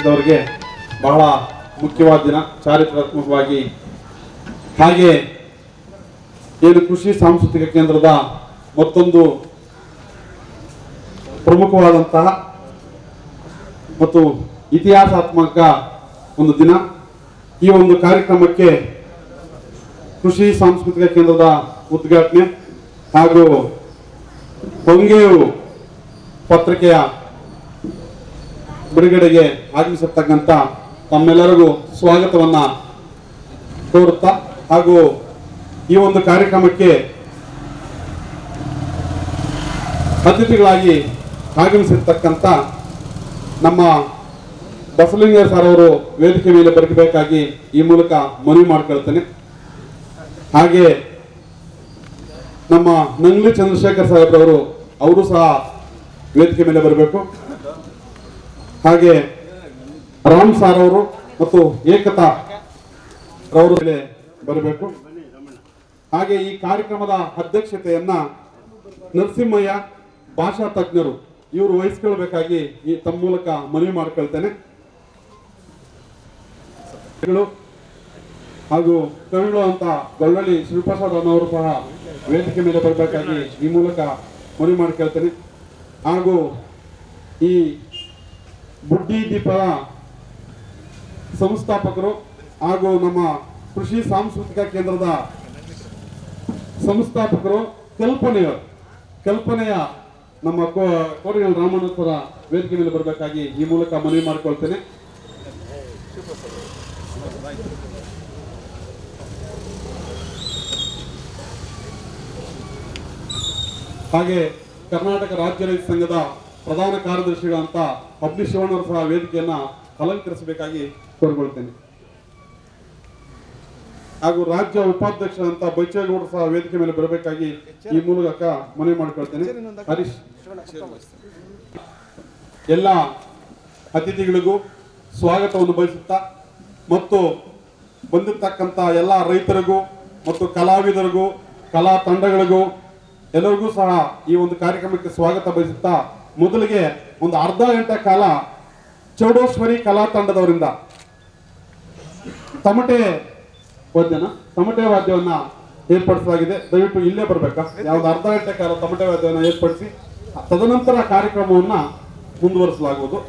ಆಗಮಿಸಿದವರಿಗೆ ಬಹಳ ಮುಖ್ಯವಾದ ದಿನ, ಚಾರಿತ್ರಾತ್ಮಕವಾಗಿ. ಹಾಗೆ ಏನು ಕೃಷಿ ಸಾಂಸ್ಕೃತಿಕ ಕೇಂದ್ರದ ಮತ್ತೊಂದು ಪ್ರಮುಖವಾದಂತಹ ಮತ್ತು ಇತಿಹಾಸಾತ್ಮಕ ಒಂದು ದಿನ. ಈ ಒಂದು ಕಾರ್ಯಕ್ರಮಕ್ಕೆ ಕೃಷಿ ಸಾಂಸ್ಕೃತಿಕ ಕೇಂದ್ರದ ಉದ್ಘಾಟನೆ ಹಾಗೂ ಹೊಂಗೇವು ಪತ್ರಿಕೆಯ ಬಿಡುಗಡೆಗೆ ಆಗಮಿಸಿರ್ತಕ್ಕಂಥ ತಮ್ಮೆಲ್ಲರಿಗೂ ಸ್ವಾಗತವನ್ನ ಕೋರುತ್ತಾ, ಹಾಗೂ ಈ ಒಂದು ಕಾರ್ಯಕ್ರಮಕ್ಕೆ ಅತಿಥಿಗಳಾಗಿ ಆಗಮಿಸಿರ್ತಕ್ಕಂಥ ನಮ್ಮ ಬಸವಲಿಂಗ ಸರ್ ಅವರು ವೇದಿಕೆ ಮೇಲೆ ಬರಬೇಕಾಗಿ ಈ ಮೂಲಕ ಮನವಿ ಮಾಡ್ಕೊಳ್ತೇನೆ. ಹಾಗೆ ನಮ್ಮ ನಂಗ್ಲಿ ಚಂದ್ರಶೇಖರ್ ಸಾಹೇಬ್ರವರು ಅವರು ಸಹ ವೇದಿಕೆ ಮೇಲೆ ಬರಬೇಕು. ಹಾಗೆ ರಾಮ್ ಸಾರ್ ಅವರು ಮತ್ತು ಏಕತಾ ರವರು ಬರಬೇಕು. ಹಾಗೆ ಈ ಕಾರ್ಯಕ್ರಮದ ಅಧ್ಯಕ್ಷತೆಯನ್ನ ನರಸಿಂಹಯ್ಯ ಭಾಷಾ ತಜ್ಞರು ಇವರು ವಹಿಸ್ಕೊಳ್ಬೇಕಾಗಿ ಈ ತಮ್ಮ ಮೂಲಕ ಮನವಿ ಮಾಡ್ಕೊಳ್ತೇನೆ. ಹಾಗೂ ಕವಿಗಳು ಅಂತ ಗೊಳ್ಳಳ್ಳಿ ಶಿವಪ್ರಸಾದ್ ಅನ್ನೋರು ಸಹ ವೇದಿಕೆ ಮೇಲೆ ಬರಬೇಕಾಗಿ ಈ ಮೂಲಕ ಮನವಿ ಮಾಡ್ಕೊಳ್ತೇನೆ. ಹಾಗೂ ಈ ಬುಡ್ಡಿ ದೀಪದ ಸಂಸ್ಥಾಪಕರು ಹಾಗೂ ನಮ್ಮ ಕೃಷಿ ಸಾಂಸ್ಕೃತಿಕ ಕೇಂದ್ರದ ಸಂಸ್ಥಾಪಕರು ಕಲ್ಪನೆಯ ನಮ್ಮ ಕೋರಿಗಲ್ ರಾಮಣ್ಣಸ್ವರ ವೇದಿಕೆ ಮೇಲೆ ಬರಬೇಕಾಗಿ ಈ ಮೂಲಕ ಮನವಿ ಮಾಡಿಕೊಳ್ತೇನೆ. ಹಾಗೆ ಕರ್ನಾಟಕ ರಾಜ್ಯ ರೈತ ಸಂಘದ ಪ್ರಧಾನ ಕಾರ್ಯದರ್ಶಿಗಳಂತ ಅಬ್ನಿ ಶಿವಣ್ಣವರು ಸಹ ವೇದಿಕೆಯನ್ನ ಅಲಂಕರಿಸಬೇಕಾಗಿ ಕೋರಿಕೊಳ್ತೇನೆ. ಹಾಗೂ ರಾಜ್ಯ ಉಪಾಧ್ಯಕ್ಷರಂತ ಬೈಚೇಗೌಡರು ಸಹ ವೇದಿಕೆ ಮೇಲೆ ಬರಬೇಕಾಗಿ ಈ ಮೂಲಕ ಮನವಿ ಮಾಡಿಕೊಳ್ತೇನೆ. ಹರೀಶ್, ಎಲ್ಲ ಅತಿಥಿಗಳಿಗೂ ಸ್ವಾಗತವನ್ನು ಬಯಸುತ್ತಾ ಮತ್ತು ಬಂದಿರತಕ್ಕಂಥ ಎಲ್ಲ ರೈತರಿಗೂ ಮತ್ತು ಕಲಾವಿದರಿಗೂ ಕಲಾ ತಂಡಗಳಿಗೂ ಎಲ್ಲರಿಗೂ ಸಹ ಈ ಒಂದು ಕಾರ್ಯಕ್ರಮಕ್ಕೆ ಸ್ವಾಗತ ಬಯಸುತ್ತಾ, ಮೊದಲಿಗೆ ಒಂದು ಅರ್ಧ ಗಂಟೆ ಕಾಲ ಚೌಡೇಶ್ವರಿ ಕಲಾ ತಂಡದವರಿಂದ ತಮಟೆ ವಾದ್ಯವನ್ನ ಏರ್ಪಡಿಸಲಾಗಿದೆ. ದಯವಿಟ್ಟು ಇಲ್ಲೇ ಬರ್ಬೇಕಾ, ಯಾವ್ದು ಅರ್ಧ ಗಂಟೆ ಕಾಲ ತಮಟೆ ವಾದ್ಯವನ್ನ ಏರ್ಪಡಿಸಿ ತದನಂತರ ಕಾರ್ಯಕ್ರಮವನ್ನ ಮುಂದುವರಿಸಲಾಗುವುದು.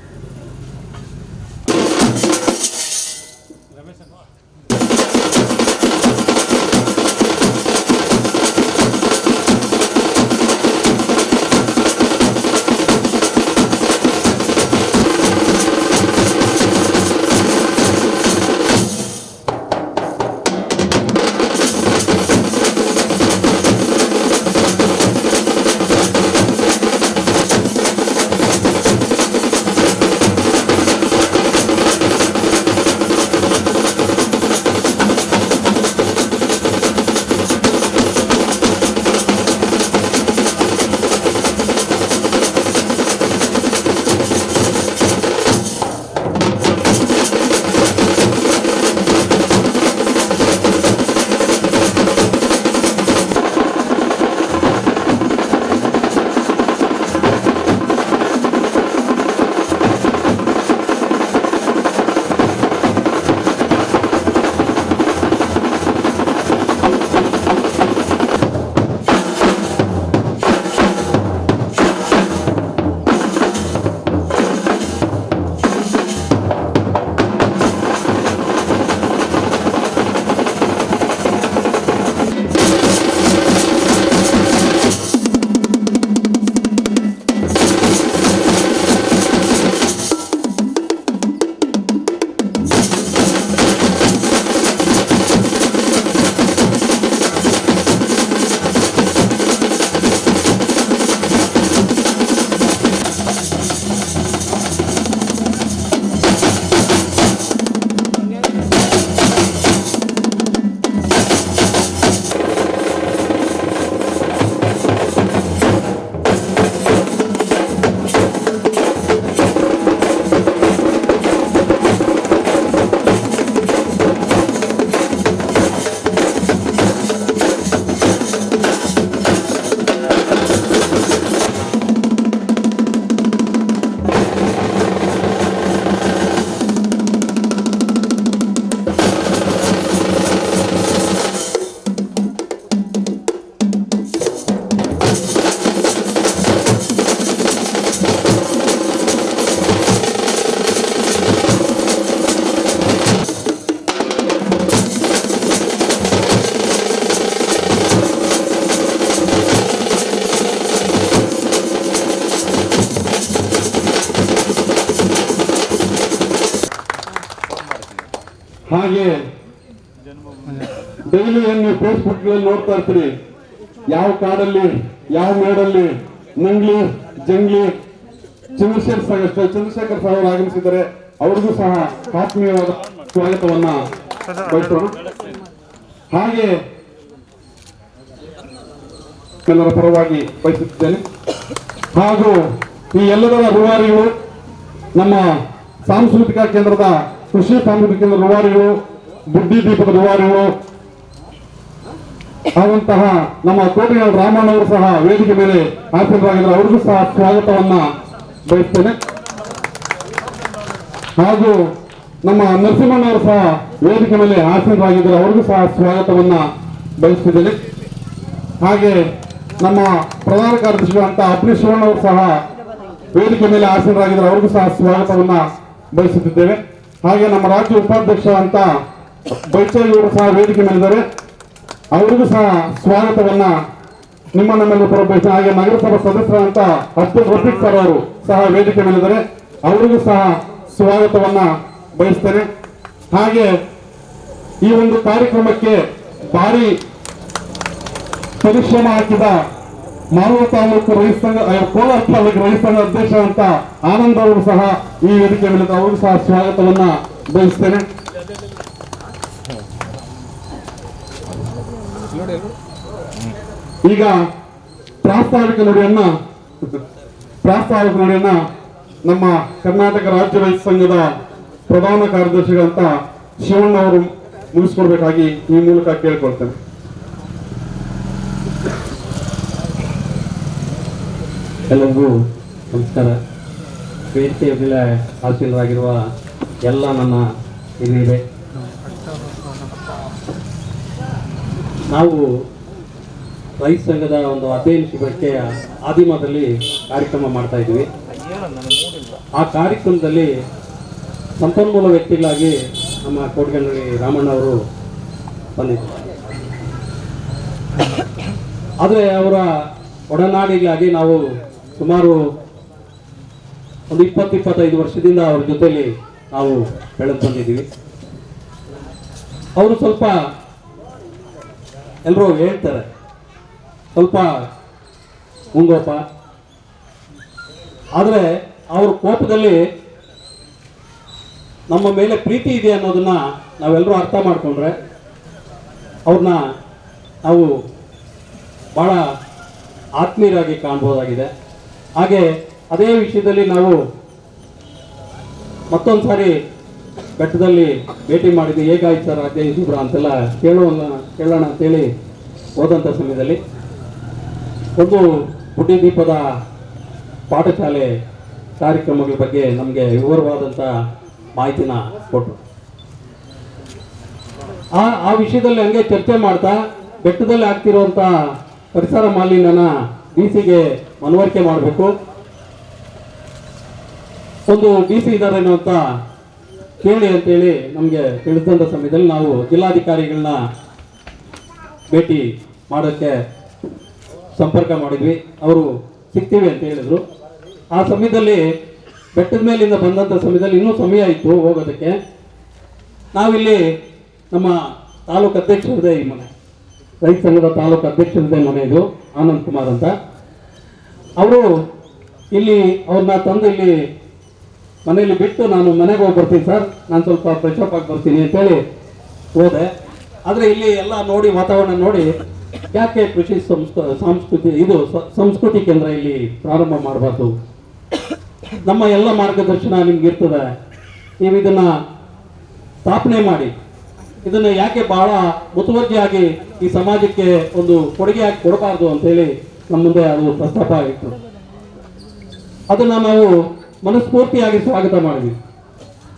ಹಾಗೆ ಡೈಲಿ ನೀವು ಫೇಸ್ಬುಕ್ಗಳಲ್ಲಿ ನೋಡ್ತಾ ಇರ್ತೀರಿ, ಯಾವ ಕಾಡಲ್ಲಿ ಯಾವ ಮೇಡಲ್ಲಿ ನಂಗ್ಲಿ ಜಂಗ್ಲಿ ಚಂದ್ರಶೇಖರ್ ಸರ್ ಅವರು ಆಗಮಿಸಿದ್ದಾರೆ. ಅವ್ರಿಗೂ ಸಹ ಆತ್ಮೀಯವಾದ ಸ್ವಾಗತವನ್ನ ಬಯಸೋಣ. ಹಾಗೆ ಎಲ್ಲರ ಪರವಾಗಿ ಬಯಸುತ್ತಿದ್ದೇನೆ. ಹಾಗೂ ಈ ಎಲ್ಲದರ ರೂವಾರಿಗಳು, ನಮ್ಮ ಸಾಂಸ್ಕೃತಿಕ ಕೇಂದ್ರದ ಕೃಷಿ ಸಾಂಸ್ಕೃತಿಕ ಕೇಂದ್ರದ ರೂವಾರಿಗಳು, ಬುಡ್ಡಿ ದೀಪದ ರೂವಾರಿಗಳು ಆದಂತಹ ನಮ್ಮ ಕೋಟಿಗಳ ರಾಮಣ್ಣವರು ಸಹ ವೇದಿಕೆ ಮೇಲೆ ಆಸೀನರಾಗಿದ್ದಾರೆ. ಅವ್ರಿಗೂ ಸಹ ಸ್ವಾಗತವನ್ನ ಬಯಸ್ತೇನೆ. ಹಾಗೂ ನಮ್ಮ ನರಸಿಂಹಣ್ಣವರು ಸಹ ವೇದಿಕೆ ಮೇಲೆ ಆಸೀನರಾಗಿದ್ದಾರೆ. ಅವ್ರಿಗೂ ಸಹ ಸ್ವಾಗತವನ್ನ ಬಯಸ್ತಿದ್ದೇನೆ. ಹಾಗೆ ನಮ್ಮ ಪ್ರಧಾನ ಕಾರ್ಯದರ್ಶಿಗಳಂತ ಅಬ್ನಿ ಶಿವಣ್ಣವರು ಸಹ ವೇದಿಕೆ ಮೇಲೆ ಆಸೀನರಾಗಿದ್ದಾರೆ. ಅವ್ರಿಗೂ ಸಹ ಸ್ವಾಗತವನ್ನ ಬಯಸುತ್ತಿದ್ದೇವೆ. ಹಾಗೆ ನಮ್ಮ ರಾಜ್ಯ ಉಪಾಧ್ಯಕ್ಷ ಅಂತ ಬೈಚೇಗೌಡರು ಸಹ ವೇದಿಕೆ ಮೇಲಿದ್ದಾರೆ. ಅವರಿಗೂ ಸಹ ಸ್ವಾಗತವನ್ನ ನಮ್ಮೆಲ್ಲ ಬಯಸ್ತೇನೆ. ಹಾಗೆ ನಗರಸಭಾ ಸದಸ್ಯರಂತ ಅಬ್ದುಲ್ ರಫೀಕ್ ಸರ್ ಅವರು ಸಹ ವೇದಿಕೆ ಮೇಲಿದ್ದಾರೆ. ಅವರಿಗೂ ಸಹ ಸ್ವಾಗತವನ್ನ ಬಯಸ್ತೇನೆ. ಹಾಗೆ ಈ ಒಂದು ಕಾರ್ಯಕ್ರಮಕ್ಕೆ ಭಾರಿ ಪರಿಶ್ರಮ ಹಾಕಿದ ಮಾನವ ತಾಲೂಕು ರೈತ ಸಂಘ, ಕೋಲಾರ ತಾಲೂಕು ರೈತ ಸಂಘ ಅಧ್ಯಕ್ಷ ಅಂತ ಆನಂದ್ ಅವರು ಸಹ ಈ ವೇದಿಕೆ ಮೇಲೆ ಅವರಿಗೂ ಸಹ ಸ್ವಾಗತವನ್ನ ಬಯಸ್ತೇನೆ. ಈಗ ಪ್ರಾಸ್ತಾವಿಕ ನುಡಿಯನ್ನ ನಮ್ಮ ಕರ್ನಾಟಕ ರಾಜ್ಯ ರೈತ ಸಂಘದ ಪ್ರಧಾನ ಕಾರ್ಯದರ್ಶಿಗಳಂತ ಶಿವಣ್ಣ ಅವರು ಮುಗಿಸ್ಕೊಡ್ಬೇಕಾಗಿ ಈ ಮೂಲಕ ಕೇಳ್ಕೊಳ್ತೇನೆ. ಎಲ್ಲರಿಗೂ ನಮಸ್ಕಾರ. ವೇದಿಕೆಯ ಮೇಲೆ ಆಸೀನರಾಗಿರುವ ಎಲ್ಲ ನನ್ನ ಹಿರಿಯರೇ, ನಾವು ರೈತ ಸಂಘದ ಒಂದು ಅಧ್ಯಯನ ಶಿಬಿರಕ್ಕೆ ಆದಿಮದಲ್ಲಿ ಕಾರ್ಯಕ್ರಮ ಮಾಡ್ತಾ ಇದ್ವಿ. ಆ ಕಾರ್ಯಕ್ರಮದಲ್ಲಿ ಸಂಪನ್ಮೂಲ ವ್ಯಕ್ತಿಗಳಾಗಿ ನಮ್ಮ ಕೋಟಗಂಡಿ ರಾಮಣ್ಣ ಅವರು ಬಂದಿದ್ದರು. ಆದರೆ ಅವರ ಒಡನಾಡಿಗಾಗಿ ನಾವು ಸುಮಾರು ಒಂದು 20-25 ವರ್ಷದಿಂದ ಅವ್ರ ಜೊತೆಲಿ ನಾವು ಬೆಳೆದು ಬಂದಿದ್ದೀವಿ. ಅವರು ಸ್ವಲ್ಪ ಎಲ್ಲರೂ ಹೇಳ್ತಾರೆ ಸ್ವಲ್ಪ ಮುಂಗೋಪ, ಆದರೆ ಅವ್ರ ಕೋಪದಲ್ಲಿ ನಮ್ಮ ಮೇಲೆ ಪ್ರೀತಿ ಇದೆ ಅನ್ನೋದನ್ನ ನಾವೆಲ್ಲರೂ ಅರ್ಥ ಮಾಡಿಕೊಂಡ್ರೆ ಅವ್ರನ್ನ ನಾವು ಭಾಳ ಆತ್ಮೀಯರಾಗಿ ಕಾಣ್ಬೋದಾಗಿದೆ. ಹಾಗೆ ಅದೇ ವಿಷಯದಲ್ಲಿ ನಾವು ಮತ್ತೊಂದು ಸಾರಿ ಬೆಟ್ಟದಲ್ಲಿ ಭೇಟಿ ಮಾಡಿದ್ವಿ. ಹೇಗಾಯ್ತು ಸರ್ ಅಧ್ಯಯನ ಶಿಬಿರ ಅಂತೆಲ್ಲ ಕೇಳೋಣ ಅಂತೇಳಿ ಹೋದಂಥ ಸಮಯದಲ್ಲಿ ಒಂದು ಬುಡ್ಡಿ ದೀಪದ ಪಾಠಶಾಲೆ ಕಾರ್ಯಕ್ರಮಗಳ ಬಗ್ಗೆ ನಮಗೆ ವಿವರವಾದಂಥ ಮಾಹಿತಿನ ಕೊಟ್ಟರು. ಆ ವಿಷಯದಲ್ಲಿ ಹಂಗೆ ಚರ್ಚೆ ಮಾಡ್ತಾ ಬೆಟ್ಟದಲ್ಲಿ ಆಗ್ತಿರುವಂಥ ಪರಿಸರ ಮಾಲಿನ್ಯನ ಡಿಸಿಗೆ ಮನವರಿಕೆ ಮಾಡಬೇಕು, ಒಂದು ಡಿಸಿ ಇದ್ದಾರೇನೋ ಅಂತ ಕೇಳಿ ಅಂತೇಳಿ ನಮಗೆ ತಿಳಿದಂಥ ಸಮಯದಲ್ಲಿ ನಾವು ಜಿಲ್ಲಾಧಿಕಾರಿಗಳನ್ನ ಭೇಟಿ ಮಾಡೋಕ್ಕೆ ಸಂಪರ್ಕ ಮಾಡಿದ್ವಿ. ಅವರು ಸಿಗ್ತೀವಿ ಅಂತ ಹೇಳಿದರು. ಆ ಸಮಯದಲ್ಲಿ ಬೆಟ್ಟದ ಮೇಲಿಂದ ಬಂದಂಥ ಸಮಯದಲ್ಲಿ ಇನ್ನೂ ಸಮಯ ಇತ್ತು ಹೋಗೋದಕ್ಕೆ. ನಾವಿಲ್ಲಿ ನಮ್ಮ ತಾಲೂಕು ಅಧ್ಯಕ್ಷರದೇ ಈ ಮನೆ, ರೈತ ಸಂಘದ ತಾಲೂಕು ಅಧ್ಯಕ್ಷರದೇ ಮನೆ ಇದು, ಆನಂದ್ ಕುಮಾರ್ ಅಂತ. ಅವರು ಇಲ್ಲಿ ಅವ್ರನ್ನ ತಂದು ಇಲ್ಲಿ ಮನೆಯಲ್ಲಿ ಬಿಟ್ಟು ನಾನು ಮನೆಗೆ ಹೋಗಿ ಬರ್ತೀನಿ ಸರ್, ನಾನು ಸ್ವಲ್ಪ ಫ್ರೆಶ್ ಅಪ್ ಆಗಿ ಬರ್ತೀನಿ ಅಂತೇಳಿ ಹೋದೆ. ಆದರೆ ಇಲ್ಲಿ ಎಲ್ಲ ನೋಡಿ ವಾತಾವರಣ ನೋಡಿ ಯಾಕೆ ಕೃಷಿ ಸಂಸ್ಕೃತಿ ಕೇಂದ್ರ ಇಲ್ಲಿ ಪ್ರಾರಂಭ ಮಾಡಬಾರ್ದು, ನಮ್ಮ ಎಲ್ಲ ಮಾರ್ಗದರ್ಶನ ನಿಮ್ಗೆ ಇರ್ತದೆ, ನೀವು ಇದನ್ನ ಸ್ಥಾಪನೆ ಮಾಡಿ ಇದನ್ನ ಯಾಕೆ ಬಹಳ ಮುತುವರ್ಜಿಯಾಗಿ ಈ ಸಮಾಜಕ್ಕೆ ಒಂದು ಕೊಡುಗೆಯಾಗಿ ಕೊಡಬಾರ್ದು ಅಂತೇಳಿ ನಮ್ಮ ಮುಂದೆ ಅದು ಪ್ರಸ್ತಾಪ ಆಗಿತ್ತು. ಅದನ್ನ ನಾವು ಮನಸ್ಫೂರ್ತಿಯಾಗಿ ಸ್ವಾಗತ ಮಾಡಿದ್ವಿ.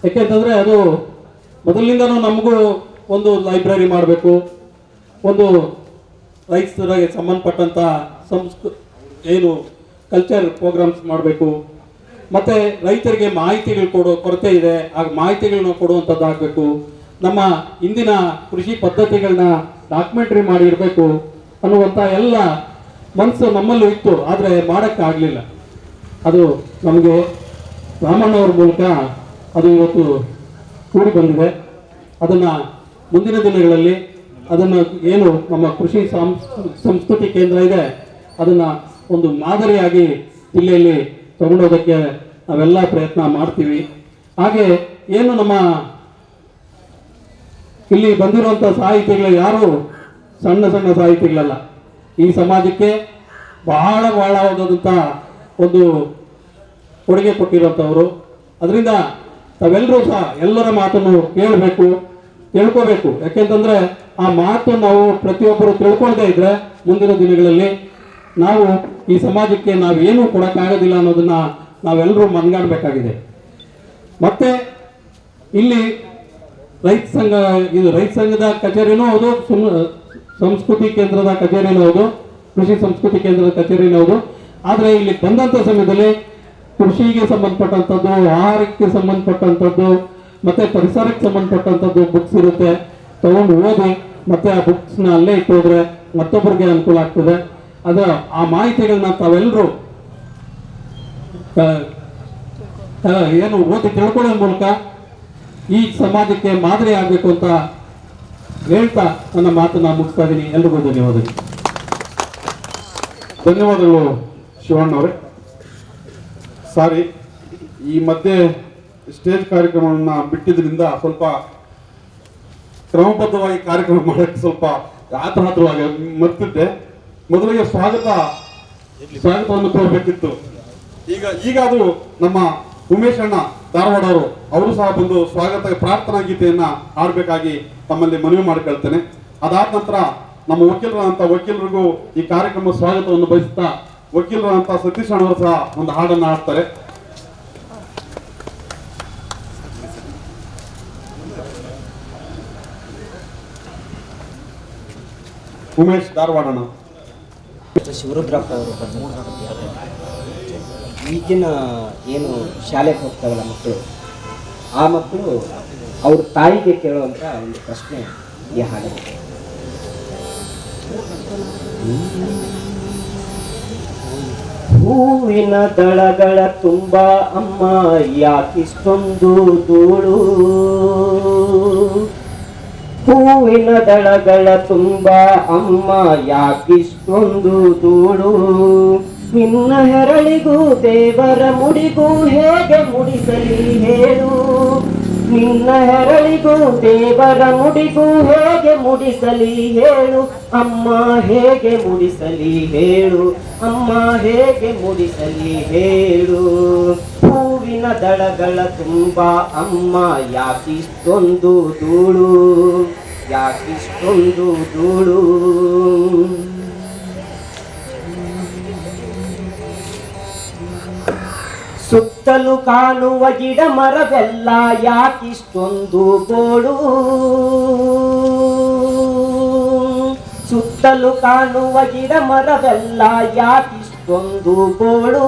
ಯಾಕೆಂತಂದ್ರೆ ಅದು ಮೊದಲಿನಿಂದನೂ ನಮಗೂ ಒಂದು ಲೈಬ್ರರಿ ಮಾಡಬೇಕು, ಒಂದು ರೈತರಿಗೆ ಸಂಬಂಧಪಟ್ಟಂಥ ಏನು ಕಲ್ಚರ್ ಪ್ರೋಗ್ರಾಮ್ಸ್ ಮಾಡಬೇಕು, ಮತ್ತು ರೈತರಿಗೆ ಮಾಹಿತಿಗಳು ಕೊರತೆ ಇದೆ, ಆ ಮಾಹಿತಿಗಳನ್ನ ಕೊಡುವಂಥದ್ದು ಆಗಬೇಕು, ನಮ್ಮ ಇಂದಿನ ಕೃಷಿ ಪದ್ಧತಿಗಳನ್ನ ಡಾಕ್ಯುಮೆಂಟ್ರಿ ಮಾಡಿ ಇರಬೇಕು ಅನ್ನುವಂಥ ಎಲ್ಲ ಮನಸ್ಸು ನಮ್ಮಲ್ಲೂ ಇತ್ತು. ಆದರೆ ಮಾಡೋಕ್ಕಾಗಲಿಲ್ಲ. ಅದು ನಮಗೆ ರಾಮಣ್ಣವ್ರ ಮೂಲಕ ಅದು ಇವತ್ತು ಕೂಡಿ ಬಂದಿದೆ. ಅದನ್ನು ಮುಂದಿನ ದಿನಗಳಲ್ಲಿ ಅದನ್ನು ಏನು ನಮ್ಮ ಕೃಷಿ ಸಂಸ್ಕೃತಿ ಕೇಂದ್ರ ಇದೆ ಅದನ್ನು ಒಂದು ಮಾದರಿಯಾಗಿ ಜಿಲ್ಲೆಯಲ್ಲಿ ತಗೊಂಡೋದಕ್ಕೆ ನಾವೆಲ್ಲ ಪ್ರಯತ್ನ ಮಾಡ್ತೀವಿ. ಹಾಗೆ ಏನು ನಮ್ಮ ಇಲ್ಲಿ ಬಂದಿರುವಂಥ ಸಾಹಿತಿಗಳು ಯಾರು ಸಣ್ಣ ಸಣ್ಣ ಸಾಹಿತಿಗಳಲ್ಲ, ಈ ಸಮಾಜಕ್ಕೆ ಬಹಳವಾದಂಥ ಒಂದು ಕೊಡುಗೆ ಕೊಟ್ಟಿರೋಂಥವ್ರು. ಅದರಿಂದ ತಾವೆಲ್ಲರೂ ಸಹ ಎಲ್ಲರ ಮಾತನ್ನು ತಿಳ್ಕೋಬೇಕು. ಯಾಕೆಂತಂದರೆ ಆ ಮಾತು ನಾವು ಪ್ರತಿಯೊಬ್ಬರು ತಿಳ್ಕೊಳ್ದೇ ಇದ್ರೆ ಮುಂದಿನ ದಿನಗಳಲ್ಲಿ ನಾವು ಈ ಸಮಾಜಕ್ಕೆ ನಾವೇನು ಕೊಡೋಕ್ಕಾಗೋದಿಲ್ಲ ಅನ್ನೋದನ್ನು ನಾವೆಲ್ಲರೂ ಮನಗಾಣಬೇಕಾಗಿದೆ. ಮತ್ತು ಇಲ್ಲಿ ರೈತ ಸಂಘದ ಕಚೇರಿನೂ ಹೌದು, ಸಂಸ್ಕೃತಿ ಕೇಂದ್ರದ ಕಚೇರಿನೂ ಹೌದು, ಕೃಷಿ ಸಂಸ್ಕೃತಿ ಕೇಂದ್ರದ ಕಚೇರಿನೂ ಹೌದು. ಆದರೆ ಇಲ್ಲಿ ಬಂದಂಥ ಸಮಯದಲ್ಲಿ ಕೃಷಿಗೆ ಸಂಬಂಧಪಟ್ಟಂಥದ್ದು, ಆಹಾರಕ್ಕೆ ಸಂಬಂಧಪಟ್ಟಂಥದ್ದು ಮತ್ತು ಪರಿಸರಕ್ಕೆ ಸಂಬಂಧಪಟ್ಟಂಥದ್ದು ಬುಕ್ಸ್ ಇರುತ್ತೆ. ತಗೊಂಡು ಓದಿ ಮತ್ತು ಆ ಬುಕ್ಸ್ನ ಅಲ್ಲೇ ಇಟ್ಟೋದ್ರೆ ಮತ್ತೊಬ್ಬರಿಗೆ ಅನುಕೂಲ ಆಗ್ತದೆ. ಅದರ ಆ ಮಾಹಿತಿಗಳನ್ನ ತಾವೆಲ್ಲರೂ ಏನು ಓದಿ ತಿಳ್ಕೊಳ್ಳೋ ಮೂಲಕ ಈ ಸಮಾಜಕ್ಕೆ ಮಾದರಿ ಆಗಬೇಕು ಅಂತ ಹೇಳ್ತಾ ನನ್ನ ಮಾತನ್ನ ಮುಗಿಸ್ತಾ ಇದ್ದೀನಿ. ಎಲ್ರಿಗೂ ಧನ್ಯವಾದಗಳು. ಧನ್ಯವಾದಗಳು ಶಿವಣ್ಣವರೇ. ಸಾರಿ, ಈ ಮಧ್ಯೆ ಸ್ಟೇಜ್ ಕಾರ್ಯಕ್ರಮವನ್ನು ಬಿಟ್ಟಿದ್ರಿಂದ ಸ್ವಲ್ಪ ಕ್ರಮಬದ್ಧವಾಗಿ ಕಾರ್ಯಕ್ರಮ ಮಾಡೋಕ್ಕೆ ಸ್ವಲ್ಪ ಆತುರವಾಗಿ ಮರ್ತಿದ್ದೆ. ಮೊದಲಿಗೆ ಸ್ವಾಗತವನ್ನು ಕೋರಬೇಕಿತ್ತು. ಈಗ ಅದು ನಮ್ಮ ಉಮೇಶ್ ಅಣ್ಣ ಧಾರವಾಡ ಅವರು ಸಹ ಬಂದು ಸ್ವಾಗತ ಪ್ರಾರ್ಥನಾ ಗೀತೆಯನ್ನ ಹಾಡಬೇಕಾಗಿ ತಮ್ಮಲ್ಲಿ ಮನವಿ ಮಾಡಿಕೊಳ್ತೇನೆ. ಅದಾದ ನಂತರ ನಮ್ಮ ವಕೀಲರಿಗೂ ಈ ಕಾರ್ಯಕ್ರಮ ಸ್ವಾಗತವನ್ನು ಬಯಸುತ್ತಾ ವಕೀಲರಂತ ಸತೀಶ್ ಅಣ್ಣವರು ಸಹ ಒಂದು ಹಾಡನ್ನು ಹಾಡ್ತಾರೆ. ಉಮೇಶ್ ಧಾರವಾಡಣ್ಣ. ಶಿವರುದ್ರಪ್ಪ ಅವರು ಈಗಿನ ಏನು ಶಾಲೆಗೆ ಹೋಗ್ತಾವಲ್ಲ ಮಕ್ಕಳು, ಆ ಮಕ್ಕಳು ಅವ್ರ ತಾಯಿಗೆ ಕೇಳುವಂಥ ಒಂದು ಪ್ರಶ್ನೆ ಈ ಹಾಡಿದೆ. ಹೂವಿನ ದಳಗಳ ತುಂಬ ಅಮ್ಮ ಯಾಕಿಷ್ಟೊಂದು ಧೂಳು, ಹೂವಿನ ದಳಗಳ ತುಂಬ ಅಮ್ಮ ಯಾಕಿಷ್ಟೊಂದು ಧೂಳು, ನಿನ್ನ ಹೆರಳಿಗೂ ದೇವರ ಮುಡಿಗೂ ಹೇಗೆ ಮುಡಿಸಲಿ ಹೇಳು, ನಿನ್ನ ಹೆರಳಿಗೂ ದೇವರ ಮುಡಿಗೂ ಹೇಗೆ ಮುಡಿಸಲಿ ಹೇಳು, ಅಮ್ಮ ಹೇಗೆ ಮುಡಿಸಲಿ ಹೇಳು, ಅಮ್ಮ ಹೇಗೆ ಮುಡಿಸಲಿ ಹೇಳು, ಹೂವಿನ ದಳಗಳ ತುಂಬ ಅಮ್ಮ ಯಾಕಿಷ್ಟೊಂದು ಧೂಳು, ಯಾಕಿಷ್ಟೊಂದು ಧೂಳು. ಸುತ್ತಲೂ ಕಾಣುವ ಗಿಡ ಮರವೆಲ್ಲ ಯಾಕಿಷ್ಟೊಂದು ಗೋಳು, ಸುತ್ತಲೂ ಕಾಣುವ ಗಿಡ ಮರವೆಲ್ಲ ಯಾಕಿಷ್ಟೊಂದು ಗೋಳು,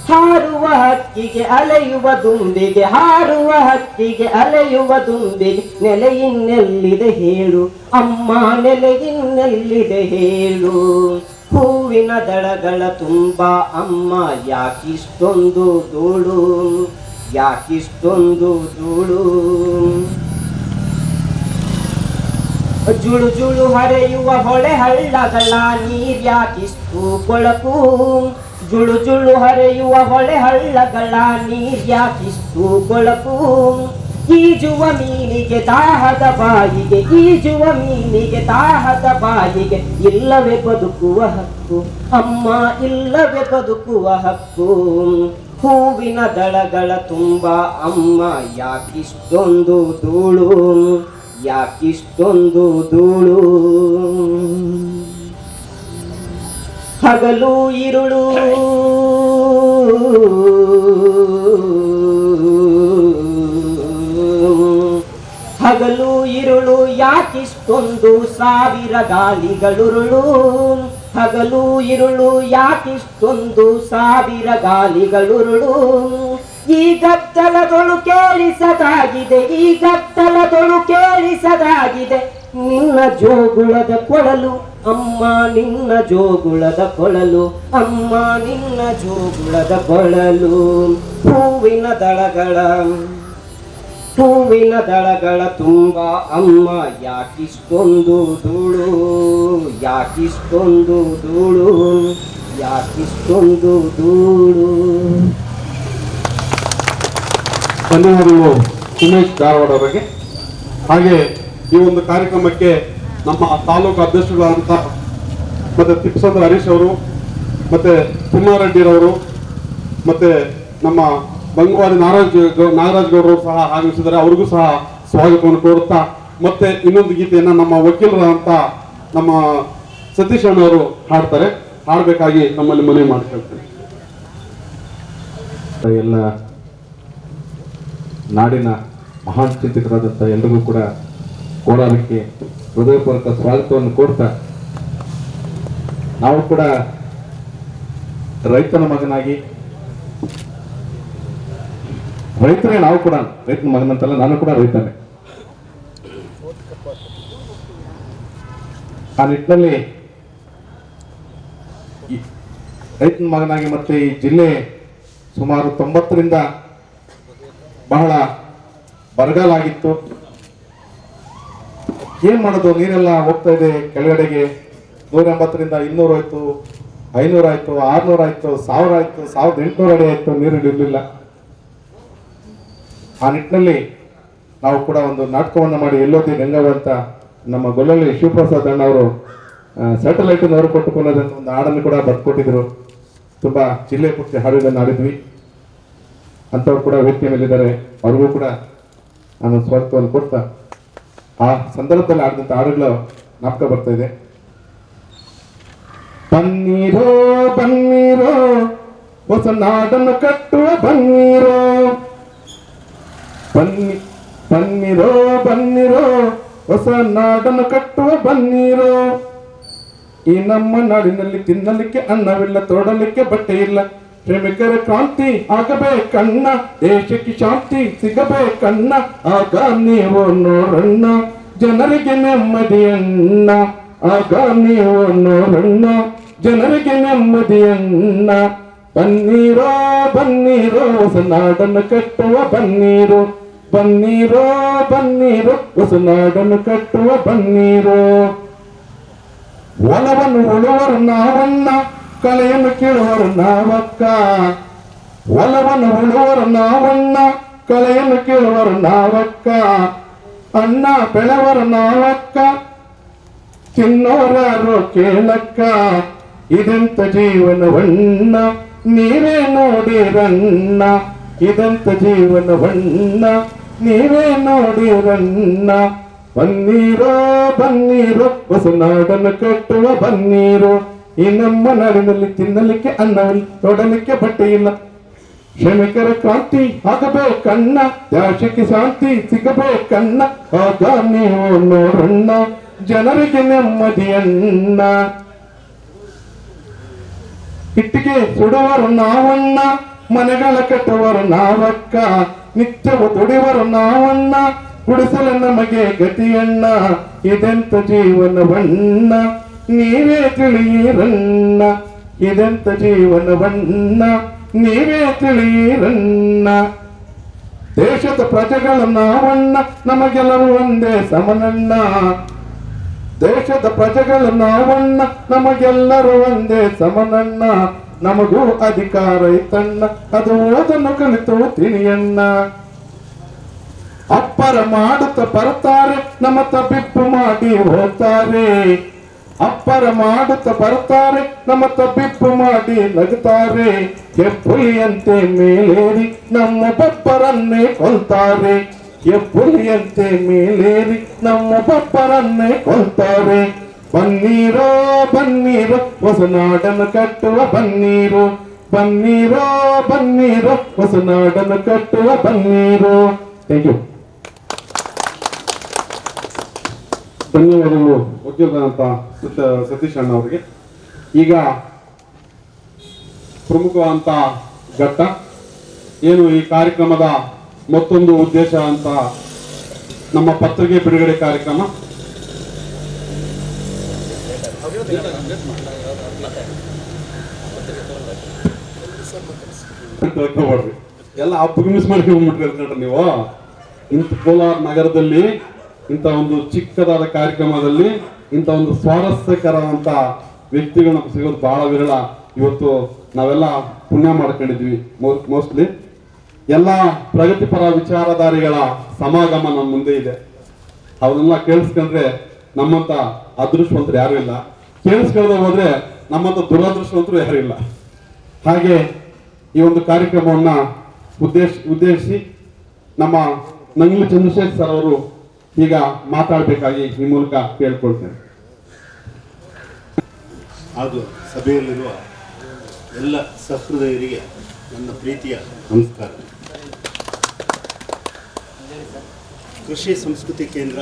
ಹಾರುವ ಹಕ್ಕಿಗೆ ಅಲೆಯುವ ದುಂಬಿಗೆ, ಹಾರುವ ಹಕ್ಕಿಗೆ ಅಲೆಯುವ ದುಂಬಿಗೆ ನೆಲೆಯಿನ್ನೆಲ್ಲಿದೆ ಹೇಳು, ಅಮ್ಮ ನೆಲೆಯಿನ್ನೆಲ್ಲಿದೆ ಹೇಳು, ಹೂವಿನ ದಳಗಳ ತುಂಬ ಅಮ್ಮ ಯಾಕಿಷ್ಟೊಂದು ಧೂಳು, ಯಾಕಿಷ್ಟೊಂದು ಧೂಳು. ಜುಳು ಜುಳು ಹರಿಯುವ ಹೊಳೆ ಹಳ್ಳಗಳ ನೀರ್ಯಾಕಿಷ್ಟು ಕೊಳಕು, ಜುಳು ಜುಳು ಹರಿಯುವ ಹೊಳೆ ಹಳ್ಳಗಳ ನೀರ್ಯಾಕಿಷ್ಟು ಕೊಳಕು, ಈಜುವ ಮೀನಿಗೆ ದಾಹದ ಬಾಯಿಗೆ, ಈಜುವ ಮೀನಿಗೆ ದಾಹದ ಬಾಯಿಗೆ ಇಲ್ಲವೇ ಬದುಕುವ ಹಕ್ಕು, ಅಮ್ಮ ಇಲ್ಲವೇ ಬದುಕುವ ಹಕ್ಕು, ಹೂವಿನ ದಳಗಳ ತುಂಬ ಅಮ್ಮ ಯಾಕಿಷ್ಟೊಂದು ಧೂಳು, ಯಾಕಿಷ್ಟೊಂದು ಧೂಳು. ಹಗಲು ಇರುಳು ಹಗಲು ಇರುಳು ಯಾಕಿಷ್ಟೊಂದು ಸಾವಿರ ಗಾಳಿಗಳುರುಳು, ಹಗಲು ಇರುಳು ಯಾಕಿಷ್ಟೊಂದು ಸಾವಿರ ಗಾಳಿಗಳುರುಳು, ಈ ಗದ್ದಲದೊಳು ಕೇಳಿಸದಾಗಿದೆ, ಈ ಗದ್ದಲದೊಳು ಕೇಳಿಸದಾಗಿದೆ ನಿನ್ನ ಜೋಗುಳದ ಕೊಳಲು, ಅಮ್ಮ ನಿನ್ನ ಜೋಗುಳದ ಕೊಳಲು, ಅಮ್ಮ ನಿನ್ನ ಜೋಗುಳದ ಕೊಳಲು, ಹೂವಿನ ದಳಗಳ ಹೂವಿನ ದಳಗಳ ತುಂಬ ಅಮ್ಮ ಯಾಕಿಷ್ಟೊಂದು ಧೂಳು, ಯಾಕಿಷ್ಟೊಂದು ಧೂಳು, ಯಾಕಿಷ್ಟೊಂದು ಧೂಳು. ಧನ್ಯವಾದಗಳು ಉಮೇಶ್ ಧಾರವಾಡ ಅವರಿಗೆ. ಹಾಗೆ ಈ ಒಂದು ಕಾರ್ಯಕ್ರಮಕ್ಕೆ ನಮ್ಮ ತಾಲೂಕು ಅಧ್ಯಕ್ಷಗಳಾದಂಥ ಮತ್ತೆ ತಿಪ್ಪಸಂದ್ರ ಹರೀಶ್ ಅವರು, ಮತ್ತೆ ತಿಮ್ಮಾರೆಡ್ಡಿರವರು, ಮತ್ತೆ ನಮ್ಮ ಬಂಗವಾದಿ ನಾಗರಾಜ್ ಗೌಡರು ಸಹ ಆಗಮಿಸಿದ್ದಾರೆ. ಅವ್ರಿಗೂ ಸಹ ಸ್ವಾಗತವನ್ನು ಕೋರುತ್ತಾ, ಮತ್ತೆ ಇನ್ನೊಂದು ಗೀತೆಯನ್ನು ನಮ್ಮ ವಕೀಲರಾದಂಥ ನಮ್ಮ ಸತೀಶ್ ಅಣ್ಣವರು ಹಾಡ್ತಾರೆ. ಹಾಡಬೇಕಾಗಿ ನಮ್ಮಲ್ಲಿ ಮನವಿ ಮಾಡ್ಕೊಳ್ತೇನೆ. ಎಲ್ಲ ನಾಡಿನ ಮಹಾನ್ ಚಿಂತಕರಾದಂಥ ಎಲ್ಲರಿಗೂ ಕೂಡ ಕೋಲಾರಕ್ಕೆ ಹೃದಯಪೂರ್ವಕ ಸ್ವಾಗತವನ್ನು ಕೋರ್ತಾ, ನಾವು ಕೂಡ ರೈತನ ಮಗನಾಗಿ, ರೈತರೇ ನಾವು ಕೂಡ, ರೈತನ ಮಗನಂತಲ್ಲ, ನಾನು ಕೂಡ ರೈತನೇ. ಆ ನಿಟ್ಟಿನಲ್ಲಿ ರೈತನ ಮಗನಾಗಿ ಮತ್ತೆ ಈ ಜಿಲ್ಲೆ ಸುಮಾರು 90ರಿಂದ ಬಹಳ ಬರಗಾಲ ಆಗಿತ್ತು. ಏನ್ ಮಾಡೋದು, ನೀರೆಲ್ಲ ಹೋಗ್ತಾ ಇದೆ ಕೆಳಗಡೆಗೆ. 180ರಿಂದ 200 ಆಯ್ತು, 500 ಆಯ್ತು, 600 ಆಯ್ತು, 1000 ಆಯ್ತು, 1800 ಅಡಿ ಆಯ್ತು, ನೀರು ಇರಲಿಲ್ಲ. ಆ ನಿಟ್ಟಿನಲ್ಲಿ ನಾವು ಕೂಡ ಒಂದು ನಾಟಕವನ್ನು ಮಾಡಿ ಎಲ್ಲೋದಿ ಗಂಗವ್ವ ಅಂತ ನಮ್ಮ ಗೊಲ್ಲಳ್ಳಿ ಶಿವಪ್ರಸಾದ್ ಅಣ್ಣವರು ಸ್ಯಾಟಲೈಟ್ನವರು ಕೊಟ್ಟುಕೊಳ್ಳೋದಂತ ಒಂದು ಹಾಡನ್ನು ಕೂಡ ಬರ್ಕೊಟ್ಟಿದ್ರು. ತುಂಬಾ ಜಿಲ್ಲೆ ಪೂರ್ತಿ ಹಾಡುಗಳನ್ನು ಆಡಿದ್ವಿ. ಅಂಥವ್ರು ಕೂಡ ವೇದಿಕೆ ಮೇಲಿದ್ದಾರೆ, ಅವ್ರಿಗೂ ಕೂಡ ನಾನು ಸ್ವಾಗತವನ್ನು ಕೊಡ್ತಾ, ಆ ಸಂದರ್ಭದಲ್ಲಿ ಆಡಿದಂಥ ಹಾಡುಗಳು ನಾಟಕ ಬರ್ತಾ ಇದೆ. ಬನ್ನೀರೋ ಬನ್ನೀರೋ ಹೊಸ ನಾಡನ್ನು ಕಟ್ಟುವ ಬನ್ನೀರೋ, ಬನ್ನಿರೋ ಬನ್ನಿರೋ ಹೊಸ ನಾಡನ್ನು ಕಟ್ಟುವ ಬನ್ನೀರೋ. ಈ ನಮ್ಮ ನಾಡಿನಲ್ಲಿ ತಿನ್ನಲಿಕ್ಕೆ ಅನ್ನವಿಲ್ಲ, ತೋಡಲಿಕ್ಕೆ ಬಟ್ಟೆ ಇಲ್ಲ. ಶ್ರಮಿಕರ ಕ್ರಾಂತಿ ಆಗಬೇಕಣ್ಣ, ದೇಶಕ್ಕೆ ಶಾಂತಿ ಸಿಗಬೇಕಣ್ಣ. ಆಗ ನೀವು ನೋಡಣ್ಣ ಜನರಿಗೆ ನೆಮ್ಮದಿಯಣ್ಣ, ಆಗ ನೀವು ನೋಡಣ್ಣ ಜನರಿಗೆ ನೆಮ್ಮದಿಯಣ್ಣ. ಬನ್ನೀರೋ ಬನ್ನೀರೋ ಹೊಸ ನಾಡನ್ನು ಕಟ್ಟುವ ಬನ್ನೀರೋ, ಬನ್ನೀರೋ ಬನ್ನೀರೋ ಹೊಸ ನಾಡನ್ನು ಕಟ್ಟುವ ಬನ್ನೀರೋ. ಒಲವನ್ನು ಉಳುವರು ನಾವಣ್ಣ, ಕಲೆಯನ್ನು ಕೇಳುವರು ನಾವಕ್ಕ. ಒಲವನ್ನು ಉಳುವರು ನಾವಣ್ಣ, ಕಲೆಯನ್ನು ಕೇಳುವರು ನಾವಕ್ಕ. ಅಣ್ಣ ಬೆಳೆವರು ನಾವಕ್ಕ, ತಿನ್ನೋರಾರು ಕೇಳಕ್ಕ. ಇದೆಂತ ಜೀವನವಣ್ಣ ನೀವೇ ನೋಡಿರಣ್ಣ, ಇದೆಂತ ಜೀವನವಣ್ಣ ನೀವೇ ನೋಡಿರಣ್ಣ. ಬನ್ನೀರೋ ಬನ್ನೀರೋ ಹೊಸ ನಾಡನ್ನು ಕಟ್ಟುವ ಬನ್ನೀರೋ. ಈ ನಮ್ಮ ನಾಡಿನಲ್ಲಿ ತಿನ್ನಲಿಕ್ಕೆ ಅನ್ನವಿಲ್ಲ, ನೋಡಲಿಕ್ಕೆ ಬಟ್ಟೆ ಇಲ್ಲ. ಶ್ರಮಿಕರ ಕ್ರಾಂತಿ ಆಗಬೇಕಣ್ಣ, ದೇಶಕ್ಕೆ ಶಾಂತಿ ಸಿಗಬೇಕಣ್ಣ. ಆಗ ನೀವು ನೋಡಣ್ಣ ಜನರಿಗೆ ನೆಮ್ಮದಿಯಣ್ಣ. ಇಟ್ಟಿಗೆ ಸುಡುವರು ನಾವಣ್ಣ, ಮನೆಗಳ ಕಟ್ಟುವರು ನಾವಕ್ಕ. ನಿತ್ಯವು ದುಡಿವರು ನಾವಣ್ಣ, ಗುಡಿಸಲು ನಮಗೆ ಗತಿಯಣ್ಣ. ಇದೆಂತ ಜೀವನವಣ್ಣ ನೀವೇ ತಿಳಿಯಿರಣ್ಣ, ಇದೆಂತ ಜೀವನವಣ್ಣ ನೀವೇ ತಿಳಿಯಿರಣ್ಣ. ದೇಶದ ಪ್ರಜೆಗಳ ನಾವಣ್ಣ, ನಮಗೆಲ್ಲರೂ ಒಂದೇ ಸಮನಣ್ಣ. ದೇಶದ ಪ್ರಜೆಗಳ ನಾವಣ್ಣ, ನಮಗೆಲ್ಲರೂ ಒಂದೇ ಸಮನಣ್ಣ. ನಮಗೂ ಅಧಿಕಾರ ಐತಣ್ಣ, ಅದು ಓದನ್ನು ಕಲಿತು ತಿಳಿಯಣ್ಣ. ಅಪ್ಪರ ಮಾಡುತ್ತ ಬರ್ತಾರೆ, ನಮ್ಮ ತಬ್ಬಿಪ್ಪು ಮಾಡಿ ಹೋಗ್ತಾರೆ. ಅಪ್ಪರ ಮಾಡುತ್ತ ಬರ್ತಾರೆ, ನಮ್ಮ ತಬ್ಬಿಪ್ಪು ಮಾಡಿ ನಗುತ್ತಾರೆ. ಹೆಬ್ಬುಲಿಯಂತೆ ಮೇಲೇರಿ ನಮ್ಮ ಬಬ್ಬರನ್ನೇ ಕೊಲ್ತಾರೆ. ಹೆಬ್ಬುಲಿಯಂತೆ ಮೇಲೇರಿ ನಮ್ಮ ಬಬ್ಬರನ್ನೇ ಕೊಲ್ತಾರೆ. ಬನ್ನೀರೋ ಬನ್ನೀರೋ ಹೊಸ ನಾಡನ್ನು ಕಟ್ಟುವ ಬನ್ನೀರೋ, ಬನ್ನೀರೋ ಬನ್ನೀರೋ ಹೊಸ ನಾಡನ್ನು ಕಟ್ಟುವ ಬನ್ನೀರೋ. Thank you. ಧನ್ಯವಾದಗಳು ವಕೀಲರಾದಂಥ ಸತೀಶ್ ಅಣ್ಣ ಅವರಿಗೆ. ಈಗ ಪ್ರಮುಖವಾದಂಥ ಘಟ್ಟ ಏನು, ಈ ಕಾರ್ಯಕ್ರಮದ ಮತ್ತೊಂದು ಉದ್ದೇಶ ಅಂತ ನಮ್ಮ ಪತ್ರಿಕೆ ಬಿಡುಗಡೆ ಕಾರ್ಯಕ್ರಮ. ಎಲ್ಲ ಹಬ್ಬ ಮಿಸ್ ಮಾಡ್ಕೊಂಡ್ಬಿಟ್ರಿ ನೀವು. ಇಂಥ ಕೋಲಾರ ನಗರದಲ್ಲಿ ಇಂಥ ಒಂದು ಚಿಕ್ಕದಾದ ಕಾರ್ಯಕ್ರಮದಲ್ಲಿ ಇಂಥ ಒಂದು ಸ್ವಾರಸ್ಯಕರವಂತ ವ್ಯಕ್ತಿಗಳನ್ನ ಸಿಗೋದು ಬಹಳ ವಿರಳ. ಇವತ್ತು ನಾವೆಲ್ಲ ಪುಣ್ಯ ಮಾಡ್ಕೊಂಡಿದ್ವಿ. ಮೋಸ್ಟ್ಲಿ ಎಲ್ಲ ಪ್ರಗತಿಪರ ವಿಚಾರಧಾರಿಗಳ ಸಮಾಗಮ ನಮ್ಮ ಮುಂದೆ ಇದೆ. ಅವನ್ನೆಲ್ಲ ಕೇಳಿಸ್ಕೊಂಡ್ರೆ ನಮ್ಮಂತ ಅದೃಷ್ಟವಂತರು ಯಾರು ಇಲ್ಲ, ಕೇಳಿಸ್ಕೊಳ್ದೆ ಹೋದ್ರೆ ನಮ್ಮಂತ ದುರದೃಷ್ಟವಂತರು ಯಾರು ಇಲ್ಲ. ಹಾಗೆ ಈ ಒಂದು ಕಾರ್ಯಕ್ರಮವನ್ನ ಉದ್ದೇಶಿಸಿ ನಮ್ಮ ನಂಗ್ಲಿ ಚಂದ್ರಶೇಖರ್ ಸರ್ ಅವರು ಈಗ ಮಾತಾಡಬೇಕಾಗಿ ಈ ಮೂಲಕ ಕೇಳ್ಕೊಳ್ತೇನೆ. ಹಾಗೂ ಸಭೆಯಲ್ಲಿರುವ ಎಲ್ಲ ಸಹೃದಯರಿಗೆ ನನ್ನ ಪ್ರೀತಿಯ ನಮಸ್ಕಾರ. ಕೃಷಿ ಸಂಸ್ಕೃತಿ ಕೇಂದ್ರ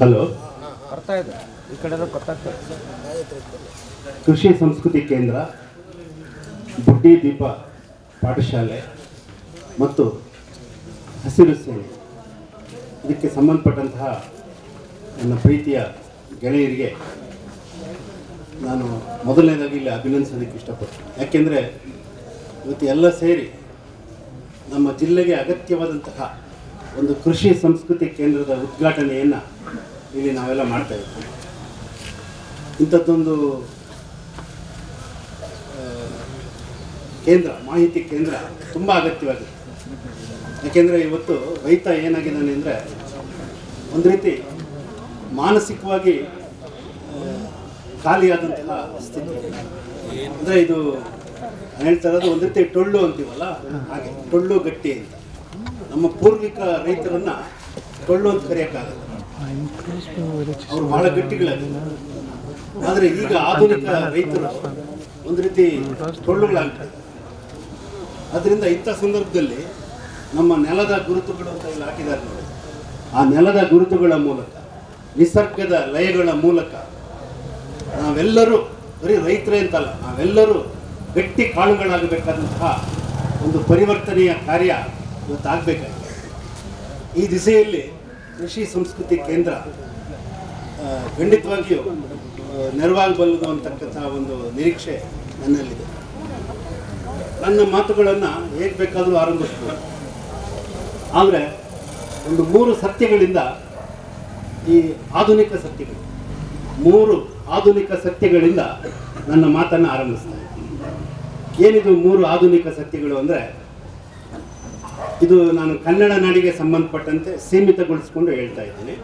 ಹಲೋ ಕೃಷಿ ಸಂಸ್ಕೃತಿ ಕೇಂದ್ರ, ಬುಡ್ಡಿ ದೀಪ ಪಾಠಶಾಲೆ ಮತ್ತು ಹಸಿರು ಸೇನೆ ಇದಕ್ಕೆ ಸಂಬಂಧಪಟ್ಟಂತಹ ನನ್ನ ಪ್ರೀತಿಯ ಗೆಳೆಯರಿಗೆ ನಾನು ಮೊದಲನೇದಾಗಿ ಇಲ್ಲಿ ಅಭಿನಂದಿಸೋದಕ್ಕೆ ಇಷ್ಟಪಡ್ತೀನಿ. ಯಾಕೆಂದರೆ ಇವತ್ತು ಎಲ್ಲ ಸೇರಿ ನಮ್ಮ ಜಿಲ್ಲೆಗೆ ಅಗತ್ಯವಾದಂತಹ ಒಂದು ಕೃಷಿ ಸಂಸ್ಕೃತಿ ಕೇಂದ್ರದ ಉದ್ಘಾಟನೆಯನ್ನು ಇಲ್ಲಿ ನಾವೆಲ್ಲ ಮಾಡ್ತಾ ಇದ್ದೀವಿ. ಇಂಥದ್ದೊಂದು ಕೇಂದ್ರ, ಮಾಹಿತಿ ಕೇಂದ್ರ ತುಂಬ ಅಗತ್ಯವಾಗಿದೆ. ಯಾಕೆಂದರೆ ಇವತ್ತು ರೈತ ಏನಾಗಿದ್ದಾನೆ ಅಂದರೆ ಒಂದು ರೀತಿ ಮಾನಸಿಕವಾಗಿ ಖಾಲಿಯಾದಂತಹ ಸ್ಥಿತಿ. ಅಂದರೆ ಇದು ನಾನು ಹೇಳ್ತಾ ಇರೋದು ಒಂದು ರೀತಿ ಟೊಳ್ಳು ಅಂತೀವಲ್ಲ, ಹಾಗೆ ಟೊಳ್ಳು ಗಟ್ಟಿ ಅಂತ. ನಮ್ಮ ಪೂರ್ವಿಕ ರೈತರನ್ನು ಟೊಳ್ಳು ಅಂತ ಕರೆಯೋಕ್ಕಾಗಲ್ಲ, ಅವರು ಬಹಳ ಗಟ್ಟಿಗಳಾಗಿದ್ದಾರೆ. ಆದರೆ ಈಗ ಆಧುನಿಕ ರೈತರು ಒಂದು ರೀತಿ ಟೊಳ್ಳುಗಳಾಗ್ತಾರೆ. ಅದರಿಂದ ಇಂಥ ಸಂದರ್ಭದಲ್ಲಿ ನಮ್ಮ ನೆಲದ ಗುರುತುಗಳು ಅಂತ ಇಲ್ಲಿ ಹಾಕಿದ್ದಾರೆ ನೋಡಿ, ಆ ನೆಲದ ಗುರುತುಗಳ ಮೂಲಕ, ನಿಸರ್ಗದ ಲಯಗಳ ಮೂಲಕ ನಾವೆಲ್ಲರೂ, ಬರೀ ರೈತರೇ ಅಂತಲ್ಲ, ನಾವೆಲ್ಲರೂ ಗಟ್ಟಿ ಕಾಳುಗಳಾಗಬೇಕಾದಂತಹ ಒಂದು ಪರಿವರ್ತನೆಯ ಕಾರ್ಯ ಇವತ್ತು ಆಗಬೇಕಾಗಿದೆ. ಈ ದಿಸೆಯಲ್ಲಿ ಕೃಷಿ ಸಂಸ್ಕೃತಿ ಕೇಂದ್ರ ಖಂಡಿತವಾಗಿಯೂ ನೆರವಾಗಬಲ್ಲದು ಅಂತಕ್ಕಂಥ ಒಂದು ನಿರೀಕ್ಷೆ ನನ್ನಲ್ಲಿದೆ. ನನ್ನ ಮಾತುಗಳನ್ನು ಹೇಗೆ ಬೇಕಾದರೂ ಆರಂಭಿಸ್ಬೋದು, ಆದರೆ ಒಂದು 3 ಸತ್ಯಗಳಿಂದ ಈ ಆಧುನಿಕ ಸತ್ಯಗಳು, 3 ಆಧುನಿಕ ಸತ್ಯಗಳಿಂದ ನನ್ನ ಮಾತನ್ನು ಆರಂಭಿಸ್ತಾ ಇದ್ದೀನಿ. ಏನಿದು 3 ಆಧುನಿಕ ಸತ್ಯಗಳು ಅಂದರೆ, ಇದು ನಾನು ಕನ್ನಡ ನಾಡಿಗೆ ಸಂಬಂಧಪಟ್ಟಂತೆ ಸೀಮಿತಗೊಳಿಸಿಕೊಂಡು ಹೇಳ್ತಾ ಇದ್ದೀನಿ.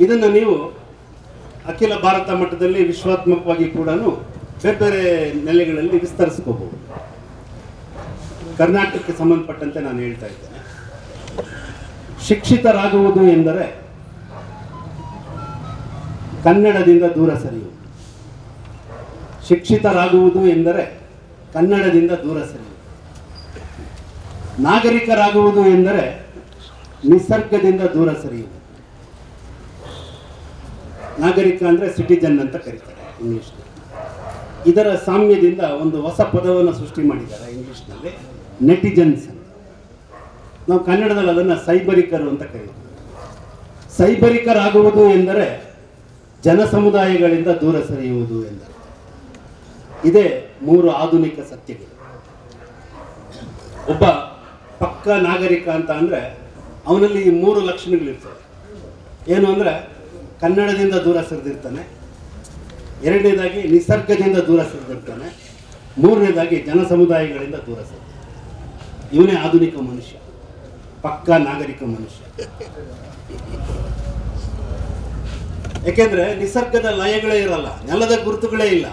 ಇದನ್ನು ನೀವು ಅಖಿಲ ಭಾರತ ಮಟ್ಟದಲ್ಲಿ ವಿಶ್ವಾತ್ಮಕವಾಗಿ ಕೂಡ ಬೇರೆ ಬೇರೆ ನೆಲೆಗಳಲ್ಲಿ ವಿಸ್ತರಿಸ್ಕೋಬಹುದು. ಕರ್ನಾಟಕಕ್ಕೆ ಸಂಬಂಧಪಟ್ಟಂತೆ ನಾನು ಹೇಳ್ತಾ ಇದ್ದೇನೆ. ಶಿಕ್ಷಿತರಾಗುವುದು ಎಂದರೆ ಕನ್ನಡದಿಂದ ದೂರ ಸರಿಯುವುದು. ಶಿಕ್ಷಿತರಾಗುವುದು ಎಂದರೆ ಕನ್ನಡದಿಂದ ದೂರ ಸರಿಯುವುದು. ನಾಗರಿಕರಾಗುವುದು ಎಂದರೆ ನಿಸರ್ಗದಿಂದ ದೂರ ಸರಿಯುವುದು. ನಾಗರಿಕ ಅಂದರೆ ಸಿಟಿಜನ್ ಅಂತ ಕರೀತಾರೆ ಇಂಗ್ಲೀಷ್ನಲ್ಲಿ. ಇದರ ಸಾಮ್ಯದಿಂದ ಒಂದು ಹೊಸ ಪದವನ್ನು ಸೃಷ್ಟಿ ಮಾಡಿದ್ದಾರೆ ಇಂಗ್ಲೀಷ್ನಲ್ಲಿ, ನೆಟಿಜನ್ಸ್ ಅಂತ. ನಾವು ಕನ್ನಡದಲ್ಲಿ ಅದನ್ನು ಸೈಬರಿಕರು ಅಂತ ಕರೀತೀವಿ. ಸೈಬರಿಕರಾಗುವುದು ಎಂದರೆ ಜನ ಸಮುದಾಯಗಳಿಂದ ದೂರ ಸರಿಯುವುದು ಎಂದರೆ. ಇದೇ 3 ಆಧುನಿಕ ಸತ್ಯಗಳು. ಒಬ್ಬ ಪಕ್ಕ ನಾಗರಿಕ ಅಂತ ಅಂದರೆ ಅವನಲ್ಲಿ ಈ 3 ಲಕ್ಷಣಗಳಿರ್ತವೆ. ಏನು ಅಂದರೆ ಕನ್ನಡದಿಂದ ದೂರ ಸರಿದಿರ್ತಾನೆ, 2ನೇದಾಗಿ ನಿಸರ್ಗದಿಂದ ದೂರ ಸರಿದಿರ್ತಾನೆ, 3ನೇದಾಗಿ ಜನ ಸಮುದಾಯಗಳಿಂದ ದೂರ ಸರಿದಿರ್ತಾನೆ. ಇವನೇ ಆಧುನಿಕ ಮನುಷ್ಯ, ಪಕ್ಕ ನಾಗರಿಕ ಮನುಷ್ಯ. ಯಾಕೆಂದ್ರೆ ನಿಸರ್ಗದ ಲಯಗಳೇ ಇರಲ್ಲ, ನೆಲದ ಗುರುತುಗಳೇ ಇಲ್ಲ.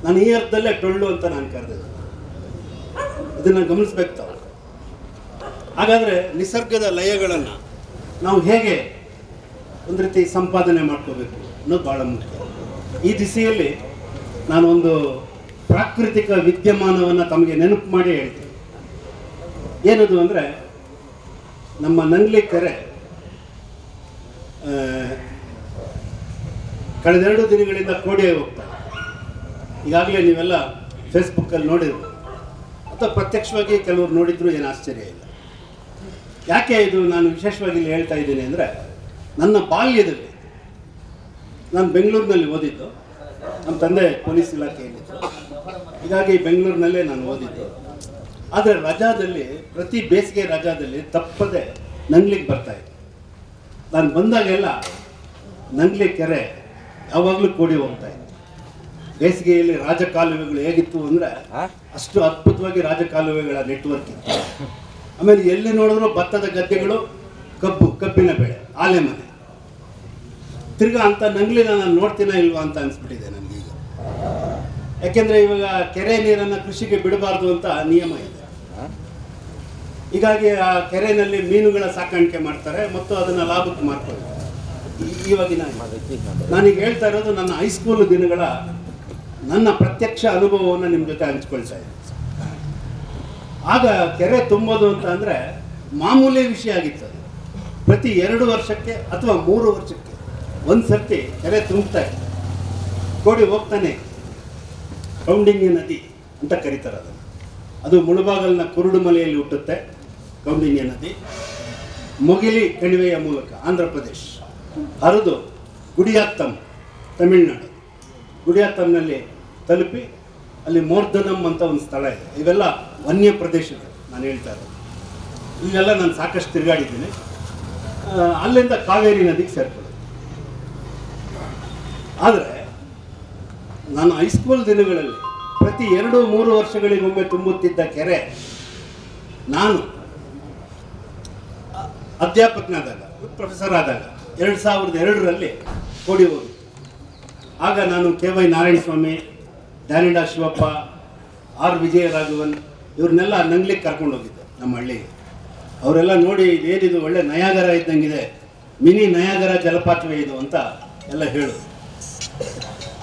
ನಾನು ಈ ಅರ್ಥದಲ್ಲೇ ಟೊಳ್ಳು ಅಂತ ನಾನು ಕರೆದಿದ್ದೆ. ಇದನ್ನು ಗಮನಿಸ್ಬೇಕು ತಾವು. ಹಾಗಾದರೆ ನಿಸರ್ಗದ ಲಯಗಳನ್ನು ನಾವು ಹೇಗೆ ಒಂದು ರೀತಿ ಸಂಪಾದನೆ ಮಾಡ್ಕೋಬೇಕು ಅನ್ನೋದು ಭಾಳ ಮುಖ್ಯ. ಈ ದಿಸೆಯಲ್ಲಿ ನಾನು ಒಂದು ಪ್ರಾಕೃತಿಕ ವಿದ್ಯಮಾನವನ್ನು ತಮಗೆ ನೆನಪು ಮಾಡಿ ಹೇಳ್ತೀನಿ. ಏನದು ಅಂದರೆ, ನಮ್ಮ ನಂಗ್ಲಿ ಕೆರೆ ಕಳೆದ 2 ದಿನಗಳಿಂದ ಕೋಡಿಯಾಗಿ ಹೋಗ್ತಾರೆ. ಈಗಾಗಲೇ ನೀವೆಲ್ಲ ಫೇಸ್ಬುಕ್ಕಲ್ಲಿ ನೋಡಿರ್ಬೋದು, ಅಥವಾ ಪ್ರತ್ಯಕ್ಷವಾಗಿ ಕೆಲವರು ನೋಡಿದ್ರು, ಏನು ಆಶ್ಚರ್ಯ ಇಲ್ಲ. ಯಾಕೆ ಇದು ನಾನು ವಿಶೇಷವಾಗಿ ಇಲ್ಲಿ ಹೇಳ್ತಾ ಇದ್ದೀನಿ ಅಂದರೆ, ನನ್ನ ಬಾಲ್ಯದಲ್ಲಿ ನಾನು ಬೆಂಗಳೂರಿನಲ್ಲಿ ಓದಿದ್ದು. ನಮ್ಮ ತಂದೆ ಪೊಲೀಸ್ ಇಲಾಖೆಯಲ್ಲಿದ್ದರು. ಹೀಗಾಗಿ ಬೆಂಗಳೂರಿನಲ್ಲೇ ನಾನು ಓದಿದ್ದು. ಆದರೆ ರಜಾದಲ್ಲಿ, ಪ್ರತಿ ಬೇಸಿಗೆ ರಜಾದಲ್ಲಿ ತಪ್ಪದೆ ನಂಗ್ಲಿಗೆ ಬರ್ತಾಯಿದ್ದೆ. ನಾನು ಬಂದಾಗೆಲ್ಲ ನಂಗ್ಲಿ ಕೆರೆ ಯಾವಾಗಲೂ ಕೂಡಿ ಹೋಗ್ತಾ ಇತ್ತು. ಬೇಸಿಗೆಯಲ್ಲಿ ರಾಜಕಾಲುವೆಗಳು ಹೇಗಿತ್ತು ಅಂದರೆ ಅಷ್ಟು ಅದ್ಭುತವಾಗಿ ರಾಜಕಾಲುವೆಗಳ ನೆಟ್ವರ್ಕ್ ಇತ್ತು. ಆಮೇಲೆ ಎಲ್ಲಿ ನೋಡಿದ್ರು ಭತ್ತದ ಗದ್ದೆಗಳು, ಕಬ್ಬಿನ ಬೆಳೆ, ಆಲೆ ಮನೆ. ತಿರ್ಗಾ ಅಂತ ನಂಗ್ಲಿನ ನಾನು ನೋಡ್ತೀನ ಇಲ್ವಾ ಅಂತ ಅನಿಸ್ಬಿಟ್ಟಿದೆ ನನಗೀಗ. ಯಾಕೆಂದರೆ ಇವಾಗ ಕೆರೆ ನೀರನ್ನು ಕೃಷಿಗೆ ಬಿಡಬಾರ್ದು ಅಂತ ನಿಯಮ ಇದೆ. ಹೀಗಾಗಿ ಆ ಕೆರೆಯಲ್ಲಿ ಮೀನುಗಳ ಸಾಕಾಣಿಕೆ ಮಾಡ್ತಾರೆ ಮತ್ತು ಅದನ್ನು ಲಾಭಕ್ಕೆ ಮಾರ್ಕೊಳ್ತಾರೆ. ಇವಾಗಿನ ನಾನೀಗ ಹೇಳ್ತಾ ಇರೋದು ನನ್ನ ಹೈಸ್ಕೂಲ್ ದಿನಗಳ ನನ್ನ ಪ್ರತ್ಯಕ್ಷ ಅನುಭವವನ್ನು ನಿಮ್ಮ ಜೊತೆ ಹಂಚ್ಕೊಳ್ತಾ ಇದ್ದೀನಿ. ಆಗ ಕೆರೆ ತುಂಬೋದು ಅಂತ ಅಂದರೆ ಮಾಮೂಲಿ ವಿಷಯ ಆಗಿತ್ತು. ಅದು ಪ್ರತಿ 2 ವರ್ಷಕ್ಕೆ ಅಥವಾ 3 ವರ್ಷಕ್ಕೆ ಒಂದು ಸರ್ತಿ ಕೆರೆ ತುಂಬುತ್ತಾ ಇತ್ತು. ಕೋಡಿ ಹೋಗ್ತಾನೆ, ಕೌಂಡಿನ್ಯ ನದಿ ಅಂತ ಕರೀತಾರೆ ಅದನ್ನು. ಅದು ಮುಳುಬಾಗಲ್ನ ಕುರುಡು ಮಲೆಯಲ್ಲಿ ಹುಟ್ಟುತ್ತೆ ಕೌಂಡಿನ್ಯ ನದಿ. ಮೊಗಿಲಿ ಕಣಿವೆಯ ಮೂಲಕ ಆಂಧ್ರ ಪ್ರದೇಶ್ ಹರಿದು ಗುಡಿಯಾತ್ತಂ ತಮಿಳುನಾಡು, ಗುಡಿಯಾತ್ತಂನಲ್ಲಿ ತಲುಪಿ ಅಲ್ಲಿ ಮೋರ್ಧನಂ ಅಂತ ಒಂದು ಸ್ಥಳ ಇದೆ. ಇವೆಲ್ಲ ವನ್ಯ ಪ್ರದೇಶಗಳು ನಾನು ಹೇಳ್ತಾ ಇರೋದು. ಇವೆಲ್ಲ ನಾನು ಸಾಕಷ್ಟು ತಿರುಗಾಡಿದ್ದೀನಿ. ಅಲ್ಲಿಂದ ಕಾವೇರಿ ನದಿಗೆ ಸೇರ್ಕೊಳ್ಳೋದು. ಆದರೆ ನಾನು ಹೈಸ್ಕೂಲ್ ದಿನಗಳಲ್ಲಿ ಪ್ರತಿ 2-3 ವರ್ಷಗಳಿಗೊಮ್ಮೆ ತುಂಬುತ್ತಿದ್ದ ಕೆರೆ ನಾನು ಅಧ್ಯಾಪಕನಾದಾಗ, ಪ್ರೊಫೆಸರ್ ಆದಾಗ 2002ರಲ್ಲಿ ಕೋಡಿ ಹೋಗಿತ್ತು. ಆಗ ನಾನು ಕೆ.ವೈ. ನಾರಾಯಣ ಸ್ವಾಮಿ, ಡ್ಯಾನಿಡಾ ಶಿವಪ್ಪ, ಆರ್ ವಿಜಯರಾಘವನ್ ಇವ್ರನ್ನೆಲ್ಲ ನಂಗ್ಲಿಕ್ಕೆ ಕರ್ಕೊಂಡು ಹೋಗಿದ್ದೆ ನಮ್ಮ ಹಳ್ಳಿಗೆ. ಅವರೆಲ್ಲ ನೋಡಿ ಇದೇನಿದು ಒಳ್ಳೆ ನಯಾಗರ ಇದ್ದಂಗಿದೆ, ಮಿನಿ ನಯಾಗರ ಜಲಪಾತವೇ ಇದು ಅಂತ ಎಲ್ಲ ಹೇಳೋದು.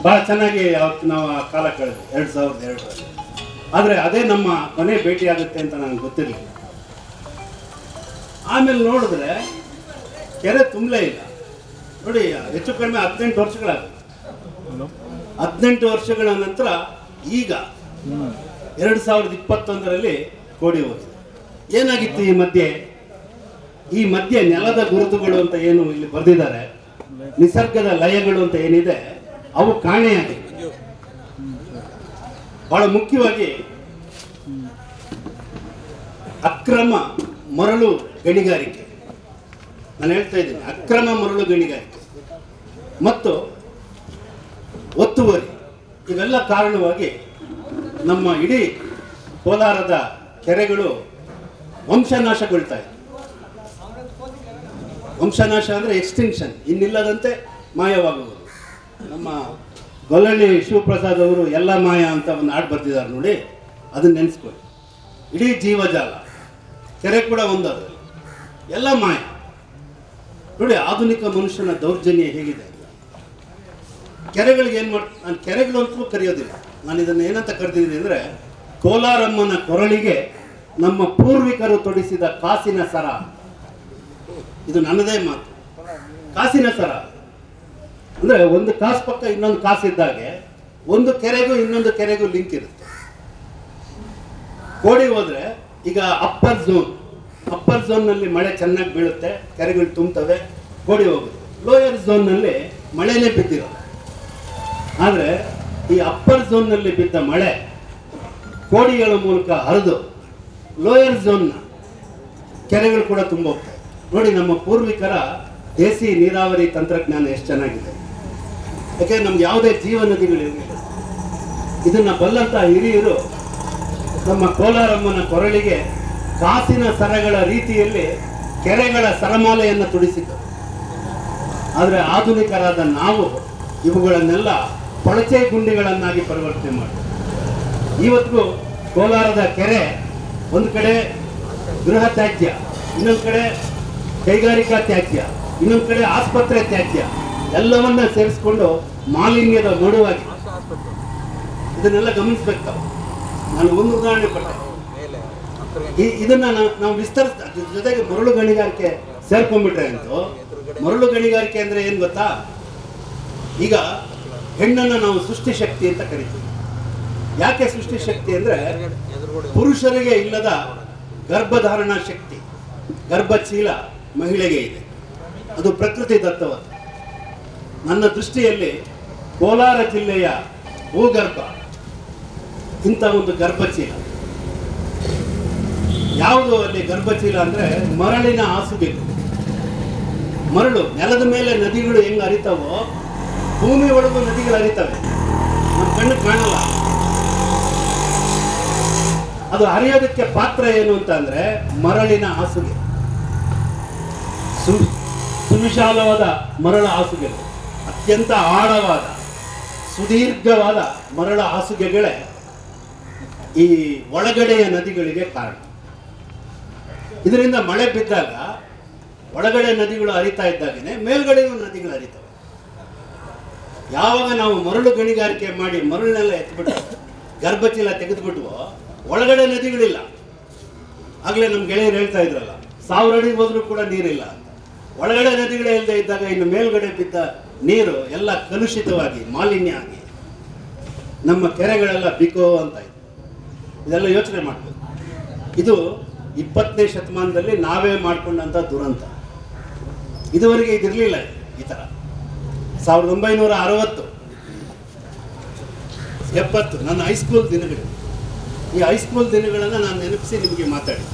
ಭಾಳ ಚೆನ್ನಾಗಿ ಅವತ್ತು ನಾವು ಆ ಕಾಲ ಕಳೆದು 2002ರಲ್ಲಿ. ಆದರೆ ಅದೇ ನಮ್ಮ ಕೊನೆ ಭೇಟಿ ಆಗುತ್ತೆ ಅಂತ ನನಗೆ ಗೊತ್ತಿರಲಿಲ್ಲ. ಆಮೇಲೆ ನೋಡಿದ್ರೆ ಕೆರೆ ತುಂಬಲೇ ಇಲ್ಲ. ನೋಡಿ, ಹೆಚ್ಚು ಕಡಿಮೆ 18 ವರ್ಷಗಳಾಗುತ್ತೆ. 18 ವರ್ಷಗಳ ನಂತರ ಈಗ 2021ರಲ್ಲಿ ಕೋಡಿ ಹೋಗಿದೆ. ಏನಾಗಿತ್ತು ಈ ಮಧ್ಯೆ ನೆಲದ ಗುರುತುಗಳು ಅಂತ ಏನು ಇಲ್ಲಿ ಬರೆದಿದ್ದಾರೆ, ನಿಸರ್ಗದ ಲಯಗಳು ಅಂತ ಏನಿದೆ, ಅವು ಕಾಣೆಯಾಗಿವೆ. ಬಹಳ ಮುಖ್ಯವಾಗಿ ಅಕ್ರಮ ಮರಳು ಗಣಿಗಾರಿಕೆ, ನಾನು ಹೇಳ್ತಾ ಇದ್ದೀನಿ, ಅಕ್ರಮ ಮರಳು ಗಣಿಗಾರಿಕೆ ಮತ್ತು ಒತ್ತುವರಿ, ಇವೆಲ್ಲ ಕಾರಣವಾಗಿ ನಮ್ಮ ಇಡೀ ಕೋಲಾರದ ಕೆರೆಗಳು ವಂಶನಾಶಗೊಳ್ತಾ ಇದೆ. ವಂಶನಾಶ ಅಂದರೆ ಎಕ್ಸ್ಟಿಂಕ್ಷನ್, ಇನ್ನಿಲ್ಲದಂತೆ ಮಾಯವಾಗುವುದು. ನಮ್ಮ ಗೊಲ್ಲಳ್ಳಿ ಶಿವಪ್ರಸಾದ್ ಅವರು ಎಲ್ಲ ಮಾಯ ಅಂತ ಒಂದು ಹಾಡು ಬರ್ತಿದ್ದಾರೆ ನೋಡಿ, ಅದನ್ನ ನೆನೆಸ್ಕೊಳ್ಳಿ. ಇಡೀ ಜೀವಜಾಲ, ಕೆರೆ ಕೂಡ ಒಂದು, ಅದರಲ್ಲಿ ಎಲ್ಲ ಮಾಯ. ನೋಡಿ, ಆಧುನಿಕ ಮನುಷ್ಯನ ದೌರ್ಜನ್ಯ ಹೇಗಿದೆ. ಕೆರೆಗಳಿಗೆ ಏನು ನಾನು ಕೆರೆಗಳು ಅಂತಲೂ ಕರೆಯೋದಿಲ್ಲ. ನಾನು ಇದನ್ನು ಏನಂತ ಕರೆದಿದ್ದೀನಿ ಅಂದರೆ, ಕೋಲಾರಮ್ಮನ ಕೊರಳಿಗೆ ನಮ್ಮ ಪೂರ್ವಿಕರು ತೊಡಿಸಿದ ಕಾಸಿನ ಸರ. ಇದು ನನ್ನದೇ ಮಾತು. ಕಾಸಿನ ಸರ ಅಂದರೆ ಒಂದು ಕಾಸು ಪಕ್ಕ ಇನ್ನೊಂದು ಕಾಸು ಇದ್ದಾಗೆ ಒಂದು ಕೆರೆಗೂ ಇನ್ನೊಂದು ಕೆರೆಗೂ ಲಿಂಕ್ ಇರುತ್ತೆ. ಕೋಡಿ ಹೋದರೆ ಈಗ ಅಪ್ಪರ್ ಝೋನ್ನಲ್ಲಿ ಮಳೆ ಚೆನ್ನಾಗಿ ಬೀಳುತ್ತೆ, ಕೆರೆಗಳು ತುಂಬ್ತವೆ, ಕೋಡಿ ಹೋಗುತ್ತೆ. ಲೋಯರ್ ಝೋನ್ನಲ್ಲಿ ಮಳೆನೇ ಬಿದ್ದಿರೋದು. ಆದರೆ ಈ ಅಪ್ಪರ್ ಝೋನ್ನಲ್ಲಿ ಬಿದ್ದ ಮಳೆ ಕೋಡಿಗಳ ಮೂಲಕ ಹರಿದು ಲೋಯರ್ ಝೋನ್ನ ಕೆರೆಗಳು ಕೂಡ ತುಂಬ ಹೋಗ್ತವೆ. ನೋಡಿ, ನಮ್ಮ ಪೂರ್ವಿಕರ ದೇಸಿ ನೀರಾವರಿ ತಂತ್ರಜ್ಞಾನ ಎಷ್ಟು ಚೆನ್ನಾಗಿದೆ. ಯಾಕೆ ನಮ್ಗೆ ಯಾವುದೇ ಜೀವ ನದಿಗಳಿರಲಿಲ್ಲ. ಇದನ್ನು ಬಲ್ಲಂತ ಹಿರಿಯರು ನಮ್ಮ ಕೋಲಾರಮ್ಮನ ಕೊರಳಿಗೆ ಕಾಸಿನ ಸರಗಳ ರೀತಿಯಲ್ಲಿ ಕೆರೆಗಳ ಸರಮಾಲೆಯನ್ನು ತುಡಿಸಿದ್ದರು. ಆದರೆ ಆಧುನಿಕರಾದ ನಾವು ಇವುಗಳನ್ನೆಲ್ಲ ಕೊಳಚೆ ಗುಂಡಿಗಳನ್ನಾಗಿ ಪರಿವರ್ತನೆ ಮಾಡಿದ್ವಿ. ಇವತ್ತಿಗೂ ಕೋಲಾರದ ಕೆರೆ ಒಂದು ಕಡೆ ಗೃಹ ತ್ಯಾಜ್ಯ, ಇನ್ನೊಂದು ಕಡೆ ಕೈಗಾರಿಕಾ ತ್ಯಾಜ್ಯ, ಇನ್ನೊಂದು ಕಡೆ ಆಸ್ಪತ್ರೆ ತ್ಯಾಜ್ಯ, ಎಲ್ಲವನ್ನ ಸೇರಿಸ್ಕೊಂಡು ಮಾಲಿನ್ಯದ ಮಡುವಾಗಿ. ಇದನ್ನೆಲ್ಲ ಗಮನಿಸ್ಬೇಕು. ನಾನು ಒಂದು ಉದಾಹರಣೆ ಕೊಟ್ಟೆ. ಇದನ್ನ ನಾವು ವಿಸ್ತರಿಸ್ತಾ, ಜೊತೆಗೆ ಮರಳು ಗಣಿಗಾರಿಕೆ ಸೇರ್ಕೊಂಡ್ಬಿಟ್ರೆ ಅಂತೂ, ಮರಳು ಗಣಿಗಾರಿಕೆ ಅಂದ್ರೆ ಏನ್ ಗೊತ್ತಾ, ಈಗ ಹೆಣ್ಣನ್ನು ನಾವು ಸೃಷ್ಟಿಶಕ್ತಿ ಅಂತ ಕರಿತೀವಿ. ಯಾಕೆ ಸೃಷ್ಟಿಶಕ್ತಿ ಅಂದ್ರೆ, ಪುರುಷರಿಗೆ ಇಲ್ಲದ ಗರ್ಭಧಾರಣಾ ಶಕ್ತಿ, ಗರ್ಭಚೀಲ ಮಹಿಳೆಗೆ ಇದೆ. ಅದು ಪ್ರಕೃತಿ ದತ್ತವಾದ. ನನ್ನ ದೃಷ್ಟಿಯಲ್ಲಿ ಕೋಲಾರ ಜಿಲ್ಲೆಯ ಭೂಗರ್ಭ ಇಂಥ ಒಂದು ಗರ್ಭಚೀಲ. ಯಾವುದು ಅಲ್ಲಿ ಗರ್ಭಚೀಲ ಅಂದರೆ ಮರಳಿನ ಹಾಸುಗೆ. ಮರಳು ನೆಲದ ಮೇಲೆ ನದಿಗಳು ಹೆಂಗೆ ಹರಿತಾವೋ ಭೂಮಿ ಒಳಗೂ ನದಿಗಳು ಹರಿತವೆ, ನಮ್ಮ ಕಣ್ಣು ಕಾಣಲ್ಲ. ಅದು ಹರಿಯೋದಕ್ಕೆ ಪಾತ್ರ ಏನು ಅಂತ ಅಂದ್ರೆ ಮರಳಿನ ಹಾಸುಗೆ. ಸುವಿಶಾಲವಾದ ಮರಳ ಹಾಸುಗೆ, ಅತ್ಯಂತ ಆಳವಾದ ಸುದೀರ್ಘವಾದ ಮರಳ ಹಾಸುಗೆಗಳೇ ಈ ಒಳಗಡೆಯ ನದಿಗಳಿಗೆ ಕಾರಣ. ಇದರಿಂದ ಮಳೆ ಬಿದ್ದಾಗ ಒಳಗಡೆ ನದಿಗಳು ಹರಿತಾ ಇದ್ದಾಗನೇ ಮೇಲ್ಗಡೆಯೂ ನದಿಗಳು ಹರಿತವೆ. ಯಾವಾಗ ನಾವು ಮರಳು ಗಣಿಗಾರಿಕೆ ಮಾಡಿ ಮರಳನ್ನೆಲ್ಲ ಎತ್ಬಿಟ್ಟು ಗರ್ಭಚೀಲ ತೆಗೆದುಬಿಟ್ವೋ ಒಳಗಡೆ ನದಿಗಳಿಲ್ಲ. ಆಗಲೇ ನಮ್ಮ ಗೆಳೆಯರು ಹೇಳ್ತಾ ಇದ್ರಲ್ಲ, 1000 ಅಡಿ ಹೋದ್ರೂ ಕೂಡ ನೀರಿಲ್ಲ ಅಂತ. ಒಳಗಡೆ ನದಿಗಳೇ ಇಲ್ಲದೆ ಇದ್ದಾಗ ಇನ್ನು ಮೇಲ್ಗಡೆ ಬಿದ್ದ ನೀರು ಎಲ್ಲ ಕಲುಷಿತವಾಗಿ ಮಾಲಿನ್ಯ ಆಗಿ ನಮ್ಮ ಕೆರೆಗಳೆಲ್ಲ ಬಿಕೋ ಅಂತ ಇದೆ. ಇದೆಲ್ಲ ಯೋಚನೆ ಮಾಡಬೇಕು. ಇದು 20ನೇ ಶತಮಾನದಲ್ಲಿ ನಾವೇ ಮಾಡಿಕೊಂಡಂಥ ದುರಂತ. ಇದುವರೆಗೆ ಇದಿರಲಿಲ್ಲ ಈ ಥರ. 1960, 70 ನನ್ನ ಹೈಸ್ಕೂಲ್ ದಿನಗಳು. ಈ ಹೈಸ್ಕೂಲ್ ದಿನಗಳನ್ನು ನಾನು ನೆನಪಿಸಿ ನಿಮಗೆ ಮಾತಾಡಿ.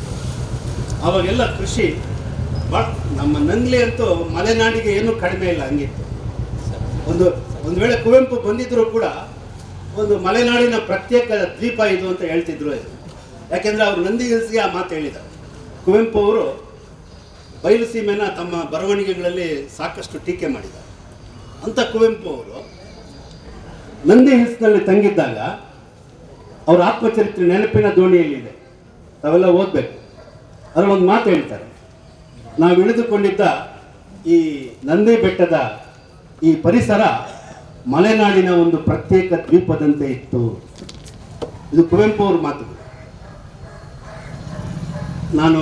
ಆವಾಗೆಲ್ಲ ಕೃಷಿ ಭಾಳ, ನಮ್ಮ ನಂಗ್ಲಿ ಅಂತೂ ಮಲೆನಾಡಿಗೆ ಏನೂ ಕಡಿಮೆ ಇಲ್ಲ ಹಂಗಿತ್ತು. ಒಂದು ವೇಳೆ ಕುವೆಂಪು ಬಂದಿದ್ದರೂ ಕೂಡ ಒಂದು ಮಲೆನಾಡಿನ ಪ್ರತ್ಯೇಕ ದ್ವೀಪ ಇದು ಅಂತ ಹೇಳ್ತಿದ್ರು. ಯಾಕೆಂದರೆ ಅವರು ನಂದಿ ಹಿಲ್ಸ್ಗೆ ಆ ಮಾತು ಹೇಳಿದ್ದಾರೆ. ಕುವೆಂಪು ಅವರು ಬಯಲು ಸೀಮೆನ ತಮ್ಮ ಬರವಣಿಗೆಗಳಲ್ಲಿ ಸಾಕಷ್ಟು ಟೀಕೆ ಮಾಡಿದ್ದಾರೆ. ಅಂತ ಕುವೆಂಪು ಅವರು ನಂದಿ ಹಿಲ್ಸ್ನಲ್ಲಿ ತಂಗಿದ್ದಾಗ ಅವರ ಆತ್ಮಚರಿತ್ರೆ ನೆನಪಿನ ದೋಣಿಯಲ್ಲಿದೆ, ತಾವೆಲ್ಲ ಓದಬೇಕು. ಅದರಲ್ಲಿ ಒಂದು ಮಾತು ಹೇಳ್ತಾರೆ, ನಾವು ಇಳಿದುಕೊಂಡಿದ್ದ ಈ ನಂದಿ ಬೆಟ್ಟದ ಈ ಪರಿಸರ ಮಲೆನಾಡಿನ ಒಂದು ಪ್ರತ್ಯೇಕ ದ್ವೀಪದಂತೆ ಇತ್ತು. ಇದು ಕುವೆಂಪು ಅವ್ರ ಮಾತು. ನಾನು